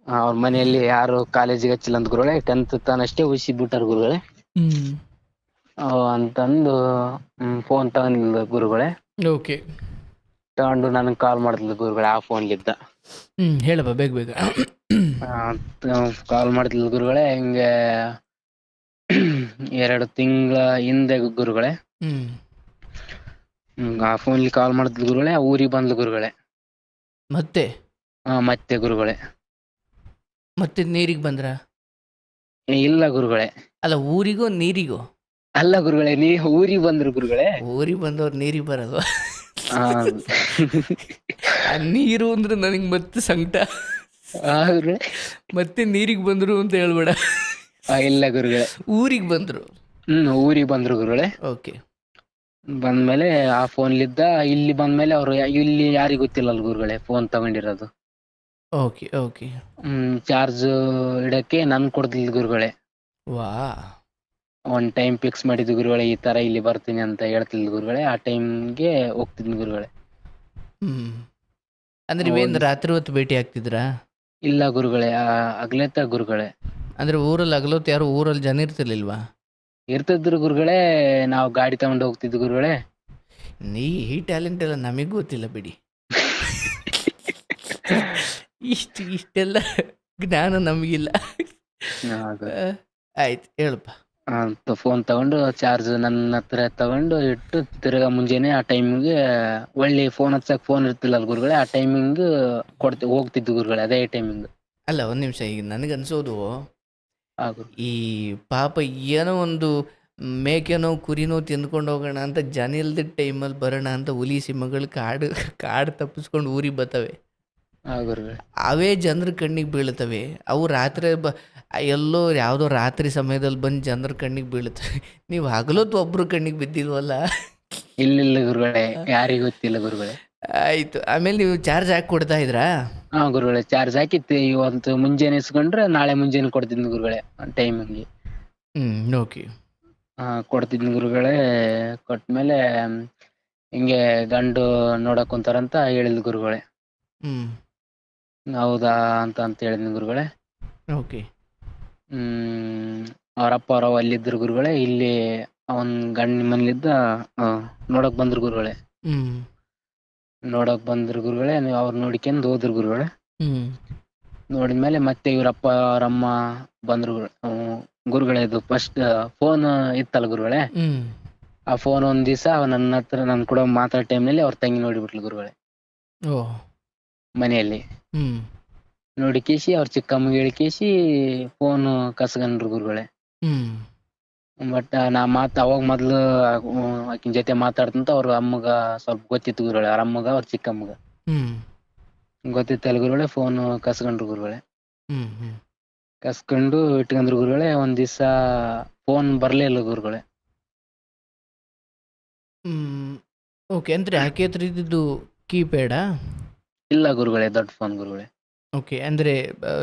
ಅವ್ರ ಮನೆಯಲ್ಲಿ ಯಾರು ಕಾಲೇಜಿಗೆ ಹಚ್ಚಿಲ್ಲ ಅಂತ ಗುರುಗಳೇ. 10th ತಾನಷ್ಟೇ ಬಿಟ್ಟಾರ ಗುರುಗಳೇ. ಅಂತಂದು ಫೋನ್ ತಗೊಂಡಿಲ್ಲ ಗುರುಗಳೇ. ಓಕೆ. ತಗೊಂಡು ನನಗೆ ಕಾಲ್ ಮಾಡಿದ್ಲು ಗುರುಗಳೇ ಆ ಫೋನ್ಲಿದ್ದ. ಹೇಳಪ್ಪ ಬೇಗ ಬೇಗ. ಕಾಲ್ ಮಾಡಿದ್ಲು ಗುರುಗಳೇ. ಹಿಂಗೆ 2 ತಿಂಗಳ ಹಿಂದೆ ಗುರುಗಳೇ. ಆ ಫೋನ್ಲಿ ಕಾಲ್ ಮಾಡಿದ್ಲು ಗುರುಗಳೇ. ಊರಿಗೆ ಬಂದ್ಲು ಗುರುಗಳೇ. ಮತ್ತೆ ಗುರುಗಳೇ. ಮತ್ತೆ ನೀರಿಗೆ ಬಂದ್ರ? ಇಲ್ಲ ಗುರುಗಳೇ. ಅಲ್ಲ, ಊರಿಗೋ ನೀರಿಗೋ? ಅಲ್ಲ ಗುರುಗಳೇ, ಊರಿಗೆ ಬಂದ್ರು ಗುರುಗಳೇ. ಊರಿಗೆ ಬಂದವ್ರು ನೀರಿಗೆ ಬರೋದು? ನೀರು ಅಂದ್ರೆ ನನಗೆ ಮತ್ತೆ ಸಂಕಟ. ಮತ್ತೆ ನೀರಿಗೆ ಬಂದ್ರು ಅಂತ ಹೇಳ್ಬೇಡ. ಇಲ್ಲ ಗುರುಗಳೇ, ಊರಿಗೆ ಬಂದ್ರು. ಊರಿಗೆ ಬಂದ್ರು ಗುರುಗಳೇ. ಓಕೆ. ಬಂದ್ಮೇಲೆ ಆ ಫೋನ್ಲಿದ್ದ ಇಲ್ಲಿ ಬಂದ್ಮೇಲೆ ಅವ್ರು ಇಲ್ಲಿ ಯಾರಿಗೂ ಗೊತ್ತಿಲ್ಲ ಅಲ್ಲ ಗುರುಗಳೇ ಫೋನ್ ತಗೊಂಡಿರೋದು. Okay okay. ಚಾರ್ಜ್ ಇಡಕ್ಕೆ ನನ್ ಕೊಡ್ತಿದ್ಲು ಗುರುಗಳೇ. ವಾ. ಒಂದ್ ಟೈಮ್ ಫಿಕ್ಸ್ ಮಾಡಿದ್ದು ಗುರುಗಳೇ. ಈ ತರ ಇಲ್ಲಿ ಬರ್ತೀನಿ ಅಂತ ಹೇಳ್ತಿದ್ಲು ಗುರುಗಳೇ. ಆ ಟೈಮ್ಗೆ ಹೋಗ್ತಿದ್ನಿ ಗುರುಗಳೇ. ಅಂದ್ರೆ ಇವೇನ್ ರಾತ್ರಿ ಹೊತ್ತು ಭೇಟಿ ಆಗ್ತಿದ್ರಾ? ಇಲ್ಲ ಗುರುಗಳೇ, ಅಗ್ಲೇತ ಗುರುಗಳೇ. ಅಂದ್ರೆ ಊರಲ್ಲಿ ಅಗಲೊತ್ತು ಯಾರು ಊರಲ್ಲಿ ಜನ ಇರ್ತಿರ್ಲಿಲ್ವಾ? ಇರ್ತಿದ್ರು ಗುರುಗಳೇ. ನಾವು ಗಾಡಿ ತಗೊಂಡು ಹೋಗ್ತಿದ್ವಿ ಗುರುಗಳೇ. ಈ ಟ್ಯಾಲೆಂಟ್ ಎಲ್ಲ ನಮಗ್ ಗೊತ್ತಿಲ್ಲ ಬಿಡಿ. ಇಷ್ಟೆಲ್ಲ ಜ್ಞಾನ ನಮಗಿಲ್ಲ. ಆಯ್ತು ಹೇಳಪ್ಪ. ಫೋನ್ ತಗೊಂಡು ಚಾರ್ಜ್ ನನ್ನ ಹತ್ರ ತಗೊಂಡು ಇಟ್ಟು ತಿರ್ಗಾ ಮುಂಜಾನೆ ಆ ಟೈಮಿಗೆ ಒಳ್ಳೆ ಫೋನ್ ಹಚ್ಚಕ್ ಫೋನ್ ಇರ್ತಿಲ್ಲ ಗುರುಗಳೇ. ಆ ಟೈಮಿಂಗ್ ಹೋಗ್ತಿದ್ದು ಗುರುಗಳೇ ಅದೇ ಟೈಮಿಂಗ್. ಅಲ್ಲ, ಒಂದ್ ನಿಮಿಷ. ಈಗ ನನಗನ್ಸೋದು ಈ ಪಾಪ ಏನೋ ಒಂದು ಮೇಕೆನೋ ಕುರಿನೋ ತಿಂದ್ಕೊಂಡು ಹೋಗೋಣ ಅಂತ ಜನ ಇಲ್ದ ಟೈಮಲ್ಲಿ ಬರೋಣ ಅಂತ ಹುಲಿ ಸಿಂಹಗಳು ಕಾಡು ತಪ್ಪಿಸ್ಕೊಂಡು ಊರಿಗೆ ಬರ್ತವೆ. ಹಾ ಗುರುಗಳೇ. ಅವೇ ಜನರ ಕಣ್ಣಿಗೆ ಬೀಳ್ತವೆ. ಅವು ರಾತ್ರಿ ಎಲ್ಲೋ ಯಾವುದೋ ರಾತ್ರಿ ಸಮಯದಲ್ಲಿ ಬಂದು ಜನರ ಕಣ್ಣಿಗೆ ಬೀಳುತ್ತವೆ. ನೀವು ಹಗಲೊತ್ತು ಒಬ್ರು ಕಣ್ಣಿಗೆ ಬಿದ್ದಿಲ್ವಲ್ಲ? ಇಲ್ಲ ಗುರುಗಳೇ, ಯಾರಿಗೂ ಗೊತ್ತಿಲ್ಲ ಗುರುಗಳೇ. ಆಯಿತು. ಆಮೇಲೆ ನೀವು ಚಾರ್ಜ್ ಹಾಕಿ ಕೊಡ್ತಾ ಇದ್ರಾ? ಹಾ ಗುರುಗಳೇ, ಚಾರ್ಜ್ ಹಾಕಿತ್ತು. ಇವತ್ತು ಮುಂಜಾನೆ ಇಸ್ಕೊಂಡ್ರೆ ನಾಳೆ ಮುಂಜಾನೆ ಕೊಡ್ತಿದ್ನಿ ಗುರುಗಳೇ ಟೈಮಿಂಗ್ಗೆ. ಓಕೆ. ಕೊಡ್ತಿದ್ನಿ ಗುರುಗಳೇ. ಕೊಟ್ಮೇಲೆ ಹಿಂಗೆ ಗಂಡು ನೋಡಕ್ ಕುಂತಾರಂತ ಹೇಳಿದ್ ಗುರುಗಳೇ. ಹೌದಾ ಅಂತ ಹೇಳಿದ್ನಿ ಗುರುಗಳೇ. ಓಕೆ. ಅವರಪ್ಪ ಅವ್ರವ ಅಲ್ಲಿದ್ರು ಗುರುಗಳೇ. ಇಲ್ಲಿ ಅವನ್ ಗಂಡ ಮನೇಲಿದ್ದ ನೋಡಕ್ ಬಂದ್ರು ಗುರುಗಳೇ. ನೋಡಕ್ ಬಂದ್ರು ಗುರುಗಳೇ. ಅವ್ರು ನೋಡಿಕೊಂಡು ಹೋದ್ರು ಗುರುಗಳೇ. ನೋಡಿದ್ಮೇಲೆ ಮತ್ತೆ ಇವ್ರಪ್ಪ ಅವ್ರಮ್ಮ ಬಂದ್ರು ಗುರುಗಳೇ. ಇದು ಫಸ್ಟ್ ಫೋನ್ ಇತ್ತಲ್ಲ ಗುರುಗಳೇ, ಆ ಫೋನ್ ಒಂದ್ ದಿವಸ ನನ್ನ ಹತ್ರ ನನ್ ಕೂಡ ಮಾತಾಡೋ ಟೈಮ್ನಲ್ಲಿ ಅವ್ರ ತಂಗಿ ನೋಡಿಬಿಟ್ಲು ಗುರುಗಳೇ ಮನೆಯಲ್ಲಿ. ನೋಡಿ ಕೇಸಿ ಅವ್ರ ಚಿಕ್ಕಮ್ಮಗೆ ಹೇಳಿ ಕೇಸಿ ಫೋನ್ ಕಸ್ಕೊಂಡ್ರು ಗುರುಗಳೇ. ಬಟ್ ನಾ ಅವಾಗ ಮೊದ್ಲು ಆಕಿನ ಜೊತೆ ಮಾತಾಡ್ತಂತ ಅವ್ರ ಅಮ್ಮಗ ಸ್ವಲ್ಪ ಗೊತ್ತಿತ್ತು ಗುರುಗಳೇ. ಅವ್ರ ಅಮ್ಮಗ ಅವ್ರ ಚಿಕ್ಕಮ್ಮಗ ಗೊತ್ತಿತ್ತಲ್ಲ ಗುರುಗಳೇ. ಫೋನ್ ಕಸ್ಕೊಂಡ್ರು ಗುರುಗಳೇ. ಕಸ್ಕೊಂಡು ಇಟ್ಕೊಂಡ್ರು ಗುರುಗಳೇ. ಒಂದ್ ದಿವಸ ಫೋನ್ ಬರ್ಲೇ ಇಲ್ಲ ಗುರುಗಳೇ. ಓಕೆ. ಅಂದ್ರೆ ಆಕೆ ಹತ್ರ ಇದ್ದಿದ್ದು ಕೀಪ್ಯಾಡಾ? ಇಲ್ಲ ಗುರುಗಳೇ, ದೊಡ್ಡ ಫೋನ್ ಗುರುಗಳೇ. ಓಕೆ. ಅಂದ್ರೆ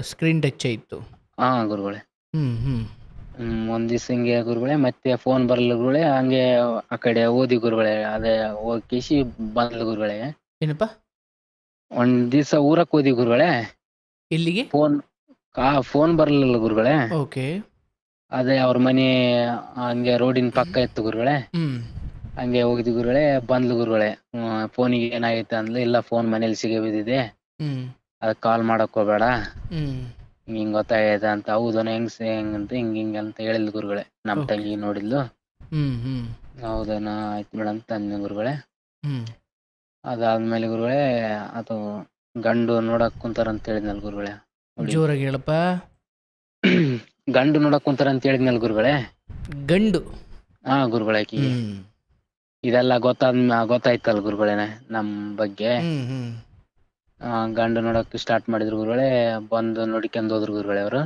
ಸ್ಕ್ರೀನ್ ಟಚ್ ಇತ್ತು. ಹಾ ಗುರುಗಳೇ. ಒಂದ್ ದಿವಸ ಹಿಂಗೆ ಗುರುಗಳೇ, ಮತ್ತೆ ಫೋನ್ ಬರಲ್ಲ ಗುರುಗಳೇ. ಹಂಗೆ ಆ ಕಡೆ ಓದಿ ಗುರುಗಳೇ. ಅದೇ ಹೋಗಿಸಿ ಬಂದ್ಲು ಗುರುಗಳೇ. ಏನಪ್ಪ? ಒಂದ್ ದಿವಸ ಊರಕ್ ಹೋದಿ ಗುರುಗಳೇ. ಎಲ್ಲಿಗೆ? ಫೋನ್ ಬರ್ಲಿಲ್ಲ ಗುರುಗಳೇ. ಓಕೆ. ಅದೇ ಅವ್ರ ಮನೆ ಹಂಗೆ ರೋಡಿನ ಪಕ್ಕ ಇತ್ತು ಗುರುಗಳೇ. ಹಂಗೆ ಹೋಗಿದ್ವಿ ಗುರುಗಳೇ. ಬಂದ್ಲು ಗುರುಗಳೇ. ಫೋನಿಗೆ ಏನಾಗೈತೆ ಅಂದ್ಲು. ಇಲ್ಲ, ಫೋನ್ ಮನೇಲಿ ಸಿಗ ಬಿದ್ದಿದೆ, ಅದಕ್ಕೆ ಕಾಲ್ ಮಾಡಕ್ ಹೋಗ್ಬೇಡ, ಹಿಂಗ್ ಗೊತ್ತಾಗೈತೆ ಅಂತ. ಹೌದನ ಹೆಂಗಂತ ಹಿಂಗ ಅಂತ ಹೇಳಿದ್ಲು ಗುರುಗಳೇ. ನಮ್ ತಂಗಿ ನೋಡಿದ್ಲು. ಹೌದನ ಆಯ್ತು ಮೇಡಮ್ ಅಂತ ಅಂದ್ನಿ ಗುರುಗಳೇ. ಅದಾದ್ಮೇಲೆ ಗುರುಗಳೇ, ಅದು ಗಂಡು ನೋಡಕ್ ಕುಂತಾರಂತ ಹೇಳಿದ್ನಲ್ ಗುರುಗಳೇ. ಜೋರಾಗಿ ಹೇಳಪ್ಪ. ಗಂಡು ನೋಡಕ್ ಕುಂತಾರ ಅಂತ ಹೇಳಿದ್ನಲ್ ಗುರುಗಳೇ. ಗಂಡು? ಹಾ ಗುರುಗಳೇ. ಇದೆಲ್ಲ ಗೊತ್ತಾಯ್ತಲ್ಲ ಗುರುಗಳೇ ನಮ್ ಬಗ್ಗೆ. ಗಂಡು ನೋಡಕ್ ಸ್ಟಾರ್ಟ್ ಮಾಡಿದ್ರು ಗುರುಗಳೇ. ಬಂದು ನೋಡ್ಕೊಂಡ್ ಹೋದ್ರು ಗುರುಗಳೇ ಅವರು.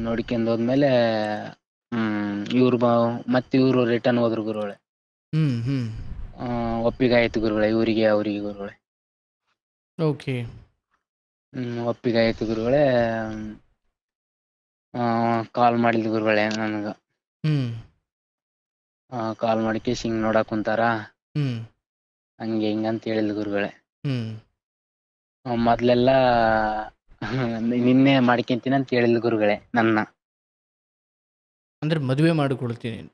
ನೋಡ್ಕೊಂಡ್ ಹೋದ್ಮೇಲೆ ಇವ್ರು ರಿಟರ್ನ್ ಹೋದ್ರು ಗುರುಗಳೇ. ಒಪ್ಪಿಗೆ ಆಯ್ತು ಗುರುಗಳೇ ಇವರಿಗೆ ಅವರಿಗೆ ಗುರುಗಳೇ. ಓಕೆ. ಒಪ್ಪಿಗೆ ಆಯ್ತು ಗುರುಗಳೇ. ಕಾಲ್ ಮಾಡಿದ್ಲು ಗುರುಗಳೇ ನನಗ. ಕಾಲ್ ಮಾಡಿ ಹಿಂಗ್ ನೋಡಕ್ ಕುಂತಾರ, ಹಂಗೆ ಹಿಂಗಂತ ಹೇಳಿದ್ಲು ಗುರುಗಳೇ. ಮೊದ್ಲೆಲ್ಲ ನಿನ್ನೆ ಮಾಡ್ಕೊಂತೀನಿ ಅಂತ ಹೇಳಿದ್ಲು ಗುರುಗಳೇ ನನ್ನ. ಅಂದ್ರೆ ಮದುವೆ ಮಾಡಿಕೊಡ್ತೀನಿ?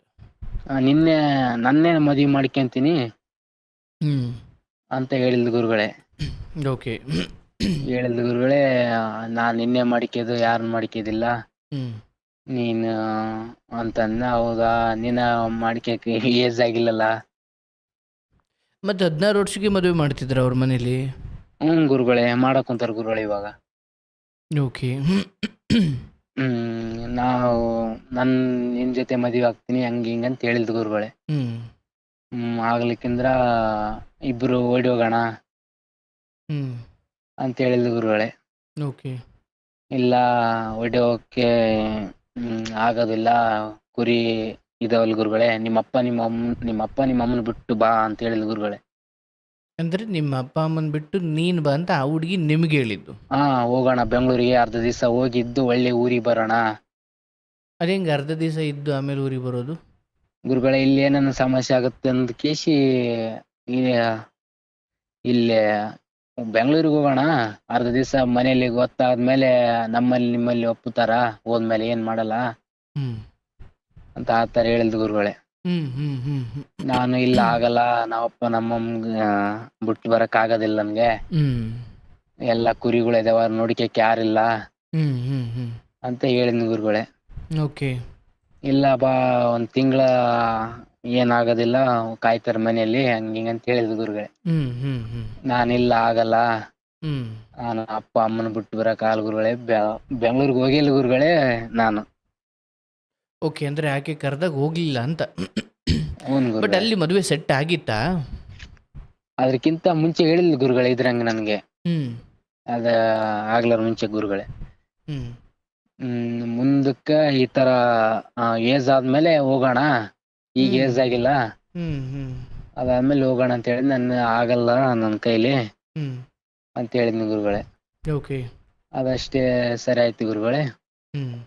ನನ್ನೇ ಮದುವೆ ಮಾಡ್ಕೊಂತೀನಿ ಅಂತ ಹೇಳಿದ್ಲು ಗುರುಗಳೇ. ಓಕೆ. ಹೇಳಿದ್ಲು ಗುರುಗಳೇ. ನಾನ್ ನಿನ್ನೆ ಮಾಡ್ಕೋದು ಯಾರನ್ನ ಮಾಡ್ಕೋದಿಲ್ಲ ನೀನು ಅಂತಂದ. ಹೌದಾ, ನೀನ ಮಾಡ್ಕೋಕ್ ಏಜ್ ಆಗಿಲ್ಲಲ್ಲ. ಮತ್ತೆ 16 ವರ್ಷಕ್ಕೆ ಮದುವೆ ಮಾಡ್ತಿದ್ರ ಅವ್ರ ಮನೇಲಿ? ಗುರುಗಳೇ, ಮಾಡಕ್ ಕುಂತಾರ ಗುರುಗಳೇ ಇವಾಗ. ಓಕೆ. ನಾವು ನಿನ್ ಜೊತೆ ಮದುವೆ ಆಗ್ತೀನಿ ಹಂಗ ಹಿಂಗಂತ ಹೇಳಿದ್ ಗುರುಗಳೇ. ಆಗ್ಲಿಕ್ಕಿಂದ್ರ ಇಬ್ರು ಓಡಿ ಹೋಗೋಣ ಅಂತ ಹೇಳಿದ್ ಗುರುಗಳೇ. ಓಕೆ. ಇಲ್ಲ, ಓಡಿ ಹೋಗಕ್ಕೆ ಆಗೋದಿಲ್ಲ, ಕುರಿ ಇದಾವಲ್ ಗುರುಗಳೇ. ನಿಮ್ಮಪ್ಪ ನಿಮ್ಮಮ್ಮನ ಬಿಟ್ಟು ಬಾ ಅಂತ ಹೇಳಿದ್ ಗುರುಗಳೇ. ಅಂದ್ರೆ ನಿಮ್ಮ ಅಪ್ಪ ಅಮ್ಮನ್ ಬಿಟ್ಟು ನೀನ್ ಬಾ ಅಂತ ಆ ಹುಡುಗಿ ನಿಮ್ಗೆ ಹೇಳಿದ್ದು? ಹೋಗೋಣ ಬೆಂಗಳೂರಿಗೆ, ಅರ್ಧ ದಿವಸ ಹೋಗಿದ್ದು ಒಳ್ಳೆ ಊರಿಗೆ ಬರೋಣ. ಅದೇ ಹೆಂಗ ಅರ್ಧ ದಿವಸ ಇದ್ದು ಆಮೇಲೆ ಊರಿಗೆ ಬರೋದು? ಗುರುಗಳೇ, ಇಲ್ಲಿ ಏನನ್ನ ಸಮಸ್ಯೆ ಆಗುತ್ತೆ ಅಂದ ಕೇಸಿ ಇಲ್ಲಿ ಬೆಂಗಳೂರಿಗೆ ಹೋಗೋಣ. ಅರ್ಧ ದಿವಸ ಮನೇಲಿ ಗೊತ್ತಾದ್ಮೇಲೆ ನಮ್ಮಲ್ಲಿ ನಿಮ್ಮಲ್ಲಿ ಒಪ್ಪುತ್ತಾರ, ಹೋದ್ಮೇಲೆ ಏನ್ ಮಾಡಲ್ಲ ಅಂತ ಆತರ ಹೇಳಿದ್ ಗುರುಗಳೇ. ನಾನು ಇಲ್ಲ, ಆಗಲ್ಲ, ನಾವಪ್ಪ ನಮ್ಮಮ್ಮಗ ಬಿಟ್ಟು ಬರಕ್ ಆಗೋದಿಲ್ಲ ನಮ್ಗೆ, ಎಲ್ಲ ಕುರಿಗಳು ಇದಾವ, ನೋಡಿಕೆ ಯಾರಿಲ್ಲ ಅಂತ ಹೇಳಿದ್ನಿ ಗುರುಗಳೇ. ಓಕೆ. ಇಲ್ಲ ಬಾ, ಒಂದ್ ತಿಂಗಳ ಏನಾಗೋದಿಲ್ಲ, ಕಾಯ್ತಾರ ಮನೆಯಲ್ಲಿ ಹಂಗಿಂಗಂತ ಹೇಳಿದ್ ಗುರುಗಳೇ. ನಾನಿಲ್ಲ, ಆಗಲ್ಲ, ನಾನು ಅಪ್ಪ ಅಮ್ಮನ ಬಿಟ್ಟು ಬರಕ್ ಆಗಲ್ಲ ಗುರುಗಳೇ. ಬೆಂಗಳೂರಿಗೆ ಹೋಗಿಲ್ಲ ಗುರುಗಳೇ ನಾನು. ಓಕೆ, ಅಂದರೆ ಆಕೆ ಕರೆದಾಗ ಹೋಗಲಿಲ್ಲ ಅಂತ. ಹ್ಞೂ ಬಟ್ ಗುರುಗಳೇ. ಅಲ್ಲಿ ಮದುವೆ ಸೆಟ್ ಆಗಿತ್ತಾ? ಅದಕ್ಕಿಂತ ಮುಂಚೆ ಹೇಳಿಲ್ಲ ಗುರುಗಳೇ ಇದ್ರಂಗೆ ನನಗೆ. ಹ್ಞೂ ಅದ ಆಗ್ಲಾರ ಮುಂಚೆ ಗುರುಗಳೇ. ಹ್ಞೂ ಮುಂದಕ್ಕೆ ಈ ತರ ಏಜ್ ಆದ್ಮೇಲೆ ಹೋಗೋಣ, ಈಗ ಏಜ್ ಆಗಿಲ್ಲ, ಹ್ಞೂ ಹ್ಞೂ ಅದಾದ್ಮೇಲೆ ಹೋಗೋಣ ಅಂತ ಹೇಳಿ ನನ್ನ ಆಗಲ್ಲ ನನ್ನ ಕೈಲಿ ಹ್ಞೂ ಅಂತ ಹೇಳಿದ್ನಿ ಗುರುಗಳೇ. ಓಕೆ. ಅದಷ್ಟೇ ಸರಿ ಆಯ್ತು ಗುರುಗಳೇ. ಹ್ಞೂ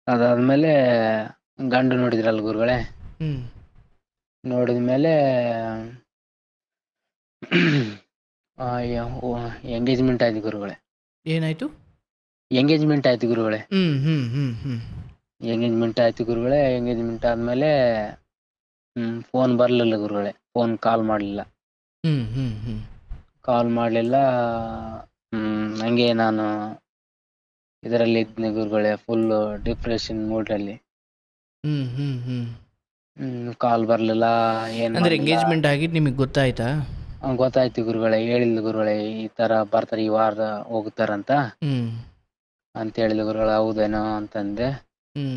ಅದಾದ್ಮೇಲೆ ಗಂಡು ನೋಡಿದ್ರಲ್ಲ ಗುರುಗಳೇ, ಹ್ಞೂ ನೋಡಿದ್ಮೇಲೆ ಎಂಗೇಜ್ಮೆಂಟ್ ಆಯ್ತು ಗುರುಗಳೇ. ಏನಾಯಿತು? ಎಂಗೇಜ್ಮೆಂಟ್ ಆಯ್ತು ಗುರುಗಳೇ. ಹ್ಞೂ ಹ್ಞೂ ಹ್ಞೂ ಹ್ಞೂ ಎಂಗೇಜ್ಮೆಂಟ್ ಆಯ್ತು ಗುರುಗಳೇ. ಎಂಗೇಜ್ಮೆಂಟ್ ಆದ್ಮೇಲೆ ಫೋನ್ ಬರ್ಲಿಲ್ಲ ಗುರುಗಳೇ, ಫೋನ್ ಕಾಲ್ ಮಾಡಲಿಲ್ಲ. ಹ್ಞೂ ಹ್ಞೂ ಹ್ಞೂ ಕಾಲ್ ಮಾಡಲಿಲ್ಲ. ಹಂಗೆ ನಾನು ಇದರಲ್ಲಿ ಇದ್ನಿ ಗುರುಗಳೇ, ಫುಲ್ ಡಿಪ್ರೆಷನ್ ಮೂಡ್ರಲ್ಲಿ. ಹ್ಞೂ ಹ್ಞೂ ಹ್ಞೂ ಕಾಲ್ ಬರಲಿಲ್ಲ, ಏನು ಅಂದರೆ ಮಾಡಲಿಲ್ಲ. ಎಂಗೇಜ್ಮೆಂಟ್ ಆಗಿದ್ದು ನಿಮಗೆ ಗೊತ್ತಾಯ್ತಾ? ಗೊತ್ತಾಯ್ತು ಗುರುಗಳೇ, ಹೇಳಿಲ್ಲ ಗುರುಗಳೇ ಈ ಥರ ಬರ್ತಾರೆ, ಈ ವಾರ ಹೋಗ್ತಾರಂತ ಹ್ಞೂ ಅಂತ ಹೇಳಿದ ಗುರುಗಳೇ. ಹೌದೇನೋ ಅಂತಂದೆ. ಹ್ಞೂ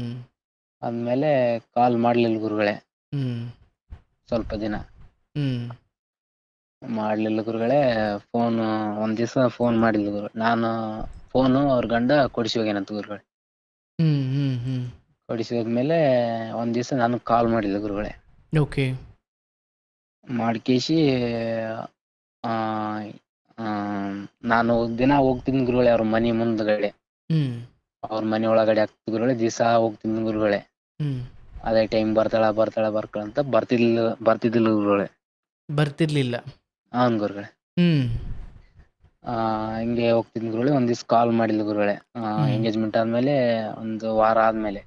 ಆದ್ಮೇಲೆ ಕಾಲ್ ಮಾಡಲಿಲ್ಲ ಗುರುಗಳೇ ಹ್ಞೂ ಸ್ವಲ್ಪ ದಿನ. ಹ್ಞೂ ಮಾಡಲಿಲ್ಲ ಗುರುಗಳೇ. ಫೋನು ಒಂದು ದಿವಸ ಫೋನ್ ಮಾಡಿಲ್ಲ ಗುರು. ನಾನು ಫೋನು ಅವ್ರ ಗಂಡ ಕೊಡಿಸಿ ಹೋಗ್ಯಾನಂತ ಗುರುಗಳೇ. ಹ್ಞೂ ಹ್ಞೂ ಹ್ಞೂ ಕೊಡಿಸಿ ಹೋದ್ಮೇಲೆ ಒಂದು ದಿವಸ ನನಗೆ ಕಾಲ್ ಮಾಡಿಲ್ಲ ಗುರುಗಳೇ. ಓಕೆ. ಮಾಡ್ಕೇಸಿ ನಾನು ದಿನ ಹೋಗ್ತೀನಿ ಗುರುಗಳೇ ಅವ್ರ ಮನೆ ಮುಂದ್ಗಡೆ, ಹ್ಞೂ ಅವ್ರ ಮನೆ ಒಳಗಡೆ ಆಗ್ತಿದ್ ಗುರುಗಳೇ. ದಿವಸ ಹೋಗ್ತೀನಿ ಗುರುಗಳೇ. ಹ್ಞೂ ಅದೇ ಟೈಮ್ ಬರ್ತಾಳ ಅಂತ ಬರ್ತಿದ್ದಿಲ್ಲ ಗುರುಗಳೇ. ಬರ್ತಿರ್ಲಿಲ್ಲ. ಹಾಂ ಗುರುಗಳೇ. ಹ್ಞೂ ಹಿಂಗೆ ಹೋಗ್ತಿದ್ನಿ ಗುರುಗಳೇ. ಒಂದು ದಿವ್ಸ ಕಾಲ್ ಮಾಡಿಲ್ಲ ಗುರುಗಳೇ. ಎಂಗೇಜ್ಮೆಂಟ್ ಆದ್ಮೇಲೆ ಒಂದು ವಾರ ಆದ್ಮೇಲೆ.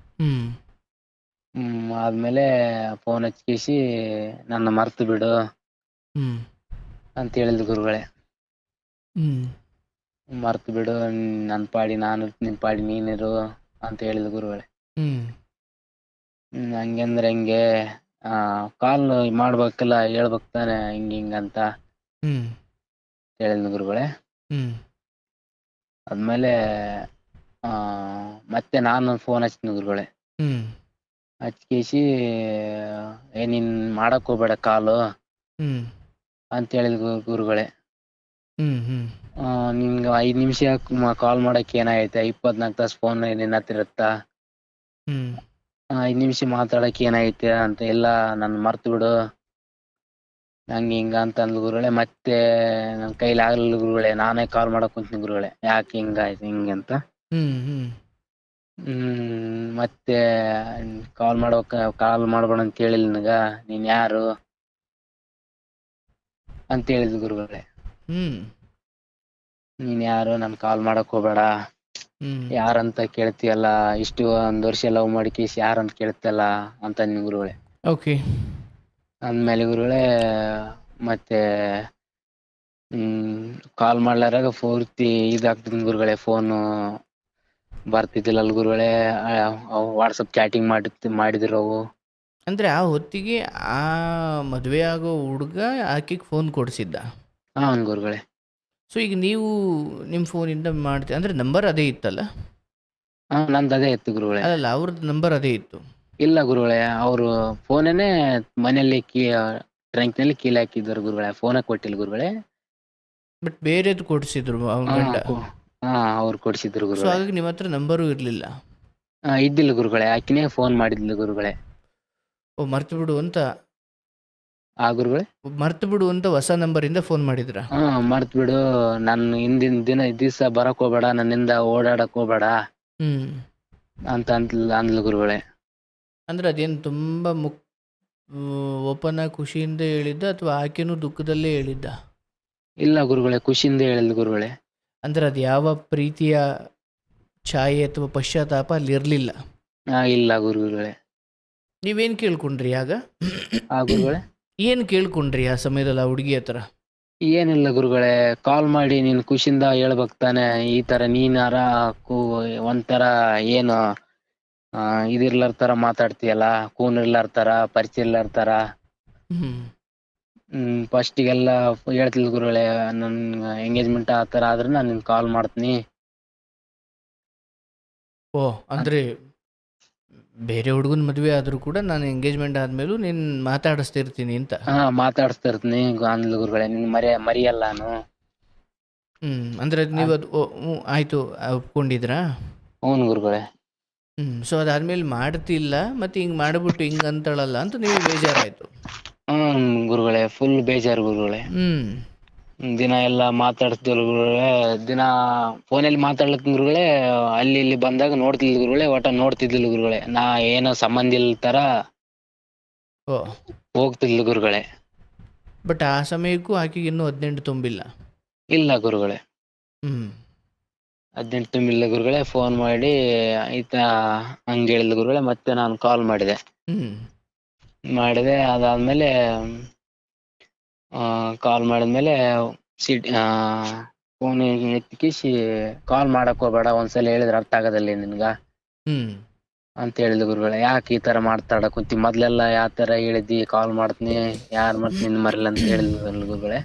ಆದ್ಮೇಲೆ ಫೋನ್ ಹಚ್ಕೇಸಿ ನನ್ನ ಮರ್ತು ಬಿಡು ಅಂತ ಹೇಳಿದ್ರು ಗುರುಗಳೇ. ಮರ್ತು ಬಿಡು, ನನ್ನ ಪಾಡಿ ನಾನು, ನಿನ್ನ ಪಾಡಿ ನೀನಿರು ಅಂತ ಹೇಳಿದ ಗುರುಗಳೇ. ಹಂಗಂದ್ರೆ ಹೆಂಗೆ, ಕಾಲ್ ಮಾಡ್ಬೇಕಲ್ಲ, ಹೇಳ್ಬೇಕ್ ತಾನೆ ಹಿಂಗಂತ ಹೇಳಿದ ಗುರುಗಳೇ. ಆದ್ಮೇಲೆ ಮತ್ತೆ ನಾನು ಫೋನ್ ಹಚ್ತೀನಿ ಗುರುಗಳೇ. ಹಚ್ಕೇಸಿ ನೀನ್ ಮಾಡಕ್ ಹೋಗ್ಬೇಡ ಕಾಲು ಅಂತ ಹೇಳಿದ ಗುರುಗಳೇ. ನಿನ್ಗೆ 5 ನಿಮಿಷ ಕಾಲ್ ಮಾಡಕ್ ಏನಾಗೈತೆ, 24 ತಾಸು ಫೋನ್ ನಿನ್ನ ಹತ್ರ ಇರುತ್ತಾ, 5 ನಿಮಿಷ ಮಾತಾಡಕ್ ಏನಾಗೈತೆ ಅಂತ, ಎಲ್ಲ ನನ್ ಮರ್ತು ಬಿಡು ಹಂಗ ಹಿಂಗ ಅಂತ ಅಂದ್ಲು ಗುರುಗಳೇ. ಮತ್ತೆ ನನ್ ಕೈಲಿ ಆಗ್ಲಿಲ್ಲ ಗುರುಗಳೇ, ನಾನೇ ಕಾಲ್ ಮಾಡಕ್ ಕುಂತೀನಿ ಗುರುಗಳೇ, ಯಾಕೆ ಹಿಂಗಾಯ್ತು ಹಿಂಗಂತ. ಮತ್ತೆ ಕಾಲ್ ಮಾಡ್ಬೇಡ ಅಂತ ಹೇಳಿಲ್ಲ ನನಗ, ನೀನ್ ಯಾರು ಅಂತ ಹೇಳಿದ್ ಗುರುಗಳೇ. ನೀನ್ ಯಾರು, ನನ್ ಕಾಲ್ ಮಾಡಕ್ ಹೋಗ್ಬೇಡ, ಯಾರಂತ ಕೇಳ್ತೀಯಲ್ಲ, ಇಷ್ಟು 1 ವರ್ಷ ಲವ್ ಮಾಡಿಕೇಸಿ ಯಾರಂತ ಕೇಳ್ತಲ್ಲ ಅಂತ ಅಂದ್ನಿ ಗುರುಗಳೇ. ಓಕೆ. ಅಂದ್ಮೇಲೆ ಗುರುಗಳೇ ಮತ್ತೆ ಕಾಲ್ ಮಾಡ್ಲಾರಾಗ ಪೂರ್ತಿ ಇದಾಗ್ತಿದ್ ಗುರುಗಳೇ, ಫೋನು ಬರ್ತಿದ್ದಿಲ್ಲ ಗುರುಗಳೇ. ವಾಟ್ಸಪ್ ಚಾಟಿಂಗ್ ಮಾಡಿದ್ರು ಅವು. ಅಂದರೆ ಆ ಹೊತ್ತಿಗೆ ಆ ಮದುವೆ ಆಗೋ ಹುಡುಗ ಆಕೆಗೆ ಫೋನ್ ಕೊಡಿಸಿದ್ದ? ಹಾಂ ಗುರುಗಳೇ. ಸೊ ಈಗ ನೀವು ನಿಮ್ಮ ಫೋನಿಂದ ಮಾಡ್ತೀವಿ ಅಂದರೆ ನಂಬರ್ ಅದೇ ಇತ್ತಲ್ಲ? ನಂದು ಅದೇ ಇತ್ತು ಗುರುಗಳೇ. ಅಲ್ಲಲ್ಲ, ಅವ್ರದ್ದು ನಂಬರ್ ಅದೇ ಇತ್ತು. ಇಲ್ಲ ಗುರುಗಳೇ, ಅವರು ಫೋನೇನೆ ಮನೆಯಲ್ಲಿ ಟ್ರಂಕ್ನಲ್ಲಿ ಕೀಲಿ ಹಾಕಿದ್ರು ಗುರುಗಳೇ, ಫೋನೇ ಕೊಟ್ಟಿಲ್ಲ ಗುರುಗಳೇ. ಬಟ್ ಬೇರೆದು ಕೊಡಿಸಿದ್ರು ಅವ್ನ ಗಂಡ? ಅವ್ರು ಕೊಡಿಸಿದ್ರು ಸೊ ಗುರುಗಳೇ. ಹಾಗಾಗಿ ನಿಮ್ಮ ಹತ್ರ ನಂಬರು ಇರಲಿಲ್ಲ? ಇದ್ದಿಲ್ಲ ಗುರುಗಳೇ, ಆಕಿನೇ ಫೋನ್ ಮಾಡಿದ್ಲು ಗುರುಗಳೇ. ಓ, ಮರ್ತು ಬಿಡು ಅಂತ? ಗುರುಗಳೇ, ಮರ್ತು ಬಿಡು ಅಂತ ಹೊಸ ನಂಬರಿಂದ ಫೋನ್ ಮಾಡಿದ್ರ? ಮರ್ತು ಬಿಡು, ನಾನು ಹಿಂದಿನ ದಿವಸ ಬರಕ್ ಹೋಗ್ಬೇಡ, ನನ್ನಿಂದ ಓಡಾಡಕ್ ಹೋಗ್ಬೇಡ ಅಂತ ಅಂದ್ಲು ಗುರುಗಳೇ. ಅಂದ್ರೆ ಅದೇನು ತುಂಬ ಓಪನ್ ಆಗಿ ಖುಷಿಯಿಂದ ಹೇಳಿದ್ದ ಅಥವಾ ಆಕೆನೂ ದುಃಖದಲ್ಲೇ ಹೇಳಿದ್ದ? ಇಲ್ಲ ಗುರುಗಳೇ, ಖುಷಿಯಿಂದ ಹೇಳಿದ್ಲು ಗುರುಗಳೇ. ಅಂದ್ರೆ ಅದು ಯಾವ ಪ್ರೀತಿಯ ಛಾಯೆ ಅಥವಾ ಪಶ್ಚಾತ್ತಾಪ ಅಲ್ಲಿ ಇರಲಿಲ್ಲ? ಇಲ್ಲ ಗುರುಗಳೇ. ನೀವೇನು ಕೇಳ್ಕೊಂಡ್ರಿ ಆಗ? ಗುರುಗಳೇ, ಏನು ಕೇಳ್ಕೊಂಡ್ರಿ ಆ ಸಮಯದಲ್ಲಿ ಆ ಹುಡುಗಿ ಹತ್ರ? ಏನಿಲ್ಲ ಗುರುಗಳೇ, ಕಾಲ್ ಮಾಡಿ ನೀನು ಖುಷಿಯಿಂದ ಹೇಳ್ಬೇಕ್ ತಾನೆ, ಈ ತರ ನೀನಾರ ಒಂಥರ ಏನು ಇದಿರ್ಲಾರ ತರ ಮಾತಾಡ್ತೀಯಲ್ಲ, ಕೂನ್ ಇರ್ಲಾರ ತರ, ಪರಿಚಯ ಇರ್ಲಾರ ತರ. ಫಸ್ಟಿಗೆಲ್ಲ ಹೇಳ್ತಿಲ್ ಗುರುಗಳೇ, ನನ್ ಎಂಗೇಜ್ಮೆಂಟ್ ಆ ತರ ಆದ್ರೆ ನಾನು ನಿನ್ ಕಾಲ್ ಮಾಡ್ತೀನಿ. ಓ, ಅಂದ್ರೆ ಬೇರೆ ಹುಡುಗನ ಮದುವೆ ಆದರೂ ಕೂಡ ನಾನು ಎಂಗೇಜ್ಮೆಂಟ್ ಆದಮೇಲೂ ನೀನು ಮಾತಾಡಿಸ್ತಿರ್ತೀನಿ ಅಂತ. ಮಾತಾಡಿಸ್ತಾ ಇರ್ತೀನಿ ಅಂದ್ಲು ಗುರುಗಳೇ. ನಿನ್ ಮರಿಯಲ್ಲ ನಾನು. ಅಂದರೆ ನೀವು ಅದು ಆಯಿತು ಒಪ್ಕೊಂಡಿದ್ರಾ? ಹ್ಞೂ ಗುರುಗಳೇ. ಸೊ ಅದಾದ್ಮೇಲೆ ಮಾಡ್ತಿಲ್ಲ ಮತ್ತು ಹಿಂಗೆ ಮಾಡಿಬಿಟ್ಟು ಹಿಂಗೆ ಅಂತಾಳಲ್ಲ ಅಂತ ನಿಮಗೆ ಬೇಜಾರಾಯಿತು. ಗುರುಗಳೇ ಫುಲ್ ಬೇಜಾರು ಗುರುಗಳೇ. ದಿನ ಎಲ್ಲ ಮಾತಾಡ್ತಿದ್ಲು ಗುರುಗಳೇ. ದಿನ ಫೋನಲ್ಲಿ ಮಾತಾಡ್ಲಕ್ ಗುರುಗಳೇ. ಅಲ್ಲಿ ಇಲ್ಲಿ ಬಂದಾಗ ನೋಡ್ತಿದ್ಲು ಗುರುಗಳೇ. ನೋಡ್ತಿದ್ಲು ಗುರುಗಳೇ. ನಾ ಏನೋ ಸಂಬಂಧ ಇಲ್ಲ ತರ ಹೋಗ್ತಿದ್ಲು ಗುರುಗಳೇ. ಬಟ್ ಆ ಸಮಯಕ್ಕೂ ಆಕೆಗೆ ಇನ್ನೂ 18 ತುಂಬಿಲ್ಲ. ಇಲ್ಲ ಗುರುಗಳೇ. 18 ತುಂಬಿಲ್ಲ ಗುರುಗಳೇ. ಫೋನ್ ಮಾಡಿ ಆಯ್ತಾ ಹಂಗೆ ಹೇಳಿದ್ಲು ಗುರುಗಳೇ. ಮತ್ತೆ ನಾನು ಕಾಲ್ ಮಾಡಿದೆ. ಅದಾದ್ಮೇಲೆ ಕಾಲ್ ಮಾಡಿದ್ಮೇಲೆ ಫೋನ್ ಎತ್ತಿಕಿಸಿ ಕಾಲ್ ಮಾಡಕ್ ಹೋಗ್ಬೇಡ, ಒಂದ್ಸಲ ಹೇಳಿದ್ರೆ ಅರ್ಥ ಆಗೋದಿಲ್ಲ ನಿನ್ಗ ಅಂತ ಹೇಳಿದ್ಲು ಗುರುಗಳೇ. ಯಾಕೆ ಈ ತರ ಮಾತಾಡ ಕುಂತಿ? ಮೊದ್ಲೆಲ್ಲ ಯಾವ ತರ ಹೇಳಿದ್ದಿ ಕಾಲ್ ಮಾಡ್ತೀನಿ ಯಾರ್ ಮಾಡ್ತೀನಿ ನಿನ್ ಮರಿಲ್ಲ ಅಂತ ಹೇಳಿದ್ಲು ಗುರುಗಳೇ.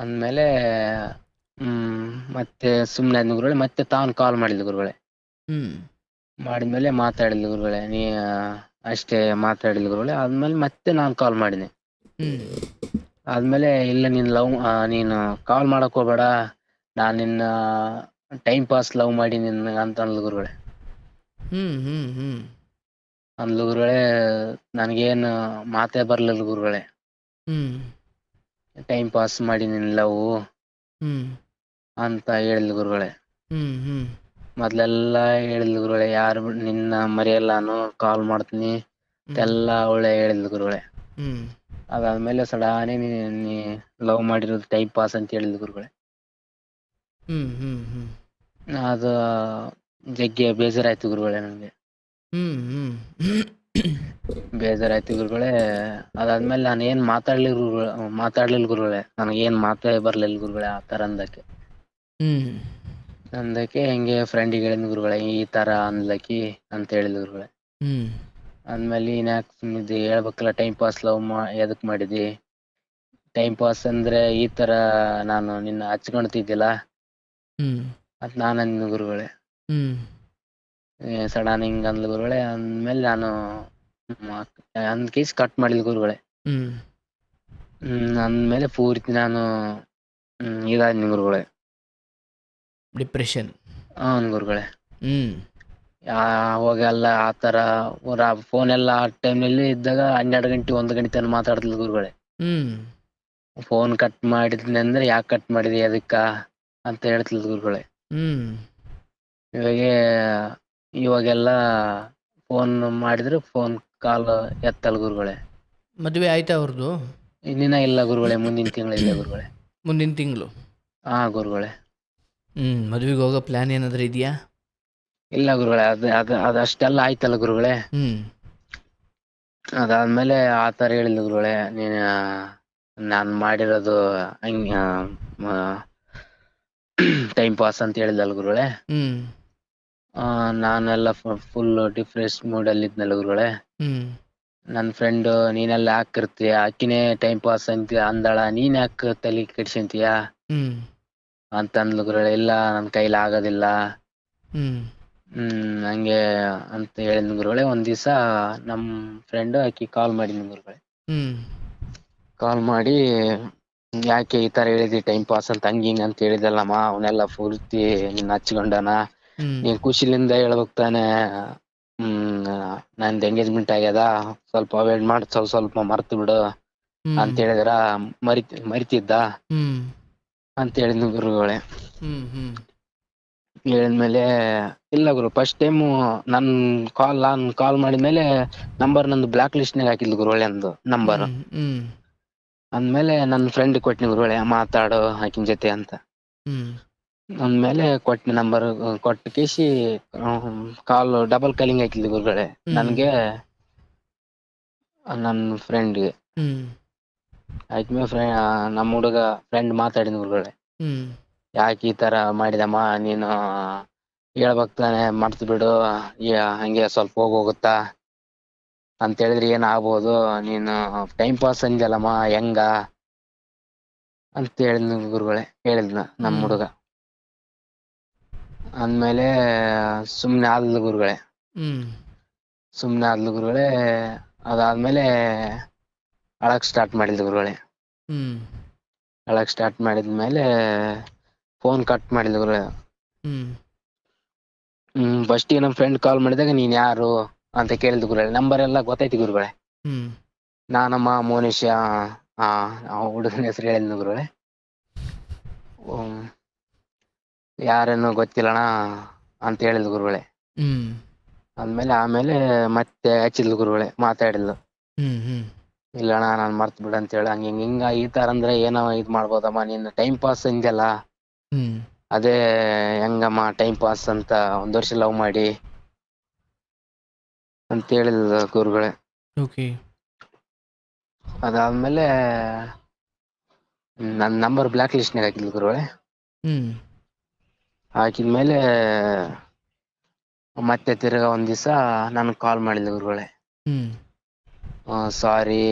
ಅಂದ್ಮೇಲೆ ಮತ್ತೆ ಸುಮ್ನೆ ಆದ್ನ ಗುರುಗಳೇ. ಮತ್ತೆ ತಾನು ಕಾಲ್ ಮಾಡಿದ್ಲು ಗುರುಗಳೇ. ಮಾಡಿದ್ಮೇಲೆ ಮಾತಾಡಿದ್ಲು ಗುರುಗಳೇ. ಅಷ್ಟೇ ಮಾತಾಡಿದ್ಲು ಗುರುಗಳೇ. ಆದ್ಮೇಲೆ ಮತ್ತೆ ನಾನು ಕಾಲ್ ಮಾಡಿದೆ. ಆದ್ಮೇಲೆ ಇಲ್ಲ ನೀನು ಕಾಲ್ ಮಾಡಕ್ ಹೋಗ್ಬೇಡ, ನಾನ್ ನಿನ್ನ ಟೈಮ್ ಪಾಸ್ ಲವ್ ಮಾಡಿ ನಿನ್ನ ಅಂತ ಅಂದ್ಲು ಗುರುಗಳೇ. ಅಂದ್ಲು ಗುರುಗಳೇ. ನನಗೇನು ಮಾತೇ ಬರ್ಲಿಲ್ಲ ಗುರುಗಳೇ. ಟೈಮ್ ಪಾಸ್ ಮಾಡಿ ನಿನ್ ಲವ್ ಅಂತ ಹೇಳಿದ್ಲು ಗುರುಗಳೇ. ಮೊದ್ಲೆಲ್ಲಾ ಹೇಳಿದ್ಲು ಗುರುಗಳೇ. ಯಾರು ನಿನ್ನ ಮರೆಯಲ್ಲ, ನಾನು ಕಾಲ್ ಮಾಡ್ತೀನಿ ಎಲ್ಲ ಒಳ್ಳೆ ಹೇಳಿದ್ಲು ಗುರುಗಳೇ. ಅದಾದ್ಮೇಲೆ ಸಡಾನೆ ನೀ ಲವ್ ಮಾಡಿರೋದು ಟೈಮ್ ಪಾಸ್ ಅಂತ ಹೇಳಿದ್ಲು ಗುರುಗಳೇ. ಅದು ಜಗ್ಗೆ ಬೇಜಾರಾಯ್ತು ಗುರುಗಳೇ ನನಗೆ. ಬೇಜಾರಾಯ್ತು ಗುರುಗಳೇ. ಅದಾದ್ಮೇಲೆ ನಾನು ಏನ್ ಮಾತಾಡ್ಲಿಲ್ಲ ಗುರುಗಳೇ. ನನಗೇನ್ ಮಾತೇ ಬರ್ಲಿಲ್ಲ ಗುರುಗಳೇ ಆ ತರ ಅಂದಕ್ಕೆ ಹೆಂಗೆ ಫ್ರೆಂಡಿಗೆ ಹೇಳಿದ್ನು ಗುರುಗಳೇ. ಈ ತರ ಅಂದ್ಲಕ್ಕಿ ಅಂತ ಹೇಳಿದ್ಲು ಗುರುಗಳೇ. ಅಂದ್ಮೇಲೆ ನೀನ್ ಯಾಕೆ ಸುಮ್ನಿದ್ದಿ? ಹೇಳ್ಬೇಕಲ್ಲ ಟೈಮ್ ಪಾಸ್ ಲವ್ ಎದಕ್ ಮಾಡಿದಿ? ಟೈಮ್ ಪಾಸ್ ಅಂದ್ರೆ ಈ ತರ ನಾನು ನಿನ್ನ ಹಚ್ಕೊಳ್ತಿದ್ದಿಲ್ಲ ಅಂತ ನಾನು ಅಂದ್ನು ಗುರುಗಳೇ. ಸಡನ್ ಹಿಂಗ್ ಅಂದ್ಲು ಗುರುಗಳೇ. ಅಂದ್ಮೇಲೆ ನಾನು ಅಂದ್ ಕೇಸ್ ಕಟ್ ಮಾಡಿದ್ಲು ಗುರುಗಳೇ. ಅಂದ್ಮೇಲೆ ಪೂರ್ತಿ ನಾನು ಇದಾದ್ನಿ ಗುರುಗಳೇ. ಡಿಪ್ರೆಷನ್. ಗುರುಗಳೇ. ಅವಾಗೆಲ್ಲ ಆ ತರ ಫೋನ್ ಎಲ್ಲ ಆ ಟೈಮ್ನಲ್ಲಿ ಇದ್ದಾಗ 12 ಗಂಟೆ 1 ಗಂಟೆ ತನಕ ಮಾತಾಡ್ತಿದ್ಲು ಗುರುಗಳೇ. ಫೋನ್ ಕಟ್ ಮಾಡಿದ್ನಿ ಅಂದ್ರೆ ಯಾಕೆ ಕಟ್ ಮಾಡಿದಿ ಅದಕ್ಕ ಅಂತ ಹೇಳ್ತಿದ್ಲು ಗುರುಗಳೇ. ಇವಾಗೆಲ್ಲ ಫೋನ್ ಮಾಡಿದ್ರೆ ಫೋನ್ ಕಾಲ್ ಎತ್ತಲ್ಲ ಗುರುಗಳೇ. ಮದುವೆ ಆಯ್ತಾ ಅವ್ರದ್ದು? ಇನ್ನಿನ ಇಲ್ಲ ಗುರುಗಳೇ. ಮುಂದಿನ ತಿಂಗಳಿದೆ ಗುರುಗಳೇ. ಮುಂದಿನ ತಿಂಗಳು? ಗುರುಗಳೇ. ಮದುವೆಗೆ ಹೋಗೋ ಪ್ಲಾನ್ ಏನಾದರೂ ಇದೆಯಾ? ಇಲ್ಲ ಗುರುಗಳೇ. ಅದಷ್ಟೆಲ್ಲ ಆಯ್ತಲ್ಲ ಗುರುಗಳೇ. ಅದಾದ್ಮೇಲೆ ಆ ತರ ಹೇಳಿದ್ಲು ಗುರುಗಳೇ. ನಾನ್ ಮಾಡಿರೋದು ಟೈಮ್ ಪಾಸ್ ಅಂತ ಹೇಳಿದಲ್ಲ ಗುರುಗಳೇ. ನಾನೆಲ್ಲ ಫುಲ್ ಡಿಫ್ರೆಶ್ ಮೂಡ್ ಅಲ್ಲಿ ಇದ್ನಲ್ಲ ಗುರುಗಳೇ. ನನ್ ಫ್ರೆಂಡ್ ನೀನೆಲ್ಲ ಹಾಕಿರ್ತೀಯ, ಆಕಿನೇ ಟೈಮ್ ಪಾಸ್ ಅಂತ ಅಂದಳ, ನೀನ್ ಯಾಕೆ ತಲೆ ಕೆಡ್ಸಂತೀಯ ಅಂತ ಅಂದ್ಲು ಗುರುಗಳೇ. ಇಲ್ಲ ನನ್ ಕೈಲಿ ಆಗೋದಿಲ್ಲ ಹಂಗೆ ಅಂತ ಹೇಳಿದ್ನು ಗುರುಗಳೇ. ಒಂದ್ ದಿವಸ ನಮ್ ಫ್ರೆಂಡ್ ಆಕಿ ಕಾಲ್ ಮಾಡಿದ್ನು ಗುರುಗಳೇ. ಕಾಲ್ ಮಾಡಿ ಯಾಕೆ ಈ ತರ ಹೇಳಿದಿ ಟೈಮ್ ಪಾಸ್ ಅಂತ ಹಿಂಗ್ ಅಂತ ಹೇಳಿದಲ್ಲಮ್ಮ, ಅವನೆಲ್ಲ ಪೂರ್ತಿ ನಿನ್ನ ಹಚ್ಕೊಂಡನ, ನೀನ್ ಖುಷಿಲಿಂದ ಹೇಳ್ಬೇಕ್ ತಾನೆ. ನಂದ್ ಎಂಗೇಜ್ಮೆಂಟ್ ಆಗ್ಯದ, ಸ್ವಲ್ಪ ಅವಾಯ್ಡ್ ಮಾಡಿ ಸ್ವಲ್ಪ ಮರ್ತು ಬಿಡು ಅಂತ ಹೇಳಿದ್ರ ಮರಿತಿದ್ದ ಅಂತ ಹೇಳಿದ್ನು ಗುರುಗಳೇ. ಹೇಳಿದ್ಮೇಲೆ ಇಲ್ಲ ಗುರು, ಫಸ್ಟ್ ಟೈಮ್ ನಾನ್ ಕಾಲ್ ಮಾಡಿದ್ಮೇಲೆ ನಂಬರ್ ನಂದು ಬ್ಲಾಕ್ ಲಿಸ್ಟ್ ನಾಗ ಹಾಕಿದ್ಲು ಗುರುಗಳೇ ಅಂದು ನಂಬರ್. ಅಂದ್ಮೇಲೆ ನನ್ನ ಫ್ರೆಂಡ್ ಕೊಟ್ನಿ ಗುರುಗಳೇ, ಮಾತಾಡು ಆಕಿನ ಜೊತೆ ಅಂತ. ಅಂದ್ಮೇಲೆ ಕೊಟ್ನಿ ನಂಬರ್. ಕೊಟ್ಟ ಕೇಸಿ ಕಾಲ್ ಡಬಲ್ ಕಾಲಿಂಗ್ ಹಾಕಿದ್ಲು ಗುರುಗಳೇ ನನ್ಗೆ ನನ್ನ ಫ್ರೆಂಡ್ಗೆ. ಆಯ್ತುಮೇಲೆ ನಮ್ಮ ಹುಡುಗ ಫ್ರೆಂಡ್ ಮಾತಾಡಿದ ಗುರುಗಳೇ. ಯಾಕೆ ಈ ತರ ಮಾಡಿದಮ್ಮ, ನೀನು ಹೇಳ್ಬೇಕ್ ತಾನೆ, ಮರ್ತು ಬಿಡು, ಹಂಗೆ ಸ್ವಲ್ಪ ಹೋಗುತ್ತಾ ಅಂತ ಹೇಳಿದ್ರೆ ಏನ್ ಆಗ್ಬೋದು, ನೀನು ಟೈಮ್ ಪಾಸ್ ಅಂದ್ಯಲ್ಲಮ್ಮ ಹೆಂಗ ಅಂತ ಹೇಳಿದ್ನ ಗುರುಗಳೇ. ಹೇಳಿದ್ನ ನಮ್ಮ ಹುಡುಗ. ಅಂದ್ಮೇಲೆ ಸುಮ್ನೆ ಆದ್ಲು ಗುರುಗಳೇ. ಹ್ಮ್ ಸುಮ್ನೆ ಆದ್ಲು ಗುರುಗಳೇ. ಅದಾದ್ಮೇಲೆ ಅಳಕ್ ಸ್ಟಾರ್ಟ್ ಮಾಡಿದ್ಲು ಗುರುಗಳೇ. ಹ್ಮ್ ಅಳಕ್ ಸ್ಟಾರ್ಟ್ ಮಾಡಿದ್ಮೇಲೆ ಫೋನ್ ಕಟ್ ಮಾಡಿದ್ಲು ಗುರುಗಳೇ. ಹ್ಮ್ ಫಸ್ಟಿಗೆ ನಮ್ ಫ್ರೆಂಡ್ ಕಾಲ್ ಮಾಡಿದಾಗ ನೀನ್ ಯಾರು ಅಂತ ಕೇಳಿದ್ಲು ಗುರುಗಳೇ. ನಂಬರ್ ಎಲ್ಲ ಗೊತ್ತೈತಿ ಗುರುಗಳೇ. ಹ್ಮ್ ನಾನಮ್ಮ ಮೋನಿಶ್, ಆ ಹುಡುಗನ ಹೆಸರು ಹೇಳಿದ್ನು ಗುರುಗಳೇ. ಯಾರೇನು ಗೊತ್ತಿಲ್ಲಣ್ಣ ಅಂತ ಹೇಳಿದ್ಲು ಗುರುಗಳೇ. ಹ್ಮ್ ಆಮೇಲೆ ಮತ್ತೆ ಹಚ್ಚಿದ್ಲು ಗುರುಗಳೇ, ಮಾತಾಡಿದ್ಲು. ಹ್ಮ್ ಹ್ಮ್ ಇಲ್ಲ ಅಣ್ಣ ನಾನ್ ಮರ್ತ್ ಬಿಡ ಅಂತ ಹೇಳಿ ಹಿಂಗ ಈ ತರ ಅಂದ್ರೆ ಏನೋ ಇದ್ ಮಾಡ್ಬೋದಮ್ಮ, ನೀನ್ ಟೈಮ್ ಪಾಸ್ ಅಂದ್ಯಲ್ಲ, ಹ್ಮ್ ಅದೇ ಹೆಂಗಮ್ಮ ಟೈಮ್ ಪಾಸ್ ಅಂತ 1 ವರ್ಷ ಲವ್ ಮಾಡಿ ಅಂತ ಹೇಳಿದ್ಲು ಗುರುಗಳೇ. ಓಕೆ. ಅದಾದ್ಮೇಲೆ ನನ್ ನಂಬರ್ ಬ್ಲಾಕ್ ಲಿಸ್ಟ್ನಾಗ ಹಾಕಿದ್ಲು ಗುರುಗಳೇ. ಹ್ಮ್ ಹಾಕಿದ್ಮೇಲೆ ಮತ್ತೆ ತಿರ್ಗಾ ಒಂದ್ ದಿವ್ಸ ನನ್ಗ್ ಕಾಲ್ ಮಾಡಿದ್ಲು ಗುರುಗಳೇ. ಹ್ಮ್ ಸಾರಿ,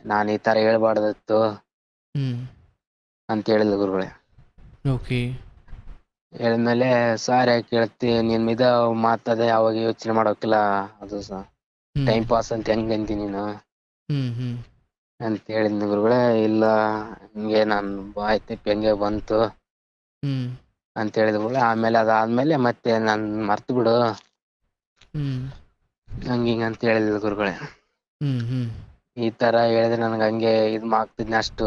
ನಾನ್ ಈ ತರ ಹೇಳ್ಬಾರ್ದಿತ್ತು ಹ್ಮ್ ಅಂತ ಹೇಳಿದ್ಲು ಗುರುಗಳೇ. ಓಕೆ. ಹೇಳಿದ್ಮೇಲೆ ಸಾರಿ ಯಾಕೆ ಹೇಳ್ತಿ, ನಿನ್ ಮಾತದೆ ಅವಾಗ ಯೋಚನೆ ಮಾಡೋಕಿಲ್ಲ, ಅದು ಹ್ಮ್ ಟೈಮ್ ಪಾಸ್ ಅಂತ ಹೆಂಗ್ ಅಂತಿ ನೀನು ಹ್ಮ್ ಹ್ಮ್ ಅಂತ ಹೇಳಿದ್ನು ಗುರುಗಳೇ. ಇಲ್ಲ ಹಿಂಗೆ ನನ್ ಬಾಯ್ ತಿಪ್ಪಿ ಹೆಂಗೆ ಬಂತು ಹ್ಮ್ ಅಂತ ಹೇಳಿದ್ಗಳು. ಆಮೇಲೆ ಅದಾದ್ಮೇಲೆ ಮತ್ತೆ ನಾನ್ ಮರ್ತ್ ಬಿಡು ಹ್ಮ್ ಹಂಗಿಂಗ ಅಂತ ಹೇಳಿದ್ಲು ಗುರುಗಳೇ. ಹ್ಮ್ ಹ್ಮ್ ಈ ತರ ಹೇಳಿದ್ರೆ ನನ್ಗೆ ಹಂಗೆ ಆಗ್ತಿದ್ನ, ಅಷ್ಟು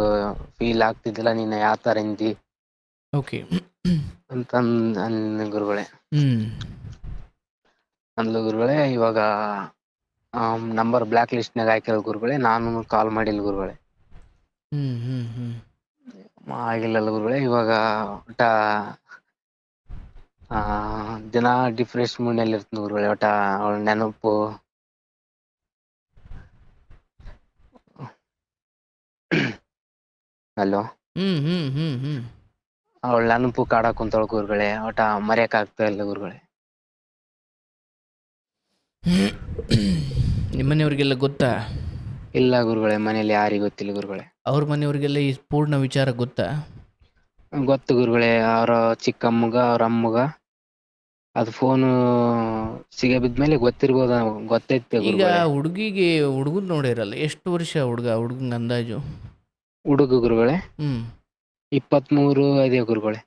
ಫೀಲ್ ಆಗ್ತಿದ್ದಿಲ್ಲ, ನೀನ್ ಯಾವ ತರ ಇಂದಿ ಓಕೆ. ಅಂತ ಅಂದ್ಲು ಗುರುಗಳೇ. ಹ್ಮ್ ಅಂದ್ಲು ಗುರುಗಳೇ. ಇವಾಗ ನಂಬರ್ ಬ್ಲಾಕ್ ಲಿಸ್ಟ್ನಾಗ ಹಾಕಿರೋ ಗುರುಗಳೇ, ನಾನು ಕಾಲ್ ಮಾಡಿಲ್ಲ ಗುರುಗಳೇ. ಹ್ಮ್ ಹ್ಮ್ ಹ್ಮ್ ಆಗಿಲ್ಲಲ್ಲ ಗುರುಗಳೇ. ಇವಾಗ ಒಟ್ಟ ದಿನ ಡಿಫ್ರೆಶ್ ಮೂಡ್ನಲ್ಲಿ ಇರ್ತನ ಗುರುಗಳೇ. ಒಟ್ಟ ಅವಳ ನೆನಪು, ಹಲೋ, ಹ್ಮ್ ಹ್ಮ್ ಹ್ಮ್ ಹ್ಮ್ ಅವಳ ನೆನಪು ಕಾಡಕ್ ಕುಂತಳ ಗುರುಗಳೇ. ಒಟ ಮರ್ಯಕ್ ಆಗ್ತಾ ಇಲ್ಲ ಗುರುಗಳೇ. ನಿಮ್ಮನೆಯವ್ರಿಗೆಲ್ಲ ಗೊತ್ತಾ? ಇಲ್ಲ ಗುರುಗಳೇ, ಮನೇಲಿ ಯಾರಿಗೂ ಗೊತ್ತಿಲ್ಲ ಗುರುಗಳೇ. ಅವ್ರ ಮನೆಯವ್ರಿಗೆಲ್ಲ ಈ ಪೂರ್ಣ ವಿಚಾರ ಗೊತ್ತಾ? ಗೊತ್ತು ಗುರುಗಳೇ. ಅವ್ರ ಚಿಕ್ಕಮ್ಮಗ, ಅವ್ರ ಅಮ್ಮಗ ಅದು ಫೋನು ಸಿಗ ಬಿದ್ಮೇಲೆ ಗೊತ್ತಿರ್ಬೋದ, ಗೊತ್ತೈತೆ ಈಗ ಗುರುಗಳೇ. ಹುಡುಗಿಗೆ ಹುಡುಗನ್ ನೋಡಿರಲ್ಲ, ಎಷ್ಟು ವರ್ಷ ಹುಡುಗಂಗೆ ಅಂದಾಜು? ಹುಡುಗ ಗುರುಗಳೇ ಹ್ಮ್ 23 ಇದೆ ಗುರುಗಳೇ.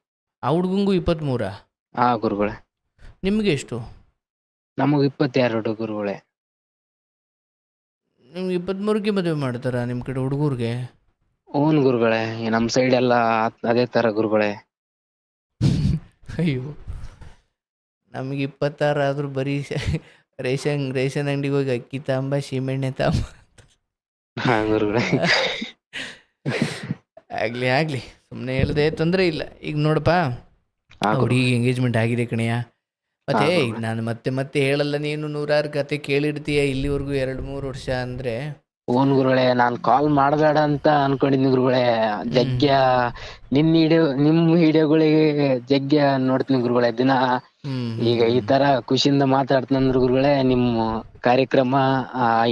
ಆ ಹುಡುಗಂಗೂ 23? ಹಾ ಗುರುಗಳೇ. ನಿಮ್ಗೆ ಎಷ್ಟು? ನಮಗ್ 22 ಗುರುಗಳೇ. ನಿಮ್ಗೆ 23ಗೆ ಮದುವೆ ಮಾಡ್ತಾರಾ ನಿಮ್ಮ ಕಡೆ ಹುಡುಗರ್ಗೆ? ಹೂನ್ ಗುರುಗಳೇ, ನಮ್ ಸೈಡ್ ಎಲ್ಲಾ ಅದೇ ತರ ಗುರುಗಳೇ. ಅಯ್ಯೋ, ನಮಗೆ 26 ಆದರೂ ಬರೀ ರೇಷನ್ ಅಂಗಡಿಗೆ ಹೋಗಿ ಅಕ್ಕಿ ತಾಂಬ, ಸೀಮೆಣ್ಣೆ ತಾಂಬ. ಹಾ ಗುರುಗಳೇ. ಆಗಲಿ ಸುಮ್ಮನೆ ಹೇಳ್ದೆ, ತೊಂದರೆ ಇಲ್ಲ. ಈಗ ನೋಡಪ್ಪ, ಹಾ ಹುಡುಗಿಗೆ ಗುರುಗಳೇ. ಎಂಗೇಜ್ಮೆಂಟ್ ಆಗಿದೆ ಕಣಯ್ಯ. ಹಾ ಮತ್ತೆ ಗುರುಗಳೇ. ನಾನು ಮತ್ತೆ ಹೇಳಲ್ಲ, ನೀನು 100 ಕತೆ ಕೇಳಿರ್ತೀಯ ಇಲ್ಲಿವರೆಗೂ 2-3 ವರ್ಷ ಅಂದರೆ. ಹೂನ್ ಗುರುಗಳೇ, ನಾನ್ ಕಾಲ್ ಮಾಡಬೇಡ ಅಂತ ಅನ್ಕೊಂಡಿದ್ನಿ ಗುರುಗಳೇ. ಹ್ಮ್ ಜಗ್ಯ ನಿಮ್ ವಿಡಿಯೋಗಳಿಗೆ ಜಗ್ಯ ನೋಡ್ತೀನಿ ಗುರುಗಳೇ ದಿನ. ಹ್ಮ್ ಈಗ ಹ್ಮ್ ಈ ತರ ಖುಷಿಯಿಂದ ಮಾತಾಡ್ತನಂದ್ರ ಗುರುಗಳೇ, ನಿಮ್ಮ ಕಾರ್ಯಕ್ರಮ,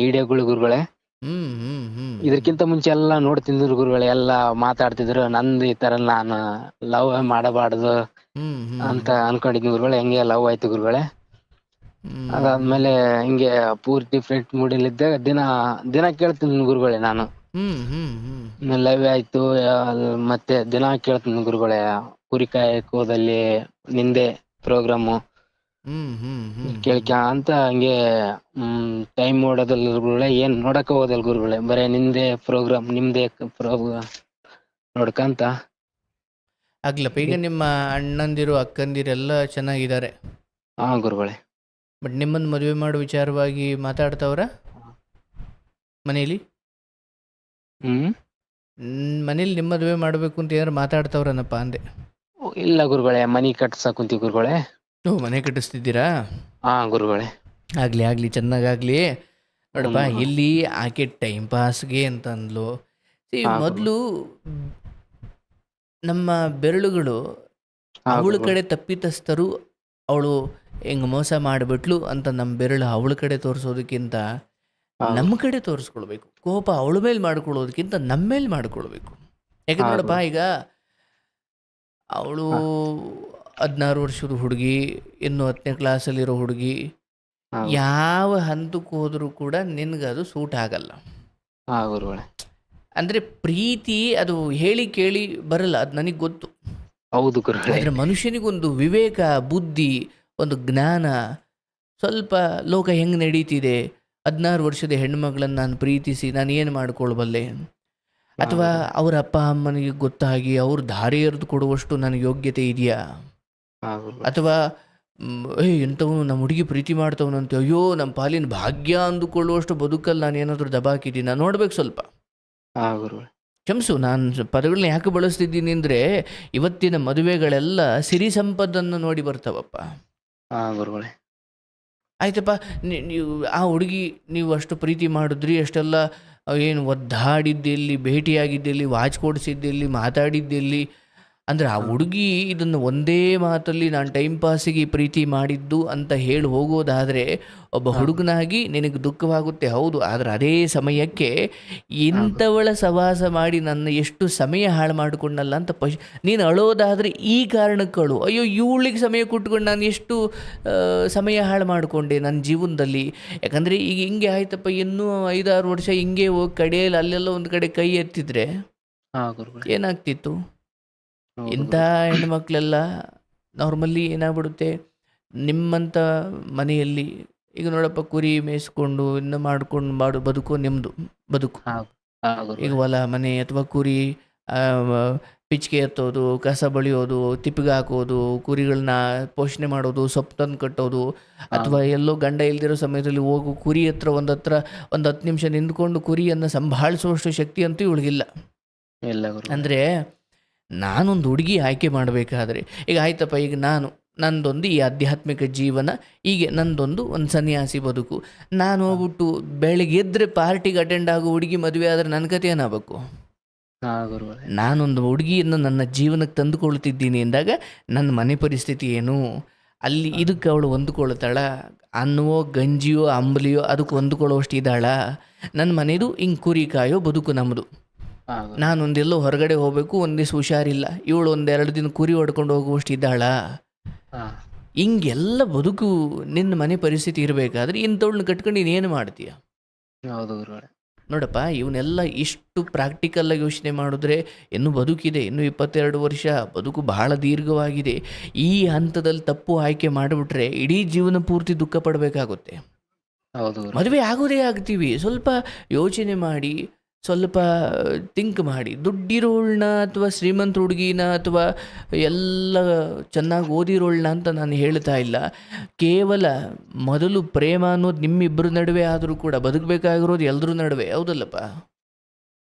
ವಿಡಿಯೋಗಳು ಗುರುಗಳೇ, ಹ್ಮ್ ಹ್ಮ್ ಹ್ಮ್ ಇದಕ್ಕಿಂತ ಮುಂಚೆ ಎಲ್ಲಾ ನೋಡ್ತಿದ್ರು ಗುರುಗಳೇ. ಎಲ್ಲಾ ಮಾತಾಡ್ತಿದ್ರು. ನಂದು ಈ ತರ ನಾನು ಲವ್ ಮಾಡಬಾರ್ದು ಹ್ಮ್ ಹ್ಮ್ ಅಂತ ಅನ್ಕೊಂಡಿದ್ನಿ ಗುರುಗಳೇ. ಹೆಂಗೆ ಲವ್ ಆಯ್ತು ಗುರುಗಳೇ. ಹ್ಮ್ ಅದಾದ್ಮೇಲೆ ಹಿಂಗೆ ಪೂರ್ತಿ ಫ್ರೆಂಡ್ ಮೂಡಲ್ ಇದ್ದಾಗ ದಿನ ಕೇಳ್ತೀನಿ ಗುರುಗಳೇ ನಾನು. ಹ್ಮ್ ಹ್ಮ್ ಹ್ಮ್ ಲವ್ ಆಯ್ತು, ಮತ್ತೆ ದಿನ ಕೇಳ್ತೀನಿ ಗುರುಗಳೇ. ಕುರಿ ಕಾಯಕ್ ಹೋದಲ್ಲಿ ನಿಂದೆ ಪ್ರೋಗ್ರಾಮು ಹ್ಮ್ ಹ್ಮ್ ಹ್ಮ್ ಹ್ಮ್ ಕೇಳ್ಕ ಅಂತ ಹಂಗೆ ಟೈಮ್ ನೋಡೋದಲ್ ಗುರುಗಳೇ. ಏನ್ ನೋಡಕ ಹೋದಲ್ ಗುರುಗಳೇ, ಬರೇ ನಿಮ್ದೇ ಪ್ರೋಗ್ರಾಮ್, ನಿಮ್ದೇ ಪ್ರೋಗ್ರಾಮ್ ನೋಡ್ಕಂತ. ಆಗ್ಲಪ್ಪ, ಈಗ ನಿಮ್ಮ ಅಣ್ಣಂದಿರು ಅಕ್ಕಂದಿರು ಎಲ್ಲ ಚೆನ್ನಾಗಿದ್ದಾರೆ? ಹಾ ಗುರುಗಳೇ. ಬಟ್ ನಿಮ್ಮನ್ನು ಮದುವೆ ಮಾಡೋ ವಿಚಾರವಾಗಿ ಮಾತಾಡ್ತವ್ರ ಮನೇಲಿ? ಮನೇಲಿ ನಿಮ್ಮ ಮದುವೆ ಮಾಡಬೇಕು ಅಂತ ಏನಾರು ಮಾತಾಡ್ತವ್ರನಪ್ಪ ಅಂದೆ. ಇಲ್ಲ ಗುರುಗಳೇ, ಮನಿ ಕಟ್ಸಕ್ ಕುಂತೀವಿ ಗುರುಗಳೇ. ಓ, ಮನೆ ಕಟ್ಟಿಸ್ತಿದ್ದೀರಾ? ಹಾ ಗುರುಗಳೇ. ಆಗಲಿ ಚೆನ್ನಾಗಾಗಲಿ. ನೋಡಪ್ಪ, ಹ್ಮ್ ಗುರುಗಳೇ. ಇಲ್ಲಿ ಆಕೆ ಟೈಮ್ ಪಾಸ್ಗೆ ಅಂತಂದ್ಲು. ಹಾ ಗುರುಗಳೇ. ಮೊದಲು ನಮ್ಮ ಬೆರಳುಗಳು ಹಾ ಅವಳ ಗುರುಗಳೇ. ಕಡೆ ತಪ್ಪಿತಸ್ಥರು, ಅವಳು ಹೆಂಗೆ ಮೋಸ ಮಾಡಿಬಿಟ್ಲು ಅಂತ ನಮ್ಮ ಬೆರಳು ಅವಳ ಕಡೆ ತೋರಿಸೋದಕ್ಕಿಂತ ಹಾ ನಮ್ಮ ಗುರುಗಳೇ. ಕಡೆ ತೋರಿಸ್ಕೊಳ್ಬೇಕು. ಕೋಪ ಅವಳ ಮೇಲೆ ಮಾಡ್ಕೊಳ್ಳೋದಕ್ಕಿಂತ ನಮ್ಮ ಮೇಲೆ ಮಾಡ್ಕೊಳ್ಬೇಕು. ಯಾಕಂದ್ರೆ ಹಾ ನೋಡಪ್ಪ, ಗುರುಗಳೇ. ಈಗ ಅವಳು ಹಾ 16 ವರ್ಷದ ಹುಡುಗಿ, ಇನ್ನು 10ನೇ ಕ್ಲಾಸಲ್ಲಿರೋ ಹುಡುಗಿ, ಹಾ ಯಾವ ಹಂತಕ್ಕೆ ಹೋದರೂ ಕೂಡ ನಿನಗದು ಸೂಟ್ ಆಗಲ್ಲ. ಹಾ ಗುರುಗಳೇ. ಅಂದರೆ ಪ್ರೀತಿ ಅದು ಹೇಳಿ ಕೇಳಿ ಬರಲ್ಲ, ಅದು ನನಗೆ ಗೊತ್ತು. ಹೌದು ಗುರುಗಳೇ. ಆದರೆ ಮನುಷ್ಯನಿಗೊಂದು ವಿವೇಕ, ಬುದ್ಧಿ, ಒಂದು ಜ್ಞಾನ, ಸ್ವಲ್ಪ ಲೋಕ ಹೆಂಗೆ ನಡೀತಿದೆ, 16 ವರ್ಷದ ಹೆಣ್ಮಗಳನ್ನು ನಾನು ಪ್ರೀತಿಸಿ ನಾನು ಏನು ಮಾಡ್ಕೊಳ್ಬಲ್ಲೆ, ಹಾ ಅಥವಾ ಗುರುಗಳೇ. ಅವರ ಅಪ್ಪ ಅಮ್ಮನಿಗೆ ಗೊತ್ತಾಗಿ ಅವ್ರು ದಾರಿ ಎರೆದು ಕೊಡುವಷ್ಟು ನನಗೆ ಯೋಗ್ಯತೆ ಇದೆಯಾ, ಹಾ ಗುರುಗಳೇ. ಅಥವಾ ಎಂಥವನು ನಮ್ಮ ಹುಡುಗಿ ಪ್ರೀತಿ ಮಾಡ್ತವನಂತೆ, ಅಯ್ಯೋ ನಮ್ಮ ಪಾಲಿನ ಭಾಗ್ಯ ಅಂದುಕೊಳ್ಳುವಷ್ಟು ಬದುಕಲ್ಲಿ ನಾನು ಏನಾದರೂ ದಬಾಕಿದ್ದೀನಿ, ನಾನು ನೋಡ್ಬೇಕು ಸ್ವಲ್ಪ. ಹಾ ಗುರುಗಳೇ. ಕ್ಷಮಿಸು, ನಾನು ಪದಗಳನ್ನ ಯಾಕೆ ಬಳಸ್ತಿದ್ದೀನಿ ಅಂದರೆ ಇವತ್ತಿನ ಮದುವೆಗಳೆಲ್ಲ ಸಿರಿ ಸಂಪದನ್ನು ನೋಡಿ ಬರ್ತಾವಪ್ಪ. ಹಾ ಗುರುಗಳೇ. ಆಯ್ತಪ್ಪ, ನೀವು ಆ ಹುಡುಗಿ ನೀವು ಅಷ್ಟು ಪ್ರೀತಿ ಮಾಡಿದ್ರಿ, ಅಷ್ಟೆಲ್ಲ ಏನು ಒದ್ದಾಡಿದ್ದೆಲ್ಲಿ, ಭೇಟಿಯಾಗಿದ್ದೆಲ್ಲಿ, ವಾಚ್ ಕೊಡಿಸಿದ್ದೆಲ್ಲಿ, ಮಾತಾಡಿದ್ದೆಲ್ಲಿ, ಅಂದರೆ ಆ ಹುಡುಗಿ ಇದನ್ನು ಒಂದೇ ಮಾತಲ್ಲಿ ನಾನು ಟೈಮ್ ಪಾಸಿಗೆ ಪ್ರೀತಿ ಮಾಡಿದ್ದು ಅಂತ ಹೇಳಿ ಹೋಗೋದಾದರೆ ಒಬ್ಬ ಹುಡುಗನಾಗಿ ನಿನಗೆ ದುಃಖವಾಗುತ್ತೆ, ಹೌದು. ಆದರೆ ಅದೇ ಸಮಯಕ್ಕೆ ಇಂಥವಳ ಸವಾಸ ಮಾಡಿ ನನ್ನ ಎಷ್ಟು ಸಮಯ ಹಾಳು ಮಾಡಿಕೊಂಡಲ್ಲ ಅಂತ ನೀನು ಅಳೋದಾದರೆ ಈ ಕಾರಣಕ್ಕೆ ಅಳು. ಅಯ್ಯೋ ಇವಳಿಗೆ ಸಮಯ ಕೊಟ್ಕೊಂಡು ನಾನು ಎಷ್ಟು ಸಮಯ ಹಾಳು ಮಾಡಿಕೊಂಡೆ ನನ್ನ ಜೀವನದಲ್ಲಿ. ಯಾಕಂದರೆ ಈಗ ಹಿಂಗೆ ಆಯ್ತಪ್ಪ, ಇನ್ನೂ 5-6 ವರ್ಷ ಹಿಂಗೆ ಹೋಗಿ ಕಡೆಯಲ್ಲಿ ಅಲ್ಲೆಲ್ಲ ಒಂದು ಕಡೆ ಕೈ ಎತ್ತಿದ್ರೆ ಹಾ ಗುರುಗಳೇ. ಏನಾಗ್ತಿತ್ತು? ಹೌದು ಇಂಥ ಗುರುಗಳೇ. ಹೆಣ್ಮಕ್ಳೆಲ್ಲ ನಾರ್ಮಲಿ ಏನಾಗ್ಬಿಡುತ್ತೆ, ನಿಮ್ಮಂಥ ಮನೆಯಲ್ಲಿ ಈಗ ನೋಡಪ್ಪ, ಕುರಿ ಮೇಯಿಸ್ಕೊಂಡು ಇನ್ನು ಮಾಡ್ಕೊಂಡು ಬದುಕು ನಿಮ್ಮದು ಬದುಕು. ಹಾ ಹಾ ಈಗ ಗುರುಗಳೇ. ಹೊಲ ಮನೆ ಅಥವಾ ಕುರಿ, ಪಿಚ್ಕೆ ಎತ್ತೋದು, ಕಸ ಬಳಿಯೋದು, ತಿಪ್ಪಿಗೆ ಹಾಕೋದು, ಕುರಿಗಳನ್ನ ಪೋಷಣೆ ಮಾಡೋದು, ಸೊಪ್ಪು ತಂದು ಕಟ್ಟೋದು, ಅಥವಾ ಎಲ್ಲೋ ಗಂಡ ಇಲ್ದಿರೋ ಸಮಯದಲ್ಲಿ ಹೋಗು ಕುರಿ ಹತ್ರ ಒಂದು 10 ನಿಮಿಷ ನಿಂತ್ಕೊಂಡು ಕುರಿಯನ್ನು ಸಂಭಾಳಿಸುವಷ್ಟು ಶಕ್ತಿ ಅಂತೂ ಇವಳಿಗಿಲ್ಲ. ಇಲ್ಲ ಗುರುಗಳೇ. ಅಂದರೆ ನಾನೊಂದು ಹುಡುಗಿ ಆಯ್ಕೆ ಮಾಡಬೇಕಾದ್ರೆ, ಈಗ ಆಯ್ತಪ್ಪ, ಈಗ ನಂದೊಂದು ಈ ಆಧ್ಯಾತ್ಮಿಕ ಜೀವನ, ಹೀಗೆ ನಂದೊಂದು ಸನ್ಯಾಸಿ ಬದುಕು, ನಾನು ಹೋಗ್ಬಿಟ್ಟು ಬೆಳಗ್ಗೆ ಎದ್ದರೆ ಪಾರ್ಟಿಗೆ ಅಟೆಂಡ್ ಆಗೋ ಹುಡುಗಿ ಮದುವೆ ಆದರೆ ನನ್ನ ಕತೆ ಏನಾಗಬೇಕು? ಹಾ ಗುರುಗಳೇ. ನಾನೊಂದು ಹುಡುಗಿಯನ್ನು ನನ್ನ ಜೀವನಕ್ಕೆ ತಂದುಕೊಳ್ತಿದ್ದೀನಿ ಎಂದಾಗ ನನ್ನ ಮನೆ ಪರಿಸ್ಥಿತಿ ಏನು, ಅಲ್ಲಿ ಇದಕ್ಕೆ ಅವಳು ಹೊಂದ್ಕೊಳ್ತಾಳ, ಅನ್ನವೋ ಗಂಜಿಯೋ ಅಂಬಲಿಯೋ ಅದಕ್ಕೆ ಹೊಂದ್ಕೊಳ್ಳೋಷ್ಟು ಇದ್ದಾಳ, ನನ್ನ ಮನೆಯದು ಹಿಂಗೆ ಕುರಿ ಕಾಯೋ ಬದುಕು ನಮ್ಮದು. ಹಾ ಗುರುಗಳೇ. ನಾನೊಂದೆಲ್ಲೋ ಹೊರಗಡೆ ಹೋಗಬೇಕು, ಒಂದಿವ್ಸ ಹುಷಾರಿಲ್ಲ, ಇವಳು 1-2 ದಿನ ಕುರಿ ಹೊಡ್ಕೊಂಡು ಹೋಗುವಷ್ಟು ಇದ್ದಾಳ, ಹಾ ಹಿಂಗೆಲ್ಲ ಬದುಕು ನಿನ್ನ ಮನೆ ಪರಿಸ್ಥಿತಿ ಇರಬೇಕಾದ್ರೆ ಇಂಥವ್ಳನ್ನ ಕಟ್ಕೊಂಡು ನೀನೇನು ಮಾಡ್ತೀಯ? ಹೌದು ಗುರುಗಳೇ. ನೋಡಪ್ಪ, ಇವನ್ನೆಲ್ಲ ಇಷ್ಟು ಪ್ರಾಕ್ಟಿಕಲ್ಲಾಗಿ ಯೋಚನೆ ಮಾಡಿದ್ರೆ ಇನ್ನೂ ಬದುಕಿದೆ, ಇನ್ನೂ 22 ವರ್ಷ ಬದುಕು ಬಹಳ ದೀರ್ಘವಾಗಿದೆ. ಈ ಹಂತದಲ್ಲಿ ತಪ್ಪು ಆಯ್ಕೆ ಮಾಡಿಬಿಟ್ರೆ ಇಡೀ ಜೀವನ ಪೂರ್ತಿ ದುಃಖ ಪಡಬೇಕಾಗುತ್ತೆ. ಹೌದು ಗುರುಗಳೇ. ಮದುವೆ ಆಗೋದೇ ಆಗ್ತೀವಿ, ಸ್ವಲ್ಪ ಯೋಚನೆ ಮಾಡಿ, ಸ್ವಲ್ಪ ಥಿಂಕ್ ಮಾಡಿ. ದುಡ್ಡಿರೋಳನ್ನ ಅಥವಾ ಶ್ರೀಮಂತ ಹುಡುಗಿನ ಅಥವಾ ಎಲ್ಲ ಚೆನ್ನಾಗಿ ಓದಿರೋಳನ್ನ ಅಂತ ನಾನು ಹೇಳ್ತಾ ಇಲ್ಲ. ಕೇವಲ ಮೊದಲು ಪ್ರೇಮ ಅನ್ನೋದು ನಿಮ್ಮಿಬ್ಬರ ನಡುವೆ ಆದರೂ ಕೂಡ ಬದುಕಬೇಕಾಗಿರೋದು ಎಲ್ಲರ ನಡುವೆ, ಹೌದಲ್ಲಪ್ಪ?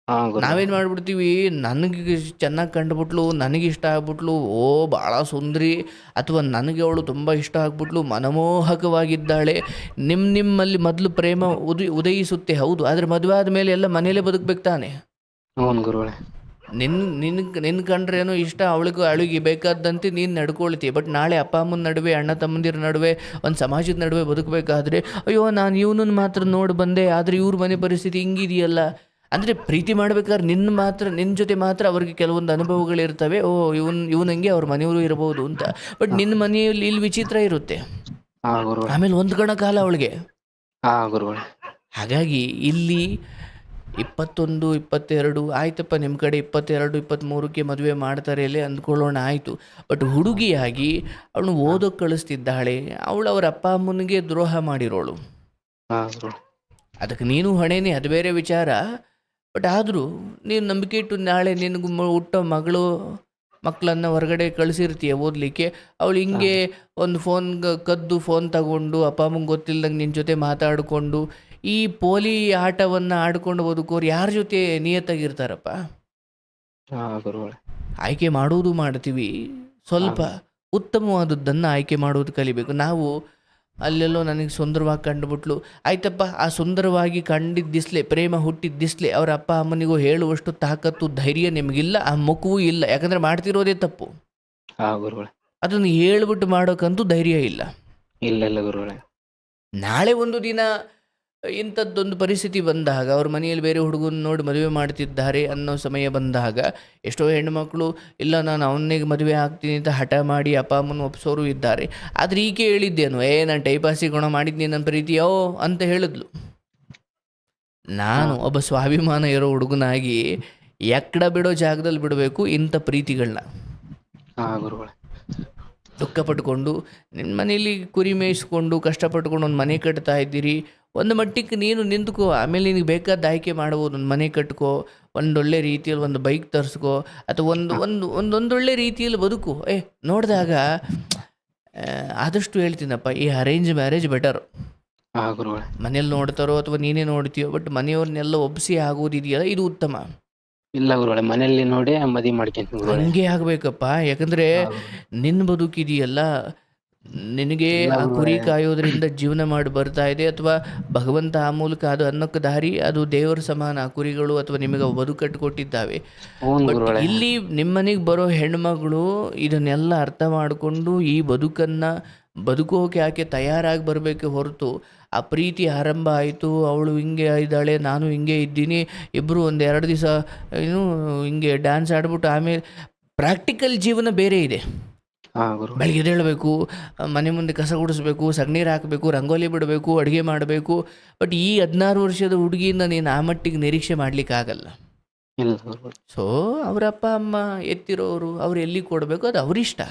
ಹಾ ಗುರುಗಳೇ. ನಾವೇನು ಮಾಡಿಬಿಡ್ತೀವಿ, ನನಗೆ ಚೆನ್ನಾಗಿ ಕಂಡುಬಿಟ್ಲು, ನನಗಿಷ್ಟ ಆಗ್ಬಿಟ್ಲು, ಓ ಭಾಳ ಸುಂದರಿ, ಅಥವಾ ನನಗೆ ಅವಳು ತುಂಬ ಇಷ್ಟ ಆಗ್ಬಿಟ್ಲು, ಮನಮೋಹಕವಾಗಿದ್ದಾಳೆ, ನಿಮ್ಮಲ್ಲಿ ಮೊದಲು ಪ್ರೇಮ ಉದಯಿಸುತ್ತೆ, ಹೌದು. ಆದರೆ ಮದುವೆ ಆದಮೇಲೆ ಎಲ್ಲ ಮನೇಲೇ ಬದುಕಬೇಕು ತಾನೆ. ಹ್ಞೂ ಗುರುಗಳೇ. ನಿನ್ನ ಕಂಡ್ರೇನೋ ಇಷ್ಟ, ಅವಳಿಗೆ ಬೇಕಾದಂತೆ ನೀನು ನಡ್ಕೊಳ್ತೀಯ. ಬಟ್ ನಾಳೆ ಅಪ್ಪ ಅಮ್ಮನ ನಡುವೆ, ಅಣ್ಣ ತಮ್ಮಂದಿರ ನಡುವೆ, ಒಂದು ಸಮಾಜದ ನಡುವೆ ಬದುಕಬೇಕಾದ್ರೆ, ಅಯ್ಯೋ ನಾನು ಇವನನ್ನು ಮಾತ್ರ ನೋಡಿ ಬಂದೆ, ಆದರೆ ಇವ್ರ ಮನೆ ಪರಿಸ್ಥಿತಿ ಹಿಂಗಿದೆಯಲ್ಲ. ಅಂದರೆ ಪ್ರೀತಿ ಮಾಡ್ಬೇಕಾದ್ರೆ ನಿನ್ನ ಜೊತೆ ಮಾತ್ರ ಅವ್ರಿಗೆ ಕೆಲವೊಂದು ಅನುಭವಗಳಿರ್ತವೆ, ಓ ಇವನಂಗೆ ಅವ್ರ ಮನೆಯವರು ಇರ್ಬೋದು ಅಂತ. ಬಟ್ ನಿನ್ನ ಮನೆಯಲ್ಲಿ ಇಲ್ಲಿ ವಿಚಿತ್ರ ಇರುತ್ತೆ, ಹಾ ಗುರುಗಳೇ. ಆಮೇಲೆ ಹೊಂದ್ಕೊಳೋ ಕಾಲ ಅವಳಿಗೆ. ಹಾ ಗುರುಗಳೇ. ಹಾಗಾಗಿ ಇಲ್ಲಿ 21, 22 ಆಯ್ತಪ್ಪ, ನಿಮ್ಮ ಕಡೆ 22, 23ಕ್ಕೆ ಮದುವೆ ಮಾಡ್ತಾರೆ ಅಲ್ಲೇ ಅಂದ್ಕೊಳ್ಳೋಣ, ಆಯಿತು. ಬಟ್ ಹುಡುಗಿಯಾಗಿ ಅವಳು ಓದೋಕ್ಕೆ ಕಳಿಸ್ತಿದ್ದಾಳೆ, ಅವಳು ಅವ್ರ ಅಪ್ಪ ಅಮ್ಮನಿಗೆ ದ್ರೋಹ ಮಾಡಿರೋಳು, ಹಾ ಗುರುಗಳೇ. ಅದಕ್ಕೆ ನೀನು ಹೊಣೆನೇ, ಅದು ಬೇರೆ ವಿಚಾರ. ಬಟ್ ಆದರೂ ನೀನು ನಂಬಿಕೆ ಇಟ್ಟು ನಾಳೆ ನಿನಗೆ ಹುಟ್ಟೋ ಮಕ್ಕಳನ್ನು ಹೊರಗಡೆ ಕಳಿಸಿರ್ತೀಯ ಓದಲಿಕ್ಕೆ, ಅವಳು ಹಿಂಗೆ ಒಂದು ಕದ್ದು ಫೋನ್ ತಗೊಂಡು ಅಪ್ಪ ಅಮ್ಮಂಗೆ ಗೊತ್ತಿಲ್ದಂಗೆ ನಿನ್ನ ಜೊತೆ ಮಾತಾಡಿಕೊಂಡು ಈ ಪೋಲಿ ಆಟವನ್ನು ಆಡ್ಕೊಂಡು ಬದುಕೋರು ಯಾರ ಜೊತೆ ನಿಯತ್ತಾಗಿರ್ತಾರಪ್ಪ? ಹಾ ಗುರುಗಳೇ. ಆಯ್ಕೆ ಮಾಡುವುದು ಮಾಡ್ತೀವಿ, ಸ್ವಲ್ಪ ಉತ್ತಮವಾದದ್ದನ್ನು ಆಯ್ಕೆ ಮಾಡೋದು ಕಲಿಬೇಕು ನಾವು. ಅಲ್ಲೆಲ್ಲೋ ನನಗೆ ಸುಂದರವಾಗಿ ಕಂಡುಬಿಟ್ಲು, ಆಯ್ತಪ್ಪ, ಆ ಸುಂದರವಾಗಿ ಕಂಡಿದ್ದಿಸ್ಲೆ, ಪ್ರೇಮ ಹುಟ್ಟಿದ್ದಿಸ್ಲೆ ಅವ್ರ ಅಪ್ಪ ಅಮ್ಮನಿಗೂ ಹೇಳುವಷ್ಟು ತಾಕತ್ತು ಧೈರ್ಯ ನಿಮಗಿಲ್ಲ, ಆ ಮುಖವೂ ಇಲ್ಲ, ಯಾಕಂದರೆ ಮಾಡ್ತಿರೋದೇ ತಪ್ಪು. ಹಾ ಗುರುಗಳೇ. ಅದನ್ನು ಹೇಳ್ಬಿಟ್ಟು ಮಾಡೋಕ್ಕಂತೂ ಧೈರ್ಯ ಇಲ್ಲ. ಇಲ್ಲ ಗುರುಗಳೇ. ನಾಳೆ ಒಂದು ದಿನ ಇಂಥದ್ದೊಂದು ಪರಿಸ್ಥಿತಿ ಬಂದಾಗ ಅವ್ರ ಮನೆಯಲ್ಲಿ ಬೇರೆ ಹುಡುಗನ ನೋಡಿ ಮದುವೆ ಮಾಡ್ತಿದ್ದಾರೆ ಅನ್ನೋ ಸಮಯ ಬಂದಾಗ ಎಷ್ಟೋ ಹೆಣ್ಣುಮಕ್ಕಳು ಇಲ್ಲ ನಾನು ಅವನಿಗೆ ಮದುವೆ ಆಗ್ತೀನಿ ಅಂತ ಹಠ ಮಾಡಿ ಅಪ್ಪ ಅಮ್ಮನ ಒಪ್ಸೋರು ಇದ್ದಾರೆ. ಆದರೆ ಈಕೆ ಹೇಳಿದ್ದೇನು, ನಾನು ಟೈಪಾಸಿ ಗುಣ ಮಾಡಿದ್ನಿ ನನ್ನ ಪ್ರೀತಿಯೋ ಅಂತ ಹೇಳಿದ್ಲು. ನಾನು ಒಬ್ಬ ಸ್ವಾಭಿಮಾನ ಇರೋ ಹುಡುಗನಾಗಿ ಎಕ್ಕಡ ಬಿಡೋ ಜಾಗದಲ್ಲಿ ಬಿಡಬೇಕು ಇಂಥ ಪ್ರೀತಿಗಳನ್ನ. ದುಃಖ ಪಟ್ಕೊಂಡು ನಿನ್ನ ಮನೇಲಿ ಕುರಿ ಮೇಯಿಸ್ಕೊಂಡು ಕಷ್ಟಪಟ್ಕೊಂಡು ಒಂದು ಮನೆ ಕಟ್ತಾ ಇದ್ದೀರಿ, ಒಂದು ಮಟ್ಟಿಗೆ ನೀನು ನಿಂತ್ಕೋ, ಆಮೇಲೆ ನಿನಗೆ ಬೇಕಾದ ಆಯ್ಕೆ ಮಾಡ್ಬೋದು. ಒಂದು ಮನೆ ಕಟ್ಕೋ, ಒಂದೊಳ್ಳೆ ರೀತಿಯಲ್ಲಿ ಒಂದು ಬೈಕ್ ತರಿಸ್ಕೋ, ಅಥವಾ ಒಂದೊಳ್ಳೆ ರೀತಿಯಲ್ಲಿ ಬದುಕು. ನೋಡಿದಾಗ ಆದಷ್ಟು ಹೇಳ್ತೀನಪ್ಪ, ಈ ಅರೇಂಜ್ ಮ್ಯಾರೇಜ್ ಬೆಟರ್. ಮನೇಲಿ ನೋಡ್ತಾರೋ ಅಥವಾ ನೀನೇ ನೋಡ್ತೀಯೋ, ಬಟ್ ಮನೆಯವ್ರನ್ನೆಲ್ಲ ಒಪ್ಪಿಸಿ ಆಗೋದಿದೆಯಲ್ಲ, ಇದು ಉತ್ತಮ. ಇಲ್ಲ ಗುರುಗಳೇ, ಮನೆಯಲ್ಲಿ ನೋಡಿ ಮದುವೆ ಮಾಡ್ಕೊಂತೀನಿ ಗುರುಗಳೇ. ಹಂಗೆ ಆಗಬೇಕಪ್ಪ. ಯಾಕಂದರೆ ನಿನ್ನ ಬದುಕಿದೆಯಲ್ಲ, ನಿನಗೆ ಆ ಕುರಿ ಕಾಯೋದ್ರಿಂದ ಜೀವನ ಮಾಡಿ ಬರ್ತಾ ಇದೆ, ಅಥವಾ ಭಗವಂತ ಆ ಮೂಲಕ ಅದು ಅನ್ನಕ್ಕೆ ದಾರಿ, ಅದು ದೇವರ ಸಮಾನ ಆ ಕುರಿಗಳು, ಅಥವಾ ನಿಮಗೆ ಬದುಕಟ್ಟು ಕೊಟ್ಟಿದ್ದಾವೆ. ಬಟ್ ಇಲ್ಲಿ ನಿಮ್ಮನೆಗೆ ಬರೋ ಹೆಣ್ಮಗಳು ಇದನ್ನೆಲ್ಲ ಅರ್ಥ ಮಾಡಿಕೊಂಡು ಈ ಬದುಕೋಕೆ ಆಕೆ ತಯಾರಾಗಿ ಬರಬೇಕೆ ಹೊರತು, ಆ ಪ್ರೀತಿ ಆರಂಭ ಆಯಿತು, ಅವಳು ಹಿಂಗೆ ಇದ್ದಾಳೆ ನಾನು ಹಿಂಗೆ ಇದ್ದೀನಿ, ಇಬ್ಬರು ಒಂದು 2 ದಿವಸ ಹಿಂಗೆ ಡ್ಯಾನ್ಸ್ ಆಡ್ಬಿಟ್ಟು ಆಮೇಲೆ ಪ್ರಾಕ್ಟಿಕಲ್ ಜೀವನ ಬೇರೆ ಇದೆ. ಬೆಳಗ್ಗೆ ಎದ್ದೇಳಬೇಕು, ಮನೆ ಮುಂದೆ ಕಸ ಗುಡಿಸ್ಬೇಕು, ಸಗಣೀರು ಹಾಕಬೇಕು, ರಂಗೋಲಿ ಬಿಡಬೇಕು, ಅಡುಗೆ ಮಾಡಬೇಕು. ಬಟ್ ಈ 16 ವರ್ಷದ ಹುಡುಗಿಯಿಂದ ನೀನು ಆ ಮಟ್ಟಿಗೆ ನಿರೀಕ್ಷೆ ಮಾಡಲಿಕ್ಕಾಗಲ್ಲ. ಸೊ ಅವರ ಅಪ್ಪ ಅಮ್ಮ ಎತ್ತಿರೋರು ಅವ್ರು ಎಲ್ಲಿ ಕೊಡಬೇಕು ಅದು ಅವರಿಷ್ಟ.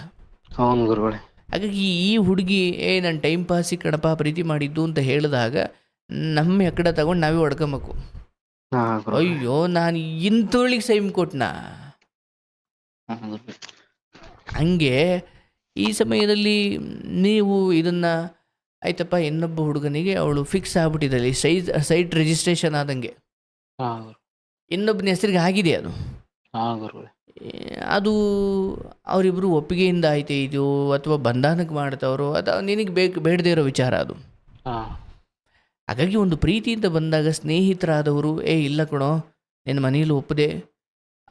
ಹಾಗಾಗಿ ಈ ಹುಡುಗಿ ನಾನು ಟೈಮ್ ಪಾಸಿಗೆ ಕಣಪ್ಪ ಪ್ರೀತಿ ಮಾಡಿದ್ದು ಅಂತ ಹೇಳಿದಾಗ ನಮ್ಮ ಎಕ್ಕಡ ತಗೊಂಡು ನಾವೇ ಹೊಡ್ಕೊಬೇಕು. ಅಯ್ಯೋ ನಾನು ಇಂಥವಳಿಗೆ ಸೈಮ್ ಕೊಟ್ನಾ. ಹಂಗೆ ಈ ಸಮಯದಲ್ಲಿ ನೀವು ಇದನ್ನು ಆಯ್ತಪ್ಪ, ಇನ್ನೊಬ್ಬ ಹುಡುಗನಿಗೆ ಅವಳು ಫಿಕ್ಸ್ ಆಗ್ಬಿಟ್ಟಿದ್ದಲ್ಲಿ, ಸೈಟ್ ರಿಜಿಸ್ಟ್ರೇಷನ್ ಆದಂಗೆ ಇನ್ನೊಬ್ಬನ ಹೆಸರಿಗೆ ಆಗಿದೆ ಅದು. ಅದು ಅವರಿಬ್ಬರು ಒಪ್ಪಿಗೆಯಿಂದ ಆಯ್ತೆ ಇದು, ಅಥವಾ ಬಂಧನಕ್ಕೆ ಮಾಡ್ತವ್ರು, ಅದು ನಿನಗೆ ಬೇಡದೇ ಇರೋ ವಿಚಾರ ಅದು. ಹಾಗಾಗಿ ಒಂದು ಪ್ರೀತಿ ಅಂತ ಬಂದಾಗ ಸ್ನೇಹಿತರಾದವರು ಇಲ್ಲ ಕಣೋ ನಿನ್ನ ಮನೆಯಲ್ಲಿ ಒಪ್ಪದೆ,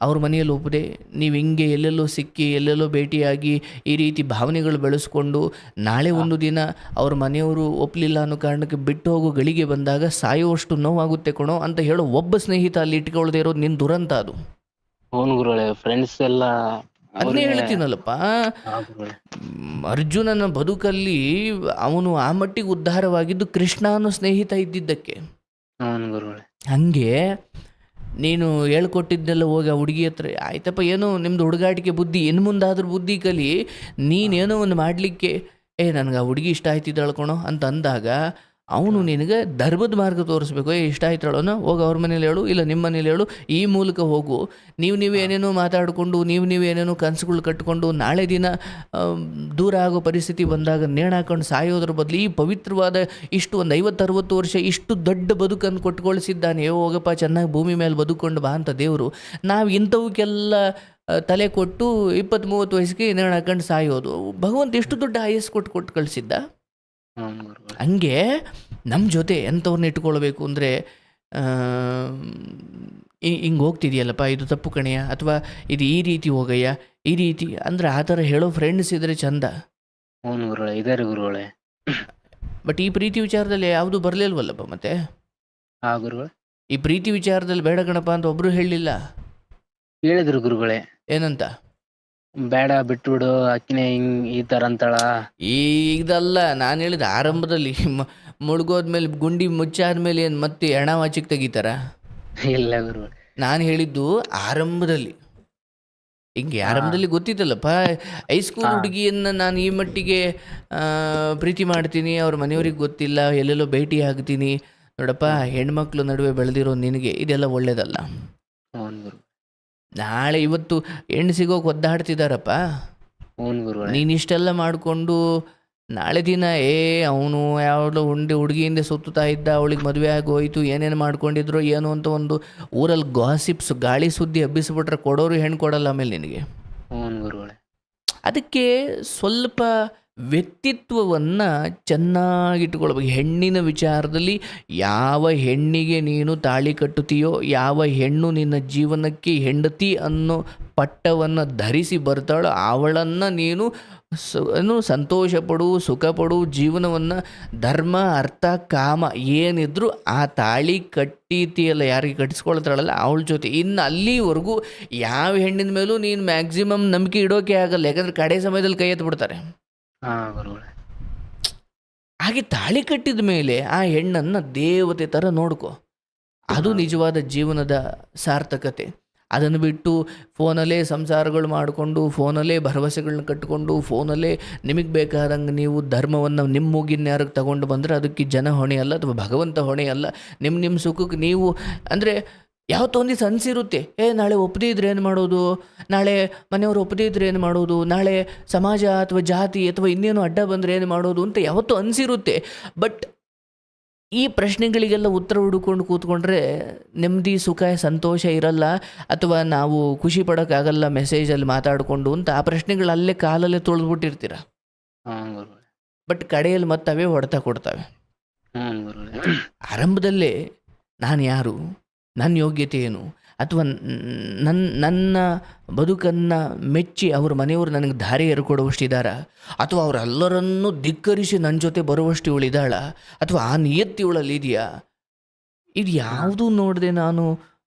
ಅವ್ರ ಮನೆಯಲ್ಲಿ ಒಪ್ಪದೆ, ನೀವು ಹಿಂಗೆ ಎಲ್ಲೆಲ್ಲೋ ಸಿಕ್ಕಿ ಎಲ್ಲೆಲ್ಲೋ ಭೇಟಿಯಾಗಿ ಈ ರೀತಿ ಭಾವನೆಗಳು ಬೆಳೆಸ್ಕೊಂಡು ನಾಳೆ ಒಂದು ದಿನ ಅವ್ರ ಮನೆಯವರು ಒಪ್ಪಲಿಲ್ಲ ಅನ್ನೋ ಕಾರಣಕ್ಕೆ ಬಿಟ್ಟು ಹೋಗೋ ಗಳಿಗೆ ಬಂದಾಗ ಸಾಯುವಷ್ಟು ನೋವಾಗುತ್ತೆ ಕಣೋ ಅಂತ ಹೇಳೋ ಒಬ್ಬ ಸ್ನೇಹಿತ ಅಲ್ಲಿ ಇಟ್ಕೊಳ್ಳದೆ ಇರೋದು ನಿನ್ನ ದುರಂತ ಅದು. ಫ್ರೆಂಡ್ಸ್ ಎಲ್ಲ ಅದನ್ನೇ ಹೇಳ್ತೀನಲ್ಲಪ್ಪ, ಅರ್ಜುನನ ಬದುಕಲ್ಲಿ ಅವನು ಆ ಮಟ್ಟಿಗೆ ಉದ್ಧಾರವಾಗಿದ್ದು ಕೃಷ್ಣ ಅನ್ನೋ ಸ್ನೇಹಿತ ಇದ್ದಿದ್ದಕ್ಕೆ. ಹಂಗೆ ನೀನು ಹೇಳ್ಕೊಟ್ಟಿದ್ದೆಲ್ಲ ಹೋಗಿ ಆ ಹುಡುಗಿ ಹತ್ರ ಆಯ್ತಪ್ಪ, ಏನೋ ನಿಮ್ದು ಹುಡುಗಾಟಿಕೆ ಬುದ್ಧಿ, ಇನ್ನು ಮುಂದಾದ್ರೂ ಬುದ್ಧಿ ಕಲಿ, ನೀನೇನೋ ಒಂದು ಮಾಡಲಿಕ್ಕೆ ನನಗೆ ಆ ಹುಡುಗಿ ಇಷ್ಟ ಆಯ್ತಿದ್ದಾಳೆ ಕಣೋ ಅಂತ ಅಂದಾಗ ಅವನು ನಿನಗೆ ಧರ್ಮದ ಮಾರ್ಗ ತೋರಿಸ್ಬೇಕು. ಇಷ್ಟ ಆಯ್ತಾಳೋನೋ ಹೋಗಿ ಅವ್ರ ಮನೇಲಿ ಹೇಳು, ಇಲ್ಲ ನಿಮ್ಮ ಮನೇಲಿ ಹೇಳು, ಈ ಮೂಲಕ ಹೋಗು. ನೀವು ಏನೇನೋ ಮಾತಾಡಿಕೊಂಡು ನೀವು ಏನೇನೋ ಕನಸುಗಳು ಕಟ್ಕೊಂಡು ನಾಳೆ ದಿನ ದೂರ ಆಗೋ ಪರಿಸ್ಥಿತಿ ಬಂದಾಗ ನೇಣಾಕೊಂಡು ಸಾಯೋದ್ರ ಬದಲು ಈ ಪವಿತ್ರವಾದ ಇಷ್ಟು ಒಂದು 50-60 ವರ್ಷ ಇಷ್ಟು ದೊಡ್ಡ ಬದುಕನ್ನು ಕೊಟ್ಕೊಳಿಸಿದ್ದಾನೆ, ಹೋಗಪ್ಪ ಚೆನ್ನಾಗಿ ಭೂಮಿ ಮೇಲೆ ಬದುಕೊಂಡು ಬಾ ಅಂತ ದೇವರು. ನಾವು ಇಂಥವಕ್ಕೆಲ್ಲ ತಲೆ ಕೊಟ್ಟು 20-30 ವಯಸ್ಸಿಗೆ ನೇಣಾಕೊಂಡು ಸಾಯೋದು. ಭಗವಂತ ಎಷ್ಟು ದೊಡ್ಡ ಆಯಸ್ಸು ಕೊಟ್ಟು ಕಳಿಸಿದ್ದ. ಹಂಗೆ ನಮ್ಮ ಜೊತೆ ಎಂಥವ್ರನ್ನ ಇಟ್ಕೊಳ್ಬೇಕು ಅಂದರೆ, ಹಿಂಗೆ ಹೋಗ್ತಿದೆಯಲ್ಲಪ್ಪ ಇದು ತಪ್ಪು ಕಣೆಯ, ಅಥವಾ ಇದು ಈ ರೀತಿ ಹೋಗಯ್ಯ, ಈ ರೀತಿ ಅಂದರೆ ಆ ಥರ ಹೇಳೋ ಫ್ರೆಂಡ್ಸ್ ಇದ್ರೆ ಚಂದ. ಬಟ್ ಈ ಪ್ರೀತಿ ವಿಚಾರದಲ್ಲಿ ಯಾವುದು ಬರಲಿಲ್ವಲ್ಲಪ್ಪ. ಮತ್ತೆ ಈ ಪ್ರೀತಿ ವಿಚಾರದಲ್ಲಿ ಬೇಡ ಕಣಪ್ಪ ಅಂತ ಒಬ್ರು ಹೇಳಲಿಲ್ಲ. ಹೇಳಿದ್ರು ಗುರುಗಳೇ. ಏನಂತ? ಬೇಡ ಬಿಟ್ಬಿಡು, ಅಕ್ಕಿನೇ ಈ ತರ ಅಂತಾಳ. ಇದಲ್ಲ ನಾನು ಹೇಳಿದ ಆರಂಭದಲ್ಲಿ, ಮುಳುಗೋದ್ಮೇಲೆ ಗುಂಡಿ ಮುಚ್ಚಾದ್ಮೇಲೆ ಏನು ಮತ್ತೆ ಎಣ ವಾಚಿಗೆ ತೆಗಿತಾರ? ಇಲ್ಲ ಗುರು, ನಾನು ಹೇಳಿದ್ದು ಆರಂಭದಲ್ಲಿ. ಹಿಂಗೆ ಆರಂಭದಲ್ಲಿ ಗೊತ್ತಿತ್ತಲ್ಲಪ್ಪ, ಹೈಸ್ಕೂಲ್ ಹುಡುಗಿಯನ್ನು ನಾನು ಈ ಮಟ್ಟಿಗೆ ಪ್ರೀತಿ ಮಾಡ್ತೀನಿ, ಅವ್ರ ಮನೆಯವ್ರಿಗೆ ಗೊತ್ತಿಲ್ಲ, ಎಲ್ಲೆಲ್ಲೋ ಭೇಟಿ ಆಗ್ತೀನಿ. ನೋಡಪ್ಪ, ಹೆಣ್ಮಕ್ಳು ನಡುವೆ ಬೆಳೆದಿರೋ ನಿನಗೆ ಇದೆಲ್ಲ ಒಳ್ಳೇದಲ್ಲ. ನಾಳೆ ಇವತ್ತು ಹೆಣ್ಣು ಸಿಗೋಕೆ ಒದ್ದಾಡ್ತಿದ್ದಾರಪ್ಪ. ನೀನು ಇಷ್ಟೆಲ್ಲ ಮಾಡಿಕೊಂಡು ನಾಳೆ ದಿನ ಅವನು ಯಾವುದೋ ಹುಡುಗಿಯಿಂದ ಸುತ್ತುತ್ತಾ ಇದ್ದ, ಅವಳಿಗೆ ಮದುವೆ ಆಗೋಯ್ತು, ಏನೇನು ಮಾಡ್ಕೊಂಡಿದ್ರು ಏನು ಅಂತ ಒಂದು ಊರಲ್ಲಿ ಗಾಸಿಪ್ಸ್ ಗಾಳಿ ಸುದ್ದಿ ಹಬ್ಬಿಸ್ಬಿಟ್ರೆ ಕೊಡೋರು ಹೆಣ್ಣು ಕೊಡಲ್ಲ ಆಮೇಲೆ ನಿನಗೆ. ಅದಕ್ಕೆ ಸ್ವಲ್ಪ ವ್ಯಕ್ತಿತ್ವವನ್ನು ಚೆನ್ನಾಗಿಟ್ಕೊಳ್ಬೇಕು. ಹೆಣ್ಣಿನ ವಿಚಾರದಲ್ಲಿ ಯಾವ ಹೆಣ್ಣಿಗೆ ನೀನು ತಾಳಿ ಕಟ್ಟುತ್ತೀಯೋ, ಯಾವ ಹೆಣ್ಣು ನಿನ್ನ ಜೀವನಕ್ಕೆ ಹೆಂಡತಿ ಅನ್ನೋ ಪಟ್ಟವನ್ನು ಧರಿಸಿ ಬರ್ತಾಳೋ ಅವಳನ್ನು ನೀನು ಸಂತೋಷ ಪಡು, ಸುಖ ಪಡು, ಜೀವನವನ್ನು ಧರ್ಮ ಅರ್ಥ ಕಾಮ ಏನಿದ್ರು ಆ ತಾಳಿ ಕಟ್ಟೀತಿಯಲ್ಲ, ಯಾರಿಗೆ ಕಟ್ಟಿಸ್ಕೊಳ್ತಾಳಲ್ಲ ಅವಳ ಜೊತೆ. ಇನ್ನು ಅಲ್ಲಿವರೆಗೂ ಯಾವ ಹೆಣ್ಣಿನ ಮೇಲೂ ನೀನು ಮ್ಯಾಕ್ಸಿಮಮ್ ನಂಬಿಕೆ ಇಡೋಕೆ ಆಗಲ್ಲ, ಯಾಕಂದ್ರೆ ಕಡೆ ಸಮಯದಲ್ಲಿ ಕೈ ಎತ್ಬಿಡ್ತಾರೆ. ಹಾಗೆ ತಾಳಿ ಕಟ್ಟಿದ ಮೇಲೆ ಆ ಹೆಣ್ಣನ್ನು ದೇವತೆ ಥರ ನೋಡ್ಕೊ, ಅದು ನಿಜವಾದ ಜೀವನದ ಸಾರ್ಥಕತೆ. ಅದನ್ನು ಬಿಟ್ಟು ಫೋನಲ್ಲೇ ಸಂಸಾರಗಳು ಮಾಡಿಕೊಂಡು, ಫೋನಲ್ಲೇ ಭರವಸೆಗಳನ್ನ ಕಟ್ಟಿಕೊಂಡು, ಫೋನಲ್ಲೇ ನಿಮಗೆ ಬೇಕಾದಂಗೆ ನೀವು ಧರ್ಮವನ್ನು ನಿಮ್ಮ ಮೂಗಿನ ಯಾರಿಗೆ ತಗೊಂಡು ಬಂದರೆ ಅದಕ್ಕೆ ಜನ ಹೊಣೆ ಅಲ್ಲ ಅಥವಾ ಭಗವಂತ ಹೊಣೆ ಅಲ್ಲ. ನಿಮ್ಮ ಸುಖಕ್ಕೆ ನೀವು ಅಂದರೆ ಯಾವತ್ತೋ ಒಂದು ದಿವಸ ಅನಿಸಿರುತ್ತೆ, ನಾಳೆ ಒಪ್ಪದೇ ಇದ್ರೆ ಏನು ಮಾಡೋದು, ನಾಳೆ ಮನೆಯವರು ಒಪ್ಪದೇ ಇದ್ರೆ ಏನು ಮಾಡೋದು, ನಾಳೆ ಸಮಾಜ ಅಥವಾ ಜಾತಿ ಅಥವಾ ಇನ್ನೇನು ಅಡ್ಡ ಬಂದರೆ ಏನು ಮಾಡೋದು ಅಂತ ಯಾವತ್ತೂ ಅನಿಸಿರುತ್ತೆ. ಬಟ್ ಈ ಪ್ರಶ್ನೆಗಳಿಗೆಲ್ಲ ಉತ್ತರ ಹುಡುಕೊಂಡು ಕೂತ್ಕೊಂಡ್ರೆ ನೆಮ್ಮದಿ, ಸುಖ, ಸಂತೋಷ ಇರಲ್ಲ, ಅಥವಾ ನಾವು ಖುಷಿ ಪಡೋಕ್ಕಾಗಲ್ಲ ಮೆಸೇಜಲ್ಲಿ ಮಾತಾಡಿಕೊಂಡು ಅಂತ ಆ ಪ್ರಶ್ನೆಗಳಲ್ಲೇ ಕಾಲಲ್ಲೇ ತೊಳೆದ್ಬಿಟ್ಟಿರ್ತೀರ. ಬಟ್ ಕಡೆಯಲ್ಲಿ ಮತ್ತೆ ಅವೇ ಹೊಡೆತ ಕೊಡ್ತವೆ. ಆರಂಭದಲ್ಲೇ ನಾನು ಯಾರು, ನನ್ನ ಯೋಗ್ಯತೆ ಏನು, ಅಥವಾ ನನ್ನ ಬದುಕನ್ನು ಮೆಚ್ಚಿ ಅವ್ರ ಮನೆಯವರು ನನಗೆ ದಾರಿ ಎರ್ಕೊಡುವಷ್ಟಿದ್ದಾರ, ಅಥವಾ ಅವರೆಲ್ಲರನ್ನೂ ಧಿಕ್ಕರಿಸಿ ನನ್ನ ಜೊತೆ ಬರುವಷ್ಟು ಇವಳಿದ್ದಾಳ, ಅಥವಾ ಆ ನಿಯತ್ತಿ ಇವಳಲ್ಲಿ ಇದೆಯಾ, ಇದು ಯಾವುದೂ ನೋಡಿದೆ ನಾನು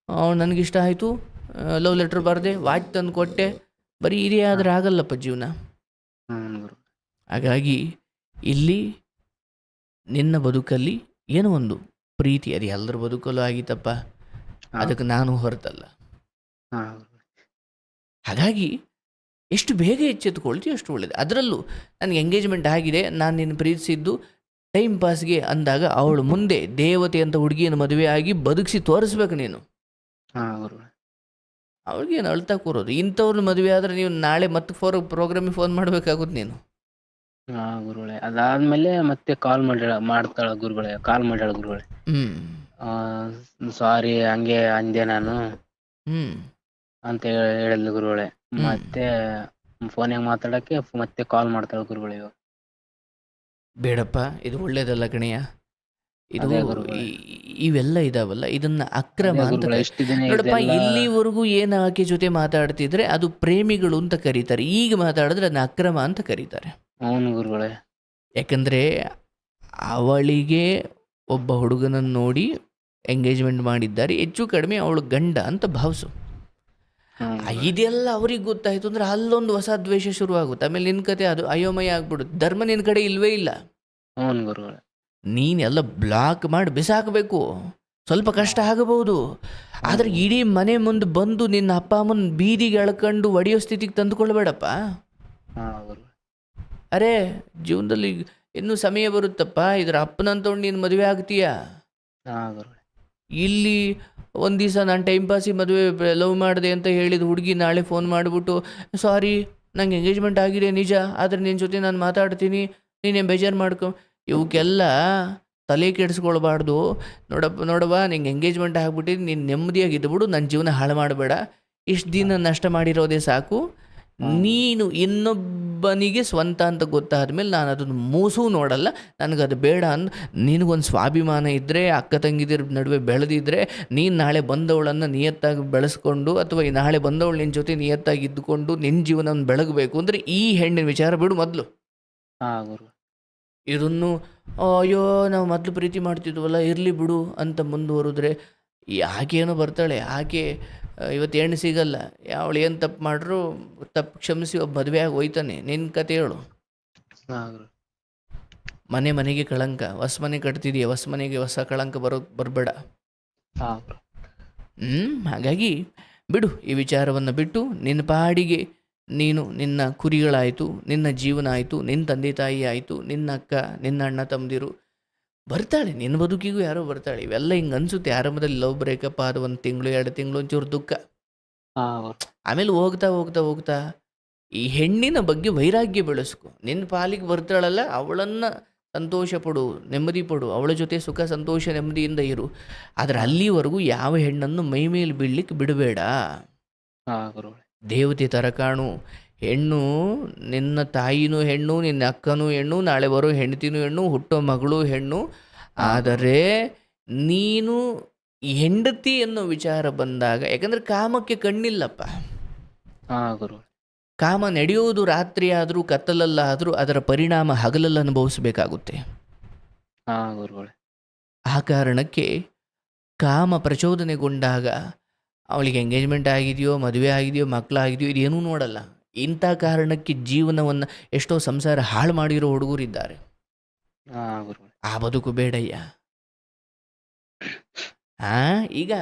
ನನಗಿಷ್ಟ ಆಯಿತು, ಲವ್ ಲೆಟ್ರ್ ಬರೆದೆ, ವಾಚ್ ತಂದು ಕೊಟ್ಟೆ, ಬರೀ ಇದೇ ಆದರೆ ಆಗಲ್ಲಪ್ಪ ಜೀವನ. ಹಾಗಾಗಿ ಇಲ್ಲಿ ನಿನ್ನ ಬದುಕಲ್ಲಿ ಏನೋ ಒಂದು ಪ್ರೀತಿ, ಅದು ಎಲ್ಲರ ಬದುಕಲ್ಲೂ ಆಗಿತ್ತಪ್ಪ, ಅದಕ್ಕೆ ನಾನು ಹೊರತಲ್ಲ. ಹಾಗಾಗಿ ಎಷ್ಟು ಬೇಗ ಎಚ್ಚೆತ್ತುಕೊಳ್ತೀವಿ ಅಷ್ಟು ಒಳ್ಳೇದು. ಅದರಲ್ಲೂ ನನಗೆ ಎಂಗೇಜ್ಮೆಂಟ್ ಆಗಿದೆ, ನಾನು ನಿನ್ನ ಪ್ರೀತಿಸಿದ್ದು ಟೈಮ್ ಪಾಸ್ಗೆ ಅಂದಾಗ ಅವಳು ಮುಂದೆ ದೇವತೆ ಅಂತ ಹುಡುಗಿಯನ್ನು ಮದುವೆ ಆಗಿ ಬದುಕಿಸಿ ತೋರಿಸ್ಬೇಕು ನೀನು. ಅವಳಿಗೇನು ಅಳ್ತಾ ಕೂರೋದು, ಇಂಥವ್ರನ್ನ ಮದುವೆ ಆದರೆ ನೀವು ನಾಳೆ ಮತ್ತೆ ಪ್ರೋಗ್ರಾಮಿಗೆ ಫೋನ್ ಮಾಡಬೇಕಾಗುತ್ತೆ ನೀನು. ಗುರುಗಳೇ ಅದಾದ್ಮೇಲೆ ಮತ್ತೆ ಕಾಲ್ ಮಾಡ್ತಾಳ ಗುರುಗಳೇ, ಕಾಲ್ ಮಾಡ್ಯಾಳ ಗುರುಗಳೇ. ಸಾರಿ ಹಂಗೆ ಅಂದೆ ನಾನು ಅಂತ ಹೇಳಿದ್ಲು ಗುರುಗಳೇ. ಮತ್ತೆ ಫೋನ್ಯಾಗ ಮಾತಾಡಕ್ಕೆ ಮತ್ತೆ ಕಾಲ್ ಮಾಡ್ತಾಳ ಗುರುಗಳೇ. ಬೇಡಪ್ಪ, ಇದು ಒಳ್ಳೇದಲ್ಲ ಕಣಯ್ಯ. ಇದು ಇವೆಲ್ಲ ಇದಾವಲ್ಲ, ಇದನ್ನ ಅಕ್ರಮ ಅಂತ ನೋಡಪ್ಪ. ಇಲ್ಲಿವರೆಗೂ ಏನು ಆಕೆ ಜೊತೆ ಮಾತಾಡ್ತಿದ್ರೆ ಅದು ಪ್ರೇಮಿಗಳು ಅಂತ ಕರೀತಾರೆ, ಈಗ ಮಾತಾಡಿದ್ರೆ ಅದನ್ನ ಅಕ್ರಮ ಅಂತ ಕರೀತಾರೆ. ಗುರುಗಳೇ, ಯಾಕಂದ್ರೆ ಅವಳಿಗೆ ಒಬ್ಬ ಹುಡುಗನನ್ನು ನೋಡಿ ಎಂಗೇಜ್ಮೆಂಟ್ ಮಾಡಿದ್ದಾರೆ, ಹೆಚ್ಚು ಕಡಿಮೆ ಅವಳು ಗಂಡ ಅಂತ ಭಾವಿಸು. ಇದೆಲ್ಲ ಅವ್ರಿಗೆ ಗೊತ್ತಾಯ್ತು ಅಂದ್ರೆ ಅಲ್ಲೊಂದು ಹೊಸ ದ್ವೇಷ ಶುರುವಾಗುತ್ತೆ. ಆಮೇಲೆ ನಿನ್ನ ಕತೆ ಅದು ಅಯೋಮಯ ಆಗ್ಬಿಡುತ್ತೆ. ಧರ್ಮ ನಿನ್ನ ಕಡೆ ಇಲ್ವೇ ಇಲ್ಲ. ನೀನೆಲ್ಲ ಬ್ಲಾಕ್ ಮಾಡಿ ಬಿಸಾಕಬೇಕು. ಸ್ವಲ್ಪ ಕಷ್ಟ ಆಗಬಹುದು, ಆದ್ರೆ ಇಡೀ ಮನೆ ಮುಂದೆ ಬಂದು ನಿನ್ನ ಅಪ್ಪ ಅಮ್ಮನ ಬೀದಿಗೆ ಎಳ್ಕೊಂಡು ಒಡೆಯೋ ಸ್ಥಿತಿಗೆ ತಂದುಕೊಳ್ಬೇಡಪ್ಪ. ಅರೆ, ಜೀವನದಲ್ಲಿ ಇನ್ನೂ ಸಮಯ ಬರುತ್ತಪ್ಪ. ಇದ್ರ ಅಪ್ಪನಂತವ್ನು ನೀನು ಮದುವೆ ಆಗ್ತೀಯ. ಇಲ್ಲಿ ಒಂದು ದಿವಸ ನಾನು ಟೈಮ್ ಪಾಸಿಗೆ ಮದುವೆ ಲವ್ ಮಾಡಿದೆ ಅಂತ ಹೇಳಿದ ಹುಡುಗಿ ನಾಳೆ ಫೋನ್ ಮಾಡಿಬಿಟ್ಟು, ಸಾರಿ ನಂಗೆ ಎಂಗೇಜ್ಮೆಂಟ್ ಆಗಿದೆ ನಿಜ, ಆದರೆ ನಿನ್ನ ಜೊತೆ ನಾನು ಮಾತಾಡ್ತೀನಿ, ನೀನೇನು ಬೇಜಾರು ಮಾಡ್ಕೊ. ಇವಕ್ಕೆಲ್ಲ ತಲೆ ಕೆಡಿಸ್ಕೊಳ್ಬಾರ್ದು. ನೋಡವ್ವ ನಿಂಗೆ ಎಂಗೇಜ್ಮೆಂಟ್ ಆಗ್ಬಿಟ್ಟಿದ್ದು, ನೀನು ನೆಮ್ಮದಿಯಾಗಿ ಇದ್ಬಿಡು, ನನ್ನ ಜೀವನ ಹಾಳು ಮಾಡಬೇಡ. ಇಷ್ಟು ದಿನ ನಷ್ಟ ಮಾಡಿರೋದೇ ಸಾಕು. ನೀನು ಇನ್ನೊಬ್ಬನಿಗೆ ಸ್ವಂತ ಅಂತ ಗೊತ್ತಾದ ಮೇಲೆ ನಾನು ಅದನ್ನು ಮೂಸೂ ನೋಡಲ್ಲ, ನನಗದು ಬೇಡ ಅಂದು ನಿನಗೊಂದು ಸ್ವಾಭಿಮಾನ ಇದ್ದರೆ, ಅಕ್ಕ ತಂಗಿದಿರ ನಡುವೆ ಬೆಳೆದಿದ್ದರೆ, ನೀನು ನಾಳೆ ಬಂದವಳನ್ನು ನಿಯತ್ತಾಗಿ ಬೆಳೆಸ್ಕೊಂಡು, ಅಥವಾ ಈ ನಾಳೆ ಬಂದವಳು ನಿನ್ನ ಜೊತೆ ನಿಯತ್ತಾಗಿ ಇದ್ದುಕೊಂಡು ನಿನ್ನ ಜೀವನವನ್ನು ಬೆಳಗಬೇಕು ಅಂದರೆ ಈ ಹೆಣ್ಣಿನ ವಿಚಾರ ಬಿಡು ಮೊದಲು. ಇದನ್ನು ಅಯ್ಯೋ ನಾವು ಮೊದಲು ಪ್ರೀತಿ ಮಾಡ್ತಿದ್ವಲ್ಲ ಇರಲಿ ಬಿಡು ಅಂತ ಮುಂದುವರಿದ್ರೆ ಆಕೆನೋ ಬರ್ತಾಳೆ. ಆಕೆ ಇವತ್ತು ಹೆಣ್ಣು ಸಿಗಲ್ಲ, ಅವಳು ಏನು ತಪ್ಪು ಮಾಡ್ರು ತಪ್ಪು ಕ್ಷಮಿಸಿ ಒಬ್ಬ ಮದುವೆ ಆಗಿ ಹೋಯ್ತಾನೆ. ನಿನ್ನ ಕತೆ ಹೇಳು. ಮನೆಗೆ ಕಳಂಕ, ಹೊಸ ಮನೆ ಕಟ್ತಿದೀಯ, ಹೊಸ ಮನೆಗೆ ಹೊಸ ಕಳಂಕ ಬರಬೇಡ. ಹಾಗಾಗಿ ಬಿಡು, ಈ ವಿಚಾರವನ್ನು ಬಿಟ್ಟು ನಿನ್ನ ಪಾಡಿಗೆ ನೀನು, ನಿನ್ನ ಕುರಿಗಳಾಯಿತು, ನಿನ್ನ ಜೀವನ ಆಯಿತು, ನಿನ್ನ ತಂದೆ ತಾಯಿ ಆಯಿತು, ನಿನ್ನ ಅಕ್ಕ, ನಿನ್ನ ಅಣ್ಣ ತಮ್ಮದಿರು ಬರ್ತಾಳೆ, ನಿನ್ನ ಬದುಕಿಗೂ ಯಾರೋ ಬರ್ತಾಳೆ. ಇವೆಲ್ಲ ಹಿಂಗೆ ಅನಿಸುತ್ತೆ ಆರಂಭದಲ್ಲಿ. ಲವ್ ಬ್ರೇಕಪ್ ಆದ 1 ತಿಂಗಳು 2 ತಿಂಗಳು ಒಂಚೂರು ದುಃಖ, ಆಮೇಲೆ ಹೋಗ್ತಾ ಹೋಗ್ತಾ ಹೋಗ್ತಾ ಈ ಹೆಣ್ಣಿನ ಬಗ್ಗೆ ವೈರಾಗ್ಯ ಬೆಳೆಸ್ಕೊ. ನಿನ್ನ ಪಾಲಿಗೆ ಬರ್ತಾಳಲ್ಲ ಅವಳನ್ನು ಸಂತೋಷ ಪಡು, ನೆಮ್ಮದಿ ಪಡು, ಅವಳ ಜೊತೆ ಸುಖ ಸಂತೋಷ ನೆಮ್ಮದಿಯಿಂದ ಇರು. ಆದರೆ ಅಲ್ಲಿವರೆಗೂ ಯಾವ ಹೆಣ್ಣನ್ನು ಮೈ ಮೇಲೆ ಬೀಳಲಿಕ್ಕೆ ಬಿಡಬೇಡ. ದೇವತೆ ಥರ ಕಾಣು. ಹೆಣ್ಣು ನಿನ್ನ ತಾಯಿನೂ ಹೆಣ್ಣು, ನಿನ್ನ ಅಕ್ಕನೂ ಹೆಣ್ಣು, ನಾಳೆ ಬರೋ ಹೆಂಡತಿನೂ ಹೆಣ್ಣು, ಹುಟ್ಟೋ ಮಗಳು ಹೆಣ್ಣು. ಆದರೆ ನೀನು ಹೆಂಡತಿ ಅನ್ನೋ ವಿಚಾರ ಬಂದಾಗ, ಯಾಕಂದರೆ ಕಾಮಕ್ಕೆ ಕಣ್ಣಿಲ್ಲಪ್ಪ. ಹಾ ಗುರುಗಳೇ. ಕಾಮ ನಡೆಯುವುದು ರಾತ್ರಿ ಆದರೂ ಕತ್ತಲಲ್ಲಾದರೂ ಅದರ ಪರಿಣಾಮ ಹಗಲಲ್ಲಿ ಅನುಭವಿಸಬೇಕಾಗುತ್ತೆ. ಹಾ ಗುರುಗಳೇ. ಆ ಕಾರಣಕ್ಕೆ ಕಾಮ ಪ್ರಚೋದನೆಗೊಂಡಾಗ ಅವಳಿಗೆ ಎಂಗೇಜ್ಮೆಂಟ್ ಆಗಿದೆಯೋ, ಮದುವೆ ಆಗಿದೆಯೋ, ಮಕ್ಕಳಾಗಿದೆಯೋ, ಇದೇನೂ ನೋಡಲ್ಲ. ಇಂಥ ಕಾರಣಕ್ಕೆ ಜೀವನವನ್ನು ಎಷ್ಟೋ ಸಂಸಾರ ಹಾಳು ಮಾಡಿರೋ ಹುಡುಗರಿದ್ದಾರೆ. ಹಾ ಗುರುಗಳೇ. ಆ ಬದುಕು ಬೇಡಯ್ಯ. ಈಗ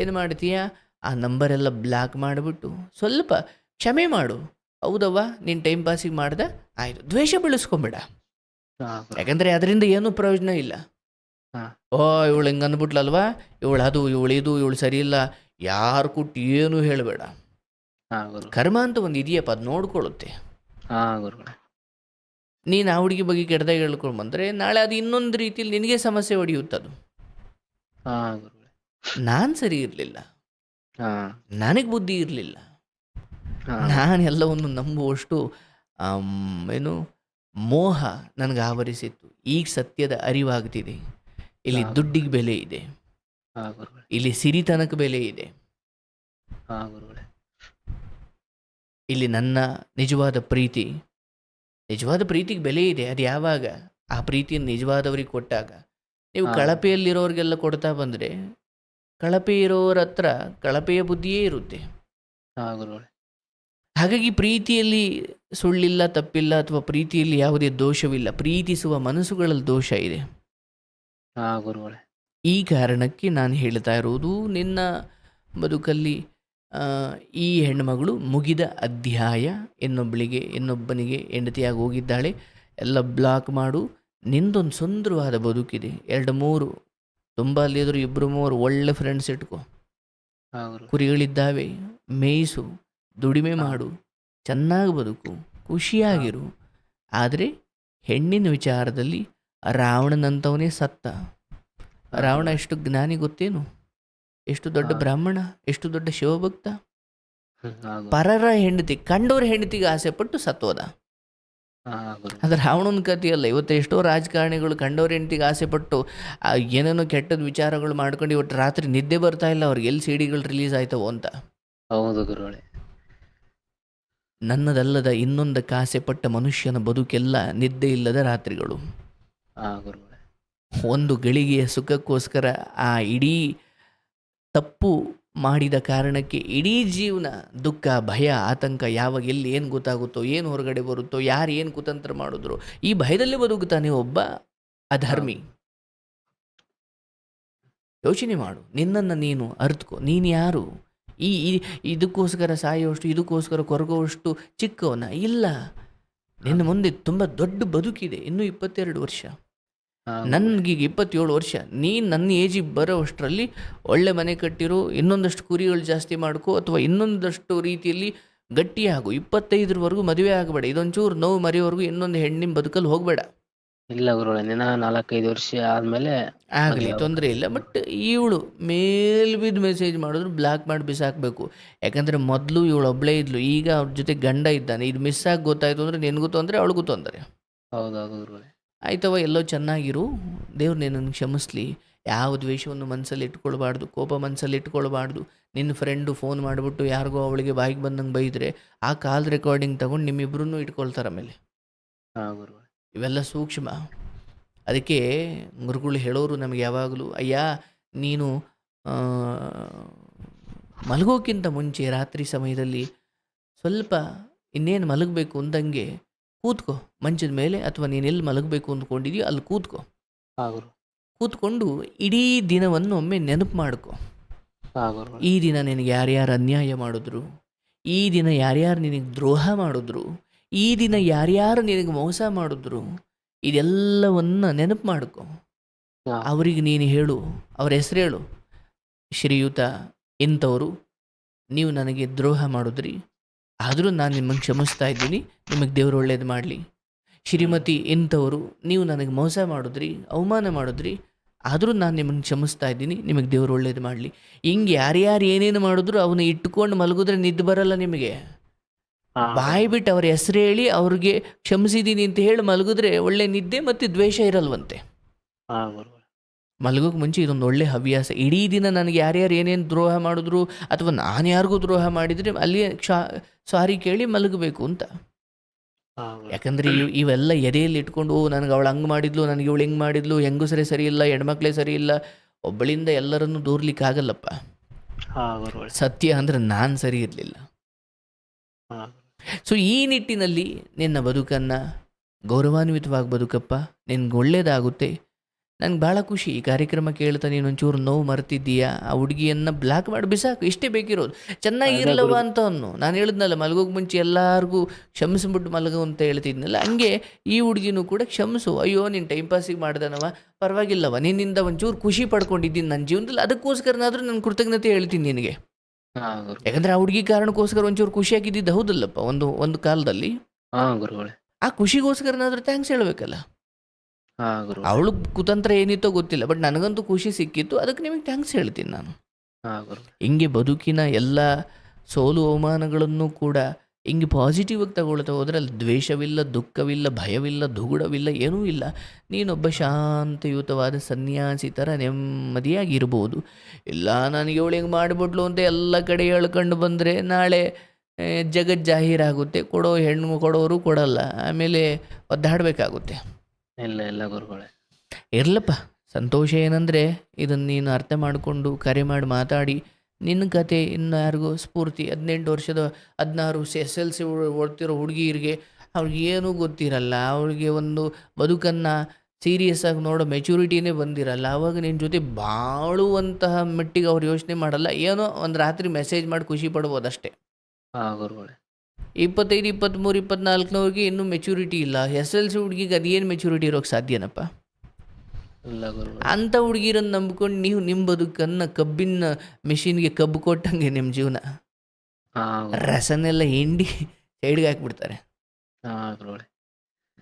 ಏನು ಮಾಡ್ತೀಯ, ಆ ನಂಬರೆಲ್ಲ ಬ್ಲಾಕ್ ಮಾಡಿಬಿಟ್ಟು ಸ್ವಲ್ಪ ಕ್ಷಮೆ ಮಾಡು. ಹೌದವ್ವ, ನೀನು ಟೈಮ್ ಪಾಸಿಗೆ ಮಾಡ್ದೆ ಆಯಿತು. ದ್ವೇಷ ಬೆಳೆಸ್ಕೊಂಬೇಡ, ಹಾ ಗುರುಗಳೇ. ಯಾಕಂದರೆ ಅದರಿಂದ ಏನೂ ಪ್ರಯೋಜನ ಇಲ್ಲ. ಹಾ. ಓ ಇವಳು ಹಿಂಗೆ ಅಂದ್ಬಿಟ್ಲಲ್ವಾ, ಇವಳು ಅದು, ಇವಳು ಇದು, ಇವಳು ಸರಿ ಇಲ್ಲ, ಯಾರು ಕೊಟ್ಟು ಏನೂ ಹೇಳಬೇಡ. ಹಾ ಗುರುಗಳೇ. ಕರ್ಮ ಅಂತ ಒಂದು ಇದೆಯಪ್ಪ, ಅದು ನೋಡ್ಕೊಳ್ಳುತ್ತೆ. ಹಾ ಗುರುಗಳೇ. ನೀನು ಆ ಹುಡುಗಿ ಬಗ್ಗೆ ಕೆಟ್ಟದಾಗಿ ಹೇಳ್ಕೊಂಡು ಬಂದರೆ ನಾಳೆ ಅದು ಇನ್ನೊಂದು ರೀತಿಯಲ್ಲಿ ನಿನಗೆ ಸಮಸ್ಯೆ ಹೊಡೆಯುತ್ತದು. ಹಾ ಗುರುಗಳೇ. ನಾನು ಸರಿ ಇರಲಿಲ್ಲ, ಹಾ. ನನಗೆ ಬುದ್ಧಿ ಇರಲಿಲ್ಲ, ಹಾ. ನಾನೆಲ್ಲವನ್ನು ನಂಬುವಷ್ಟು ಏನು ಮೋಹ ನನಗೆ ಆವರಿಸಿತ್ತು. ಈಗ ಸತ್ಯದ ಅರಿವಾಗ್ತಿದೆ. ಇಲ್ಲಿ ದುಡ್ಡಿಗೆ ಬೆಲೆ ಇದೆ, ಹಾ ಗುರುಗಳೇ. ಇಲ್ಲಿ ಸಿರಿತನಕ್ಕೆ ಬೆಲೆ ಇದೆ, ಹಾ ಗುರುಗಳೇ. ಇಲ್ಲಿ ನನ್ನ ನಿಜವಾದ ಪ್ರೀತಿಗೆ ಬೆಲೆ ಇದೆ. ಅದು ಯಾವಾಗ ಆ ಪ್ರೀತಿಯನ್ನು ನಿಜವಾದವ್ರಿಗೆ ಕೊಟ್ಟಾಗ. ನೀವು ಕಳಪೆಯಲ್ಲಿರೋರಿಗೆಲ್ಲ ಕೊಡ್ತಾ ಬಂದರೆ ಕಳಪೆ ಇರೋರ ಹತ್ರ ಕಳಪೆಯ ಬುದ್ಧಿಯೇ ಇರುತ್ತೆ. ಹಾ ಗುರುಗಳೇ. ಹಾಗಾಗಿ ಪ್ರೀತಿಯಲ್ಲಿ ಸುಳ್ಳಿಲ್ಲ, ತಪ್ಪಿಲ್ಲ, ಅಥವಾ ಪ್ರೀತಿಯಲ್ಲಿ ಯಾವುದೇ ದೋಷವಿಲ್ಲ. ಪ್ರೀತಿಸುವ ಮನಸ್ಸುಗಳಲ್ಲಿ ದೋಷ ಇದೆ. ಹಾ ಗುರುಗಳೇ. ಈ ಕಾರಣಕ್ಕೆ ನಾನು ಹೇಳ್ತಾ ಇರೋದು, ನಿನ್ನ ಬದುಕಲ್ಲಿ ಈ ಹೆಣ್ಣುಮಗಳು ಮುಗಿದ ಅಧ್ಯಾಯ. ಇನ್ನೊಬ್ಬನಿಗೆ ಹೆಂಡತಿಯಾಗಿ ಹೋಗಿದ್ದಾಳೆ. ಎಲ್ಲ ಬ್ಲಾಕ್ ಮಾಡು. ನಿಂದೊಂದು ಸುಂದರವಾದ ಬದುಕಿದೆ. 2-3 ತುಂಬ ಅಲ್ಲಿದ್ರು 2-3 ಒಳ್ಳೆ ಫ್ರೆಂಡ್ಸ್ ಇಟ್ಕೊ. ಹಾ ಗುರುಗಳೇ. ಕುರಿಗಳಿದ್ದಾವೆ, ಮೇಯಿಸು, ದುಡಿಮೆ ಮಾಡು, ಚೆನ್ನಾಗಿ ಬದುಕು, ಖುಷಿಯಾಗಿರು. ಆದರೆ ಹೆಣ್ಣಿನ ವಿಚಾರದಲ್ಲಿ ರಾವಣನಂಥವನೇ ಸತ್ತ. ರಾವಣ ಎಷ್ಟು ಜ್ಞಾನಿ ಗೊತ್ತೇನು, ಎಷ್ಟು ದೊಡ್ಡ ಬ್ರಾಹ್ಮಣ, ಎಷ್ಟು ದೊಡ್ಡ ಶಿವಭಕ್ತ. ಹಾ ಗುರುಗಳೇ. ಪರರ ಹೆಂಡತಿ, ಕಂಡವ್ರ ಹೆಂಡತಿಗೆ ಆಸೆ ಪಟ್ಟು ಸತ್ತೋದ. ಹಾ ಗುರುಗಳೇ. ಅದು ರಾವಣನ ಕಥೆಯಲ್ಲ. ಇವತ್ತು ಎಷ್ಟೋ ರಾಜಕಾರಣಿಗಳು ಕಂಡವ್ರ ಹೆಂಡತಿಗೆ ಆಸೆ ಪಟ್ಟು ಏನೇನೋ ಕೆಟ್ಟದ ವಿಚಾರಗಳು ಮಾಡ್ಕೊಂಡು ಇವತ್ತು ರಾತ್ರಿ ನಿದ್ದೆ ಬರ್ತಾ ಇಲ್ಲ ಅವ್ರಿಗೆ, ಎಲ್ಲಿ ಸಿಡಿಗಳು ರಿಲೀಸ್ ಆಯ್ತವೋ ಅಂತ. ಹೌದು ಗುರುಗಳೇ. ನನ್ನದಲ್ಲದ ಇನ್ನೊಂದಕ್ಕೆ ಆಸೆ ಪಟ್ಟ ಮನುಷ್ಯನ ಬದುಕೆಲ್ಲ ನಿದ್ದೆ ಇಲ್ಲದ ರಾತ್ರಿಗಳು. ಹಾ ಗುರುಗಳೇ. ಒಂದು ಗಳಿಗೆಯ ಸುಖಕ್ಕೋಸ್ಕರ ಆ ಇಡೀ ತಪ್ಪು ಮಾಡಿದ ಕಾರಣಕ್ಕೆ ಇಡೀ ಜೀವನ ದುಃಖ, ಭಯ, ಆತಂಕ. ಯಾವಾಗ ಎಲ್ಲಿ ಏನು ಗೊತ್ತಾಗುತ್ತೋ, ಏನು ಹೊರಗಡೆ ಬರುತ್ತೋ, ಯಾರು ಏನು ಕುತಂತ್ರ ಮಾಡಿದ್ರು, ಈ ಭಯದಲ್ಲೇ ಬದುಕುತ್ತಾನೆ ಒಬ್ಬ ಅಧರ್ಮಿ. ಯೋಚನೆ ಮಾಡು, ನಿನ್ನನ್ನು ನೀನು ಅರ್ಥಕೋ. ನೀನು ಯಾರು? ಇದಕ್ಕೋಸ್ಕರ ಸಾಯೋಷ್ಟು, ಇದಕ್ಕೋಸ್ಕರ ಕೊರಗುವಷ್ಟು ಚಿಕ್ಕವನ ಇಲ್ಲ. ನಿನ್ನ ಮುಂದೆ ತುಂಬ ದೊಡ್ಡ ಬದುಕಿದೆ. ಇನ್ನೂ 22 ವರ್ಷ. ನನಗೀಗ 27 ವರ್ಷ. ನೀನು ನನ್ನ ಏಜಿಗೆ ಬರೋಷ್ಟರಲ್ಲಿ ಒಳ್ಳೆ ಮನೆ ಕಟ್ಟಿರೋ, ಇನ್ನೊಂದಷ್ಟು ಕುರಿಗಳು ಜಾಸ್ತಿ ಮಾಡ್ಕೋ, ಅಥವಾ ಇನ್ನೊಂದಷ್ಟು ರೀತಿಯಲ್ಲಿ ಗಟ್ಟಿಯಾಗು. 25ರವರೆಗೂ ಮದುವೆ ಆಗಬೇಡ. ಇದೊಂಚೂರು ನೋವು ಮರೆಯೋವರೆಗೂ ಇನ್ನೊಂದು ಹೆಣ್ಣಿನ ಬದುಕಲ್ಲಿ ಹೋಗಬೇಡ. ಇಲ್ಲ ಗುರುಗಳೇ, 4-5 ವರ್ಷ ಆದ್ಮೇಲೆ ಆಗಲಿ, ತೊಂದರೆ ಇಲ್ಲ. ಬಟ್ ಇವಳು ಮೇಲ್ಬಿದ್ದು ಮೆಸೇಜ್ ಮಾಡಿದ್ರು ಬ್ಲಾಕ್ ಮಾಡಿ ಬಿಸಾಕಬೇಕು. ಯಾಕಂದರೆ ಮೊದಲು ಇವಳು ಒಬ್ಬಳೇ ಇದ್ಲು, ಈಗ ಅವ್ರ ಜೊತೆ ಗಂಡ ಇದ್ದಾನೆ. ಇದು ಮಿಸ್ ಆಗಿ ಗೊತ್ತಾಯಿತು ಅಂದರೆ ನಿನಗೂ ತೊಂದರೆ, ಅವಳಿಗೂ ತೊಂದರೆ. ಹೌದೌದು ಗುರುಗಳೇ. ಆಯ್ತವ, ಎಲ್ಲೋ ಚೆನ್ನಾಗಿರು. ದೇವ್ರು ನಿನ್ನನ್ನು ಕ್ಷಮಿಸ್ಲಿ. ಯಾವ ದ್ವೇಷವನ್ನು ಮನಸ್ಸಲ್ಲಿ ಇಟ್ಕೊಳ್ಬಾರ್ದು, ಕೋಪ ಮನಸ್ಸಲ್ಲಿ ಇಟ್ಕೊಳ್ಬಾರ್ದು. ನಿನ್ನ ಫ್ರೆಂಡು ಫೋನ್ ಮಾಡಿಬಿಟ್ಟು ಯಾರಿಗೋ ಅವಳಿಗೆ ಬಾಯಿಗೆ ಬಂದಂಗೆ ಬೈದರೆ ಆ ಕಾಲ್ ರೆಕಾರ್ಡಿಂಗ್ ತೊಗೊಂಡು ನಿಮ್ಮಿಬ್ಬರನ್ನೂ ಇಟ್ಕೊಳ್ತಾರೆ ಆಮೇಲೆ. ಹಾಂ ಗುರುಗಳೇ. ಇವೆಲ್ಲ ಸೂಕ್ಷ್ಮ. ಅದಕ್ಕೆ ಗುರುಗಳು ಹೇಳೋರು ನಮಗೆ ಯಾವಾಗಲೂ, ಅಯ್ಯ ನೀನು ಮಲಗೋಕ್ಕಿಂತ ಮುಂಚೆ ರಾತ್ರಿ ಸಮಯದಲ್ಲಿ ಸ್ವಲ್ಪ ಇನ್ನೇನು ಮಲಗಬೇಕು ಅಂದಂಗೆ ಕೂತ್ಕೋ ಮಂಚದ ಮೇಲೆ, ಅಥವಾ ನೀನು ಎಲ್ಲಿ ಮಲಗಬೇಕು ಅಂದ್ಕೊಂಡಿದೆಯೋ ಅಲ್ಲಿ ಕೂತ್ಕೋ. ಹಾಂ ಗುರು. ಕೂತ್ಕೊಂಡು ಇಡೀ ದಿನವನ್ನು ಒಮ್ಮೆ ನೆನಪು ಮಾಡ್ಕೊ. ಹಾಂ ಗುರುಗಳೇ. ಈ ದಿನ ನಿನಗೆ ಯಾರ್ಯಾರು ಅನ್ಯಾಯ ಮಾಡಿದ್ರು, ಈ ದಿನ ಯಾರ್ಯಾರು ನಿನಗೆ ದ್ರೋಹ ಮಾಡಿದ್ರು, ಈ ದಿನ ಯಾರ್ಯಾರು ನಿನಗೆ ಮೋಸ ಮಾಡಿದ್ರು, ಇದೆಲ್ಲವನ್ನು ನೆನಪು ಮಾಡ್ಕೊ. ಅವರಿಗೆ ನೀನು ಹೇಳು, ಅವ್ರ ಹೆಸರು ಹೇಳು. ಶ್ರೀಯುತ ಇಂಥವರು ನೀವು ನನಗೆ ದ್ರೋಹ ಮಾಡಿದ್ರಿ, ಆದರೂ ನಾನು ನಿಮಗೆ ಕ್ಷಮಿಸ್ತಾ ಇದ್ದೀನಿ, ನಿಮಗೆ ದೇವರು ಒಳ್ಳೇದು ಮಾಡಲಿ. ಶ್ರೀಮತಿ ಇಂಥವರು ನೀವು ನನಗೆ ಮೋಸ ಮಾಡಿದ್ರಿ, ಅವಮಾನ ಮಾಡಿದ್ರಿ, ಆದರೂ ನಾನು ನಿಮ್ಮನ್ನು ಕ್ಷಮಿಸ್ತಾ ಇದ್ದೀನಿ, ನಿಮಗೆ ದೇವರು ಒಳ್ಳೇದು ಮಾಡಲಿ. ಹಿಂಗೆ ಯಾರ್ಯಾರು ಏನೇನು ಮಾಡಿದ್ರು ಅವನ್ನ ಇಟ್ಕೊಂಡು ಮಲಗಿದ್ರೆ ನಿದ್ದೆ ಬರಲ್ಲ ನಿಮಗೆ. ಬಾಯಿ ಬಿಟ್ಟು ಅವ್ರ ಹೆಸರು ಹೇಳಿ ಅವ್ರಿಗೆ ಕ್ಷಮಿಸಿದ್ದೀನಿ ಅಂತ ಹೇಳಿ ಮಲಗಿದ್ರೆ ಒಳ್ಳೆ ನಿದ್ದೆ ಮತ್ತು ದ್ವೇಷ ಇರಲ್ವಂತೆ. ಮಲಗೋಕೆ ಮುಂಚೆ ಇದೊಂದು ಒಳ್ಳೆ ಹವ್ಯಾಸ. ಇಡೀ ದಿನ ನನಗೆ ಯಾರ್ಯಾರು ಏನೇನು ದ್ರೋಹ ಮಾಡಿದ್ರು ಅಥವಾ ನಾನು ಯಾರಿಗೂ ದ್ರೋಹ ಮಾಡಿದರೆ ಅಲ್ಲಿ ಸಾರಿ ಕೇಳಿ ಮಲಗಬೇಕು ಅಂತ. ಯಾಕಂದರೆ ಇವೆಲ್ಲ ಎದೆಯಲ್ಲಿ ಇಟ್ಕೊಂಡು ನನಗೆ ಅವಳು ಹಂಗೆ ಮಾಡಿದ್ಲು, ನನಗೆ ಇವಳು ಹಿಂಗೆ ಮಾಡಿದ್ಲು, ಹೆಂಗಸರೇ ಸರಿ ಇಲ್ಲ, ಹೆಣ್ಮಕ್ಳೇ ಸರಿ ಇಲ್ಲ, ಒಬ್ಬಳಿಂದ ಎಲ್ಲರನ್ನೂ ದೂರ್ಲಿಕ್ಕಾಗಲ್ಲಪ್ಪ. ಸತ್ಯ ಅಂದರೆ ನಾನು ಸರಿ ಇರಲಿಲ್ಲ. ಸೊ ಈ ನಿಟ್ಟಿನಲ್ಲಿ ನಿನ್ನ ಬದುಕನ್ನು ಗೌರವಾನ್ವಿತವಾಗಿ ಬದುಕಪ್ಪ, ನಿನ್ಗೆ ಒಳ್ಳೇದಾಗುತ್ತೆ. ನನಗೆ ಭಾಳ ಖುಷಿ ಈ ಕಾರ್ಯಕ್ರಮ ಕೇಳ್ತಾ ನೀನು ಒಂಚೂರು ನೋವು ಮರ್ತಿದ್ದೀಯಾ, ಆ ಹುಡುಗಿಯನ್ನು ಬ್ಲಾಕ್ ಮಾಡಿ ಬಿಸಾಕು, ಇಷ್ಟೇ ಬೇಕಿರೋದು. ಚೆನ್ನಾಗಿರ್ಲವ ಅಂತ ಅನ್ನು ನಾನು ಹೇಳಿದ್ನಲ್ಲ, ಮಲಗೋಕೆ ಮುಂಚೆ ಎಲ್ಲರಿಗೂ ಕ್ಷಮಿಸ್ಬಿಟ್ಟು ಮಲಗು ಅಂತ ಹೇಳ್ತಿದ್ನಲ್ಲ, ಹಂಗೆ ಈ ಹುಡುಗಿನೂ ಕೂಡ ಕ್ಷಮಿಸು. ಅಯ್ಯೋ ನೀನು ಟೈಮ್ ಪಾಸಿಗೆ ಮಾಡ್ದನವ, ಪರವಾಗಿಲ್ಲವ, ನಿನ್ನಿಂದ ಒಂಚೂರು ಖುಷಿ ಪಡ್ಕೊಂಡಿದ್ದೀನಿ ನನ್ನ ಜೀವನದಲ್ಲಿ, ಅದಕ್ಕೋಸ್ಕರನಾದರೂ ನಾನು ಕೃತಜ್ಞತೆ ಹೇಳ್ತೀನಿ ನಿನಗೆ. ಯಾಕಂದರೆ ಆ ಹುಡುಗಿ ಕಾರಣಕ್ಕೋಸ್ಕರ ಒಂಚೂರು ಖುಷಿಯಾಗಿದ್ದಿದ್ದು ಹೌದಲ್ಲಪ್ಪ ಒಂದು ಕಾಲದಲ್ಲಿ. ಆ ಖುಷಿಗೋಸ್ಕರನಾದರೂ ಥ್ಯಾಂಕ್ಸ್ ಹೇಳಬೇಕಲ್ಲ. ಅವಳು ಕುತಂತ್ರ ಏನಿತ್ತೋ ಗೊತ್ತಿಲ್ಲ, ಬಟ್ ನನಗಂತೂ ಖುಷಿ ಸಿಕ್ಕಿತ್ತು, ಅದಕ್ಕೆ ನಿಮಗೆ ಥ್ಯಾಂಕ್ಸ್ ಹೇಳ್ತೀನಿ ನಾನು. ಹಿಂಗೆ ಬದುಕಿನ ಎಲ್ಲ ಸೋಲು ಅವಮಾನಗಳನ್ನು ಕೂಡ ಹಿಂಗೆ ಪಾಸಿಟಿವ್ ಆಗಿ ತಗೊಳ್ತಾ ಹೋದ್ರೆ ಅಲ್ಲಿ ದ್ವೇಷವಿಲ್ಲ, ದುಃಖವಿಲ್ಲ, ಭಯವಿಲ್ಲ, ದುಗುಡವಿಲ್ಲ, ಏನೂ ಇಲ್ಲ. ನೀನೊಬ್ಬ ಶಾಂತಿಯುತವಾದ ಸನ್ಯಾಸಿ ಥರ ನೆಮ್ಮದಿಯಾಗಿರ್ಬೋದು. ಇಲ್ಲ ನನಗೆ ಅವಳು ಹಿಂಗೆ ಮಾಡಿಬಿಟ್ಲು ಅಂತ ಎಲ್ಲ ಕಡೆ ಹೇಳ್ಕೊಂಡು ಬಂದರೆ ನಾಳೆ ಜಗತ್ ಜಾಹೀರಾಗುತ್ತೆ, ಕೊಡೋರು ಕೊಡಲ್ಲ, ಆಮೇಲೆ ಒದ್ದಾಡಬೇಕಾಗುತ್ತೆ. ಇಲ್ಲ ಗುರುಗಳೇ, ಇರ್ಲಪ್ಪ. ಸಂತೋಷ ಏನಂದರೆ ಇದನ್ನು ನೀನು ಅರ್ಥ ಮಾಡಿಕೊಂಡು ಕರೆ ಮಾಡಿ ಮಾತಾಡಿ ನಿನ್ನ ಕತೆ ಇನ್ನು ಯಾರಿಗೂ ಸ್ಫೂರ್ತಿ. 18 ವರ್ಷದ 16 SSLC ಓಡ್ತಿರೋ ಹುಡುಗಿಯರಿಗೆ ಅವ್ರಿಗೆ ಏನೂ ಗೊತ್ತಿರಲ್ಲ, ಅವಳಿಗೆ ಒಂದು ಬದುಕನ್ನು ಸೀರಿಯಸ್ ಆಗಿ ನೋಡೋ ಮೆಚುರಿಟಿನೇ ಬಂದಿರಲ್ಲ. ಆವಾಗ ನಿನ್ನ ಜೊತೆ ಬಾಳುವಂತಹ ಮಟ್ಟಿಗೆ ಅವ್ರು ಯೋಚನೆ ಮಾಡಲ್ಲ, ಏನೋ ಒಂದು ರಾತ್ರಿ ಮೆಸೇಜ್ ಮಾಡಿ ಖುಷಿ ಪಡ್ಬೋದಷ್ಟೇ. 25, 23, 24ನವ್ರಿಗೆ ಇನ್ನೂ ಮೆಚುರಿಟಿ ಇಲ್ಲ. SSLC ಹುಡುಗಿಗೆ ಅದೇನು ಮೆಚುರಿಟಿ ಇರೋಕ್ಕೆ ಸಾಧ್ಯನಪ್ಪ? ಅಂಥ ಹುಡುಗಿರನ್ನು ನಂಬ್ಕೊಂಡು ನೀವು ನಿಮ್ಮ ಬದುಕನ್ನು ಕಬ್ಬಿನ ಮೆಷಿನ್ಗೆ ಕಬ್ಬು ಕೊಟ್ಟಂಗೆ ನಿಮ್ಮ ಜೀವನ ರಸನೆಲ್ಲ ಹಿಂಡಿ ಸೈಡ್ಗೆ ಹಾಕ್ಬಿಡ್ತಾರೆ.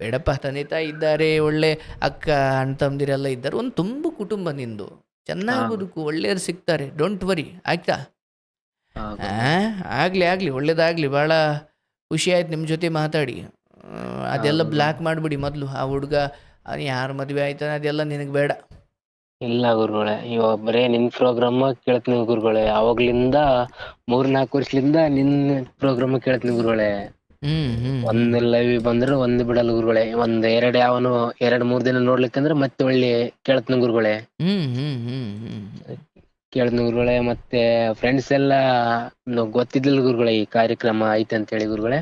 ಬೇಡಪ್ಪ, ತಂದೆ ತಾಯಿ ಇದ್ದಾರೆ, ಒಳ್ಳೆ ಅಕ್ಕ ಅಣ್ಣ ತಮ್ಮದಿರೆಲ್ಲ ಇದ್ದಾರೆ, ಒಂದು ತುಂಬ ಕುಟುಂಬ ನಿಂದು, ಚೆನ್ನಾಗಿ ಬದುಕು, ಒಳ್ಳೆಯವ್ರು ಸಿಗ್ತಾರೆ, ಡೋಂಟ್ ವರಿ, ಆಯ್ತಾ? ಆಗಲಿ ಒಳ್ಳೇದಾಗಲಿ. ಭಾಳ ಖುಷಿ ಆಯ್ತು ನಿಮ್ಮ ಜೊತೆ ಮಾತಾಡಿ. ಅದೆಲ್ಲ ಬ್ಲಾಕ್ ಮಾಡಿಬಿಡಿ ಮೊದಲು. ಆ ಹುಡುಗ ಯಾರು ಮದುವೆ ಆಯ್ತಾನೆ ಅದೆಲ್ಲ ನಿನಗೆ ಬೇಡ. ಇಲ್ಲ ಗುರುಗಳೇ, ಇವಾಗ ಬರೇ ನಿನ್ ಪ್ರೋಗ್ರಾಮ್ ಕೇಳ್ತೀನಿ ಗುರುಗಳೇ. ಅವಾಗ್ಲಿಂದ 3-4 ವರ್ಷಲಿಂದ ನಿನ್ ಪ್ರೋಗ್ರಾಮ್ ಕೇಳ್ತೀನಿ ಗುರುಗಳೇ. ಒಂದ್ ಲೈವ್ ಬಂದ್ರೆ ಒಂದ್ ಬಿಡಲ್ಲ ಗುರುಗಳೇ. ಒಂದ್ 2-3 ದಿನ ನೋಡ್ಲಿಕ್ಕಂದ್ರೆ ಮತ್ತೆ ಒಳ್ಳೆ ಕೇಳ್ತೀನಿ ಗುರುಗಳೇ. ಕೇಳ್ತೀನಿ ಗುರುಗಳೇ. ಮತ್ತೆ ಫ್ರೆಂಡ್ಸ್ ಎಲ್ಲ ಗೊತ್ತಿದ್ದಿಲ್ಲ ಗುರುಗಳೇ ಈ ಕಾರ್ಯಕ್ರಮ ಐತೆ ಅಂತ ಹೇಳಿ ಗುರುಗಳೇ.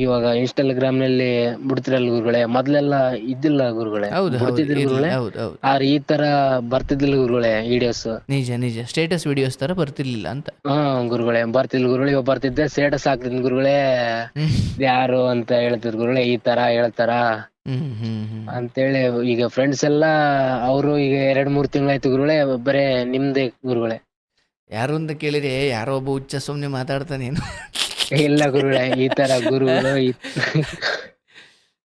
ಇವಾಗ ಇನ್ಸ್ಟಾಗ್ರಾಮ್ ನಲ್ಲಿ ಬಿಡ್ತಿರಲ್ಲ ಗುರುಗಳೇ, ಮೊದ್ಲೆಲ್ಲ ಇದ್ದಿಲ್ಲ ಗುರುಗಳೇ, ಬಿಡ್ತಿದ್ರು ಗುರುಗಳೇ, ಆದ್ರೆ ಈ ತರ ಬರ್ತಿದ್ದಿಲ್ಲ ಗುರುಗಳೇ ವಿಡಿಯೋಸ್. ನಿಜ ಸ್ಟೇಟಸ್ ವಿಡಿಯೋಸ್ ತರ ಬರ್ತಿರ್ಲಿಲ್ಲ ಅಂತ. ಗುರುಗಳೇ ಬರ್ತಿಲ್ಲ ಗುರುಗಳೇ. ಇವಾಗ ಬರ್ತಿದ್ದೆ, ಸ್ಟೇಟಸ್ ಹಾಕ್ತಿದ್ ಗುರುಗಳೇ, ಯಾರು ಅಂತ ಹೇಳ್ತಿದ್ರು ಗುರುಗಳೇ, ಈ ತರ ಹೇಳ್ತಾರ ಅಂತೇಳಿ. ಈಗ ಫ್ರೆಂಡ್ಸ್ ಎಲ್ಲ ಅವರು ಈಗ 2-3 ತಿಂಗಳಾಯ್ತು ಗುರುಗಳೇ, ಬರೇ ನಿಮ್ದೇ ಗುರುಗಳೇ. ಯಾರು ಅಂತ ಕೇಳಿದ್ರೆ ಯಾರೋ ಒಬ್ಬ ಹುಚ್ಚ ಸುಮ್ನೆ ಮಾತಾಡ್ತಾನೇನು? ಇಲ್ಲ ಗುರುಗಳೇ, ಈ ತರ ಗುರುಗಳು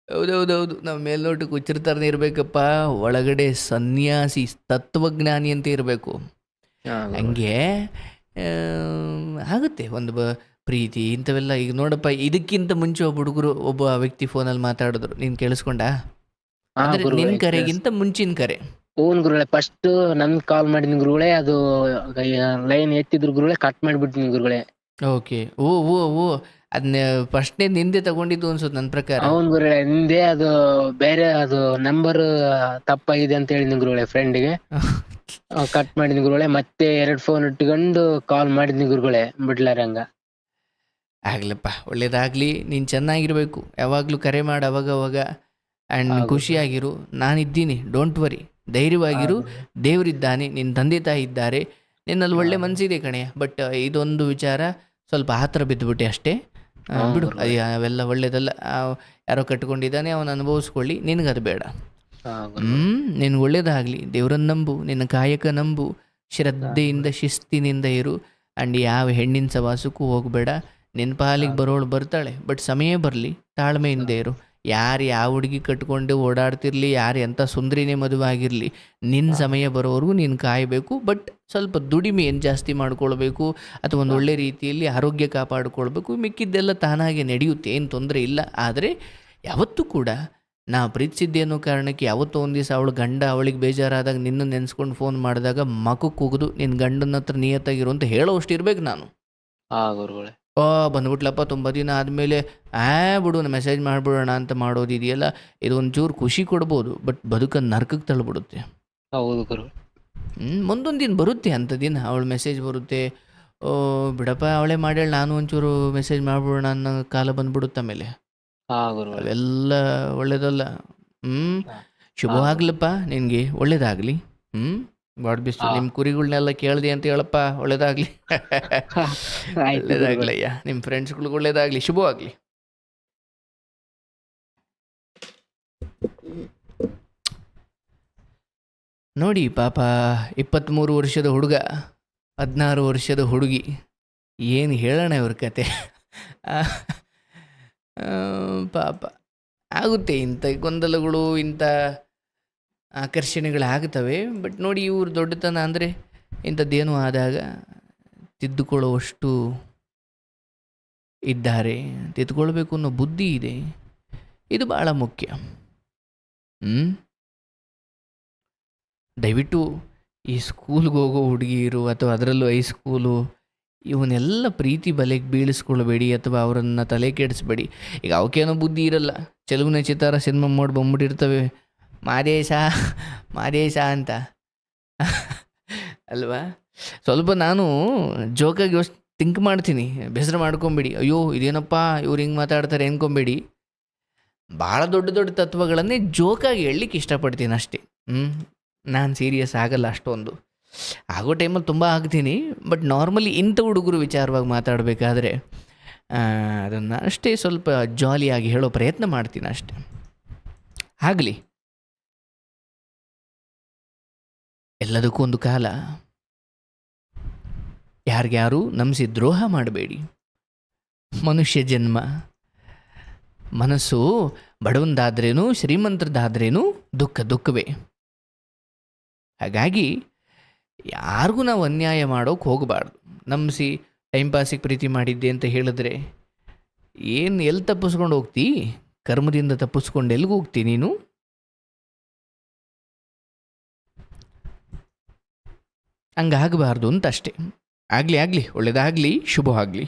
ಹೌದೌದೌದು, ನಾವು ಮೇಲ್ನೋಟಕ್ಕೆ ಹುಚ್ಚಿರ್ತಾರನೇ ಇರ್ಬೇಕಪ್ಪ, ಒಳಗಡೆ ಸನ್ಯಾಸಿ ತತ್ವಜ್ಞಾನಿ ಅಂತ ಇರಬೇಕು. ಹಂಗೆ ಆಗುತ್ತೆ ಒಂದು ಪ್ರೀತಿ ಇಂಥವೆಲ್ಲ. ಈಗ ನೋಡಪ್ಪ, ಇದಕ್ಕಿಂತ ಮುಂಚೆ ಒಬ್ಬ ವ್ಯಕ್ತಿ ಫೋನಲ್ಲಿ ಮಾತಾಡಿದ್ರು, ನೀನು ಕೇಳಿಸ್ಕೊಂಡ? ನಿನ್ ಕರೆಗಿಂತ ಮುಂಚಿನ ಕರೆ. ಹ್ಞೂ ಗುರುಗಳೇ, ಫಸ್ಟ್ ನನ್ ಕಾಲ್ ಮಾಡಿದ್ನಿ ಗುರುಗಳೇ, ಅದು ಲೈನ್ ಎತ್ತಿದ್ರು ಗುರುಗಳೇ, ಕಟ್ ಮಾಡಿಬಿಡ್ತೀನಿ ಗುರುಗಳೇ. ಓಕೆ, ಓ ಅದನ್ನ ಫಸ್ಟ್ನೇ ನಿಂದೆ ತಗೊಂಡಿದ್ದು ಅನ್ಸುತ್ತೆ ನನ್ನ ಪ್ರಕಾರ. అవును ಗುರುಗಳೇ, ನಿಂದೆ ಅದು ಬೇರೆ, ಅದು ನಂಬರ್ ತಪ್ಪಾಗಿದೆ ಅಂತ ಹೇಳಿದ್ನಿ ಗುರುಗಳೇ ಫ್ರೆಂಡ್ಗೆ. ಕಟ್ ಮಾಡಿದ್ನಿ ಗುರುಗಳೇ, ಮತ್ತೆ 2 ಫೋನ್ ಇಟ್ಕೊಂಡು ಕಾಲ್ ಮಾಡಿದ್ನಿ ಗುರುಗಳೇ, ಬಿಡ್ಲಾರಂಗ. ಆಗ್ಲಪ್ಪ, ಒಳ್ಳೇದಾಗ್ಲಿ. ನೀನು ಚೆನ್ನಾಗಿರ್ಬೇಕು, ಯಾವಾಗಲೂ ಕರೆ ಮಾಡಿ ಅವಾಗ ಆ್ಯಂಡ್ ಖುಷಿಯಾಗಿರು. ನಾನಿದ್ದೀನಿ, ಡೋಂಟ್ ವರಿ, ಧೈರ್ಯವಾಗಿರು. ದೇವರಿದ್ದಾನೆ, ನಿನ್ನ ತಂದೆ ತಾಯಿ ಇದ್ದಾರೆ, ನಿನ್ನಲ್ಲಿ ಒಳ್ಳೆ ಮನಸ್ಸಿದೆ ಕಣೆಯ. ಬಟ್ ಇದೊಂದು ವಿಚಾರ ಸ್ವಲ್ಪ ಆತರ ಬಿದ್ದುಬಿಟ್ಟೆ ಅಷ್ಟೇ, ಬಿಡು. ಅವೆಲ್ಲ ಒಳ್ಳೇದಲ್ಲ. ಯಾರೋ ಕಟ್ಕೊಂಡಿದ್ದಾನೆ, ಅವನು ಅನುಭವಿಸ್ಕೊಳ್ಳಿ, ನಿನಗದು ಬೇಡ. ನಿನ್ಗೆ ಒಳ್ಳೇದಾಗಲಿ. ದೇವ್ರನ್ನ ನಂಬು, ನಿನ್ನ ಕಾಯಕ ನಂಬು, ಶ್ರದ್ಧೆಯಿಂದ ಶಿಸ್ತಿನಿಂದ ಇರು. ಆ್ಯಂಡ್ ಯಾವ ಹೆಣ್ಣಿನ ಸವಾಸಕ್ಕೂ ಹೋಗಬೇಡ. ನಿನ್ನ ಪಾಲಿಗೆ ಬರೋಳು ಬರ್ತಾಳೆ, ಬಟ್ ಸಮಯ ಬರಲಿ, ತಾಳ್ಮೆಯಿಂದ ಇರು. ಯಾರು ಯಾವ ಹುಡುಗಿ ಕಟ್ಕೊಂಡು ಓಡಾಡ್ತಿರ್ಲಿ, ಯಾರು ಎಂಥ ಸುಂದರಿನೇ ಮದುವೆ ಆಗಿರಲಿ, ನಿನ್ನ ಸಮಯ ಬರೋವರೆಗೂ ನೀನು ಕಾಯಬೇಕು. ಬಟ್ ಸ್ವಲ್ಪ ದುಡಿಮೆ ಏನು ಜಾಸ್ತಿ ಮಾಡ್ಕೊಳ್ಬೇಕು, ಅಥವಾ ಒಂದು ಒಳ್ಳೆ ರೀತಿಯಲ್ಲಿ ಆರೋಗ್ಯ ಕಾಪಾಡಿಕೊಳ್ಬೇಕು. ಮಿಕ್ಕಿದ್ದೆಲ್ಲ ತಾನಾಗೆ ನಡೆಯುತ್ತೆ, ಏನು ತೊಂದರೆ ಇಲ್ಲ. ಆದರೆ ಯಾವತ್ತೂ ಕೂಡ ನಾ ಪ್ರೀತಿಸಿದ್ದೆ ಅನ್ನೋ ಕಾರಣಕ್ಕೆ ಯಾವತ್ತೋ ಒಂದು ದಿವಸ ಅವಳು ಗಂಡ ಅವಳಿಗೆ ಬೇಜಾರಾದಾಗ ನಿನ್ನ ನೆನೆಸ್ಕೊಂಡು ಫೋನ್ ಮಾಡಿದಾಗ ಮಖಕ್ಕೆ ಉಗಿದು ನಿನ್ನ ಗಂಡನ ಹತ್ರ ನಿಯತ್ತಾಗಿರು ಅಂತ ಹೇಳೋಷ್ಟು ಇರ್ಬೇಕು ನಾನು. ಹಾ ಗುರುಗಳೇ. ಬಂದ್ಬಿಟ್ಲಪ್ಪ ತುಂಬ ದಿನ ಆದಮೇಲೆ ಬಿಡು ಮೆಸೇಜ್ ಮಾಡಿಬಿಡೋಣ ಅಂತ ಮಾಡೋದಿದೆಯಲ್ಲ, ಇದು ಒಂಚೂರು ಖುಷಿ ಕೊಡ್ಬೋದು, ಬಟ್ ಬದುಕನ್ನು ನರ್ಕಕ್ಕೆ ತಳ್ಳಿಬಿಡುತ್ತೆ. ಹೌದು ಗುರು. ಮುಂದೊಂದು ದಿನ ಬರುತ್ತೆ ಅಂಥ ದಿನ, ಅವಳ ಮೆಸೇಜ್ ಬರುತ್ತೆ, ಬಿಡಪ್ಪ ಅವಳೇ ಮಾಡ್ಯಾಳ ನಾನು ಒಂಚೂರು ಮೆಸೇಜ್ ಮಾಡಿಬಿಡೋಣ ಅನ್ನೋ ಕಾಲ ಬಂದ್ಬಿಡುತ್ತೆ ಆಮೇಲೆ. ಹಾ ಗುರುಗಳೇ. ಅವೆಲ್ಲ ಒಳ್ಳೇದಲ್ಲ. ಶುಭವಾಗ್ಲಪ್ಪ ನಿನಗೆ, ಒಳ್ಳೇದಾಗಲಿ. ಬಾಡ್ ಬಿಸ್ತು ನಿಮ್ಮ ಕುರಿಗಳನ್ನೆಲ್ಲ ಕೇಳಿದೆ ಅಂತ ಹೇಳಪ್ಪ, ಒಳ್ಳೇದಾಗಲಿ. ಆಯ್ತು ಗುರುಗಳೇ. ಒಳ್ಳೇದಾಗ್ಲಯ್ಯ, ನಿಮ್ಮ ಫ್ರೆಂಡ್ಸ್ಗಳಿಗೆ ಒಳ್ಳೇದಾಗಲಿ, ಶುಭವಾಗಲಿ. ನೋಡಿ ಪಾಪ 23 ವರ್ಷದ ಹುಡುಗ, 16 ವರ್ಷದ ಹುಡುಗಿ, ಏನು ಹೇಳೋಣ ಇವ್ರ ಕತೆ. ಪಾಪ ಆಗುತ್ತೆ ಇಂಥ ಗೊಂದಲಗಳು, ಇಂಥ ಆಕರ್ಷಣೆಗಳಾಗ್ತವೆ. ಬಟ್ ನೋಡಿ ಇವ್ರ ದೊಡ್ಡತನ ಅಂದರೆ ಇಂಥದ್ದೇನೋ ಆದಾಗ ತಿದ್ದುಕೊಳ್ಳುವಷ್ಟು ಇದ್ದಾರೆ, ತಿದ್ದುಕೊಳ್ಬೇಕು ಅನ್ನೋ ಬುದ್ಧಿ ಇದೆ. ಇದು ಭಾಳ ಮುಖ್ಯ. ದಯವಿಟ್ಟು ಈ ಸ್ಕೂಲ್ಗೆ ಹೋಗೋ ಹುಡುಗಿಯರು ಅಥವಾ ಅದರಲ್ಲೂ ಹೈಸ್ಕೂಲು ಇವನ್ನೆಲ್ಲ ಪ್ರೀತಿ ಬಲೆಗೆ ಬೀಳಿಸ್ಕೊಳ್ಬೇಡಿ ಅಥವಾ ಅವರನ್ನು ತಲೆ ಕೆಡಿಸ್ಬೇಡಿ. ಈಗ ಅವಕ್ಕೇನೋ ಬುದ್ಧಿ ಇರಲ್ಲ, ಚೆಲುವಿನ ಚಿತ್ತಾರ ಸಿನಿಮಾ ಮಾಡಿ ಬಂದ್ಬಿಟ್ಟಿರ್ತವೆ, ಮಾದೇಶ ಮಾದೇಶ ಅಂತ ಅಲ್ವಾ. ಸ್ವಲ್ಪ ನಾನು ಜೋಕಾಗಿ ಥಿಂಕ್ ಮಾಡ್ತೀನಿ, ಬೇಸರ ಮಾಡ್ಕೊಬೇಡಿ, ಅಯ್ಯೋ ಇದೇನಪ್ಪ ಇವ್ರು ಹಿಂಗೆ ಮಾತಾಡ್ತಾರೆ ಅನ್ಕೊಬೇಡಿ. ಭಾಳ ದೊಡ್ಡ ದೊಡ್ಡ ತತ್ವಗಳನ್ನೇ ಜೋಕಾಗಿ ಹೇಳಲಿಕ್ಕೆ ಇಷ್ಟಪಡ್ತೀನಿ ಅಷ್ಟೇ. ನಾನು ಸೀರಿಯಸ್ ಆಗಲ್ಲ ಅಷ್ಟೊಂದು. ಆಗೋ ಟೈಮಲ್ಲಿ ತುಂಬ ಆಗ್ತೀನಿ, ಬಟ್ ನಾರ್ಮಲಿ ಇಂಥ ಹುಡುಗರು ವಿಚಾರವಾಗಿ ಮಾತಾಡಬೇಕಾದ್ರೆ ಅದನ್ನು ಅಷ್ಟೇ ಸ್ವಲ್ಪ ಜಾಲಿಯಾಗಿ ಹೇಳೋ ಪ್ರಯತ್ನ ಮಾಡ್ತೀನಿ ಅಷ್ಟೆ. ಆಗಲಿ, ಎಲ್ಲದಕ್ಕೂ ಒಂದು ಕಾಲ. ಯಾರಿಗ್ಯಾರು ನಂಬಿಸಿ ದ್ರೋಹ ಮಾಡಬೇಡಿ. ಮನುಷ್ಯ ಜನ್ಮ, ಮನಸ್ಸು ಬಡವಂದಾದ್ರೇನು ಶ್ರೀಮಂತರದಾದ್ರೇನು ದುಃಖವೇ. ಹಾಗಾಗಿ ಯಾರಿಗೂ ನಾವು ಅನ್ಯಾಯ ಮಾಡೋಕೆ ಹೋಗಬಾರ್ದು. ನಂಬಿಸಿ ಟೈಮ್ ಪಾಸಿಗೆ ಪ್ರೀತಿ ಮಾಡಿದ್ದೆ ಅಂತ ಹೇಳಿದ್ರೆ ಎಲ್ಲಿ ತಪ್ಪಿಸ್ಕೊಂಡು ಹೋಗ್ತಿ? ಕರ್ಮದಿಂದ ತಪ್ಪಿಸ್ಕೊಂಡು ಎಲ್ಲಿಗೆ ಹೋಗ್ತಿ ನೀನು? ಹಂಗಾಗಬಾರ್ದು ಅಂತ ಅಷ್ಟೇ. ಆಗಲಿ ಒಳ್ಳೆಯದಾಗಲಿ, ಶುಭವಾಗಲಿ.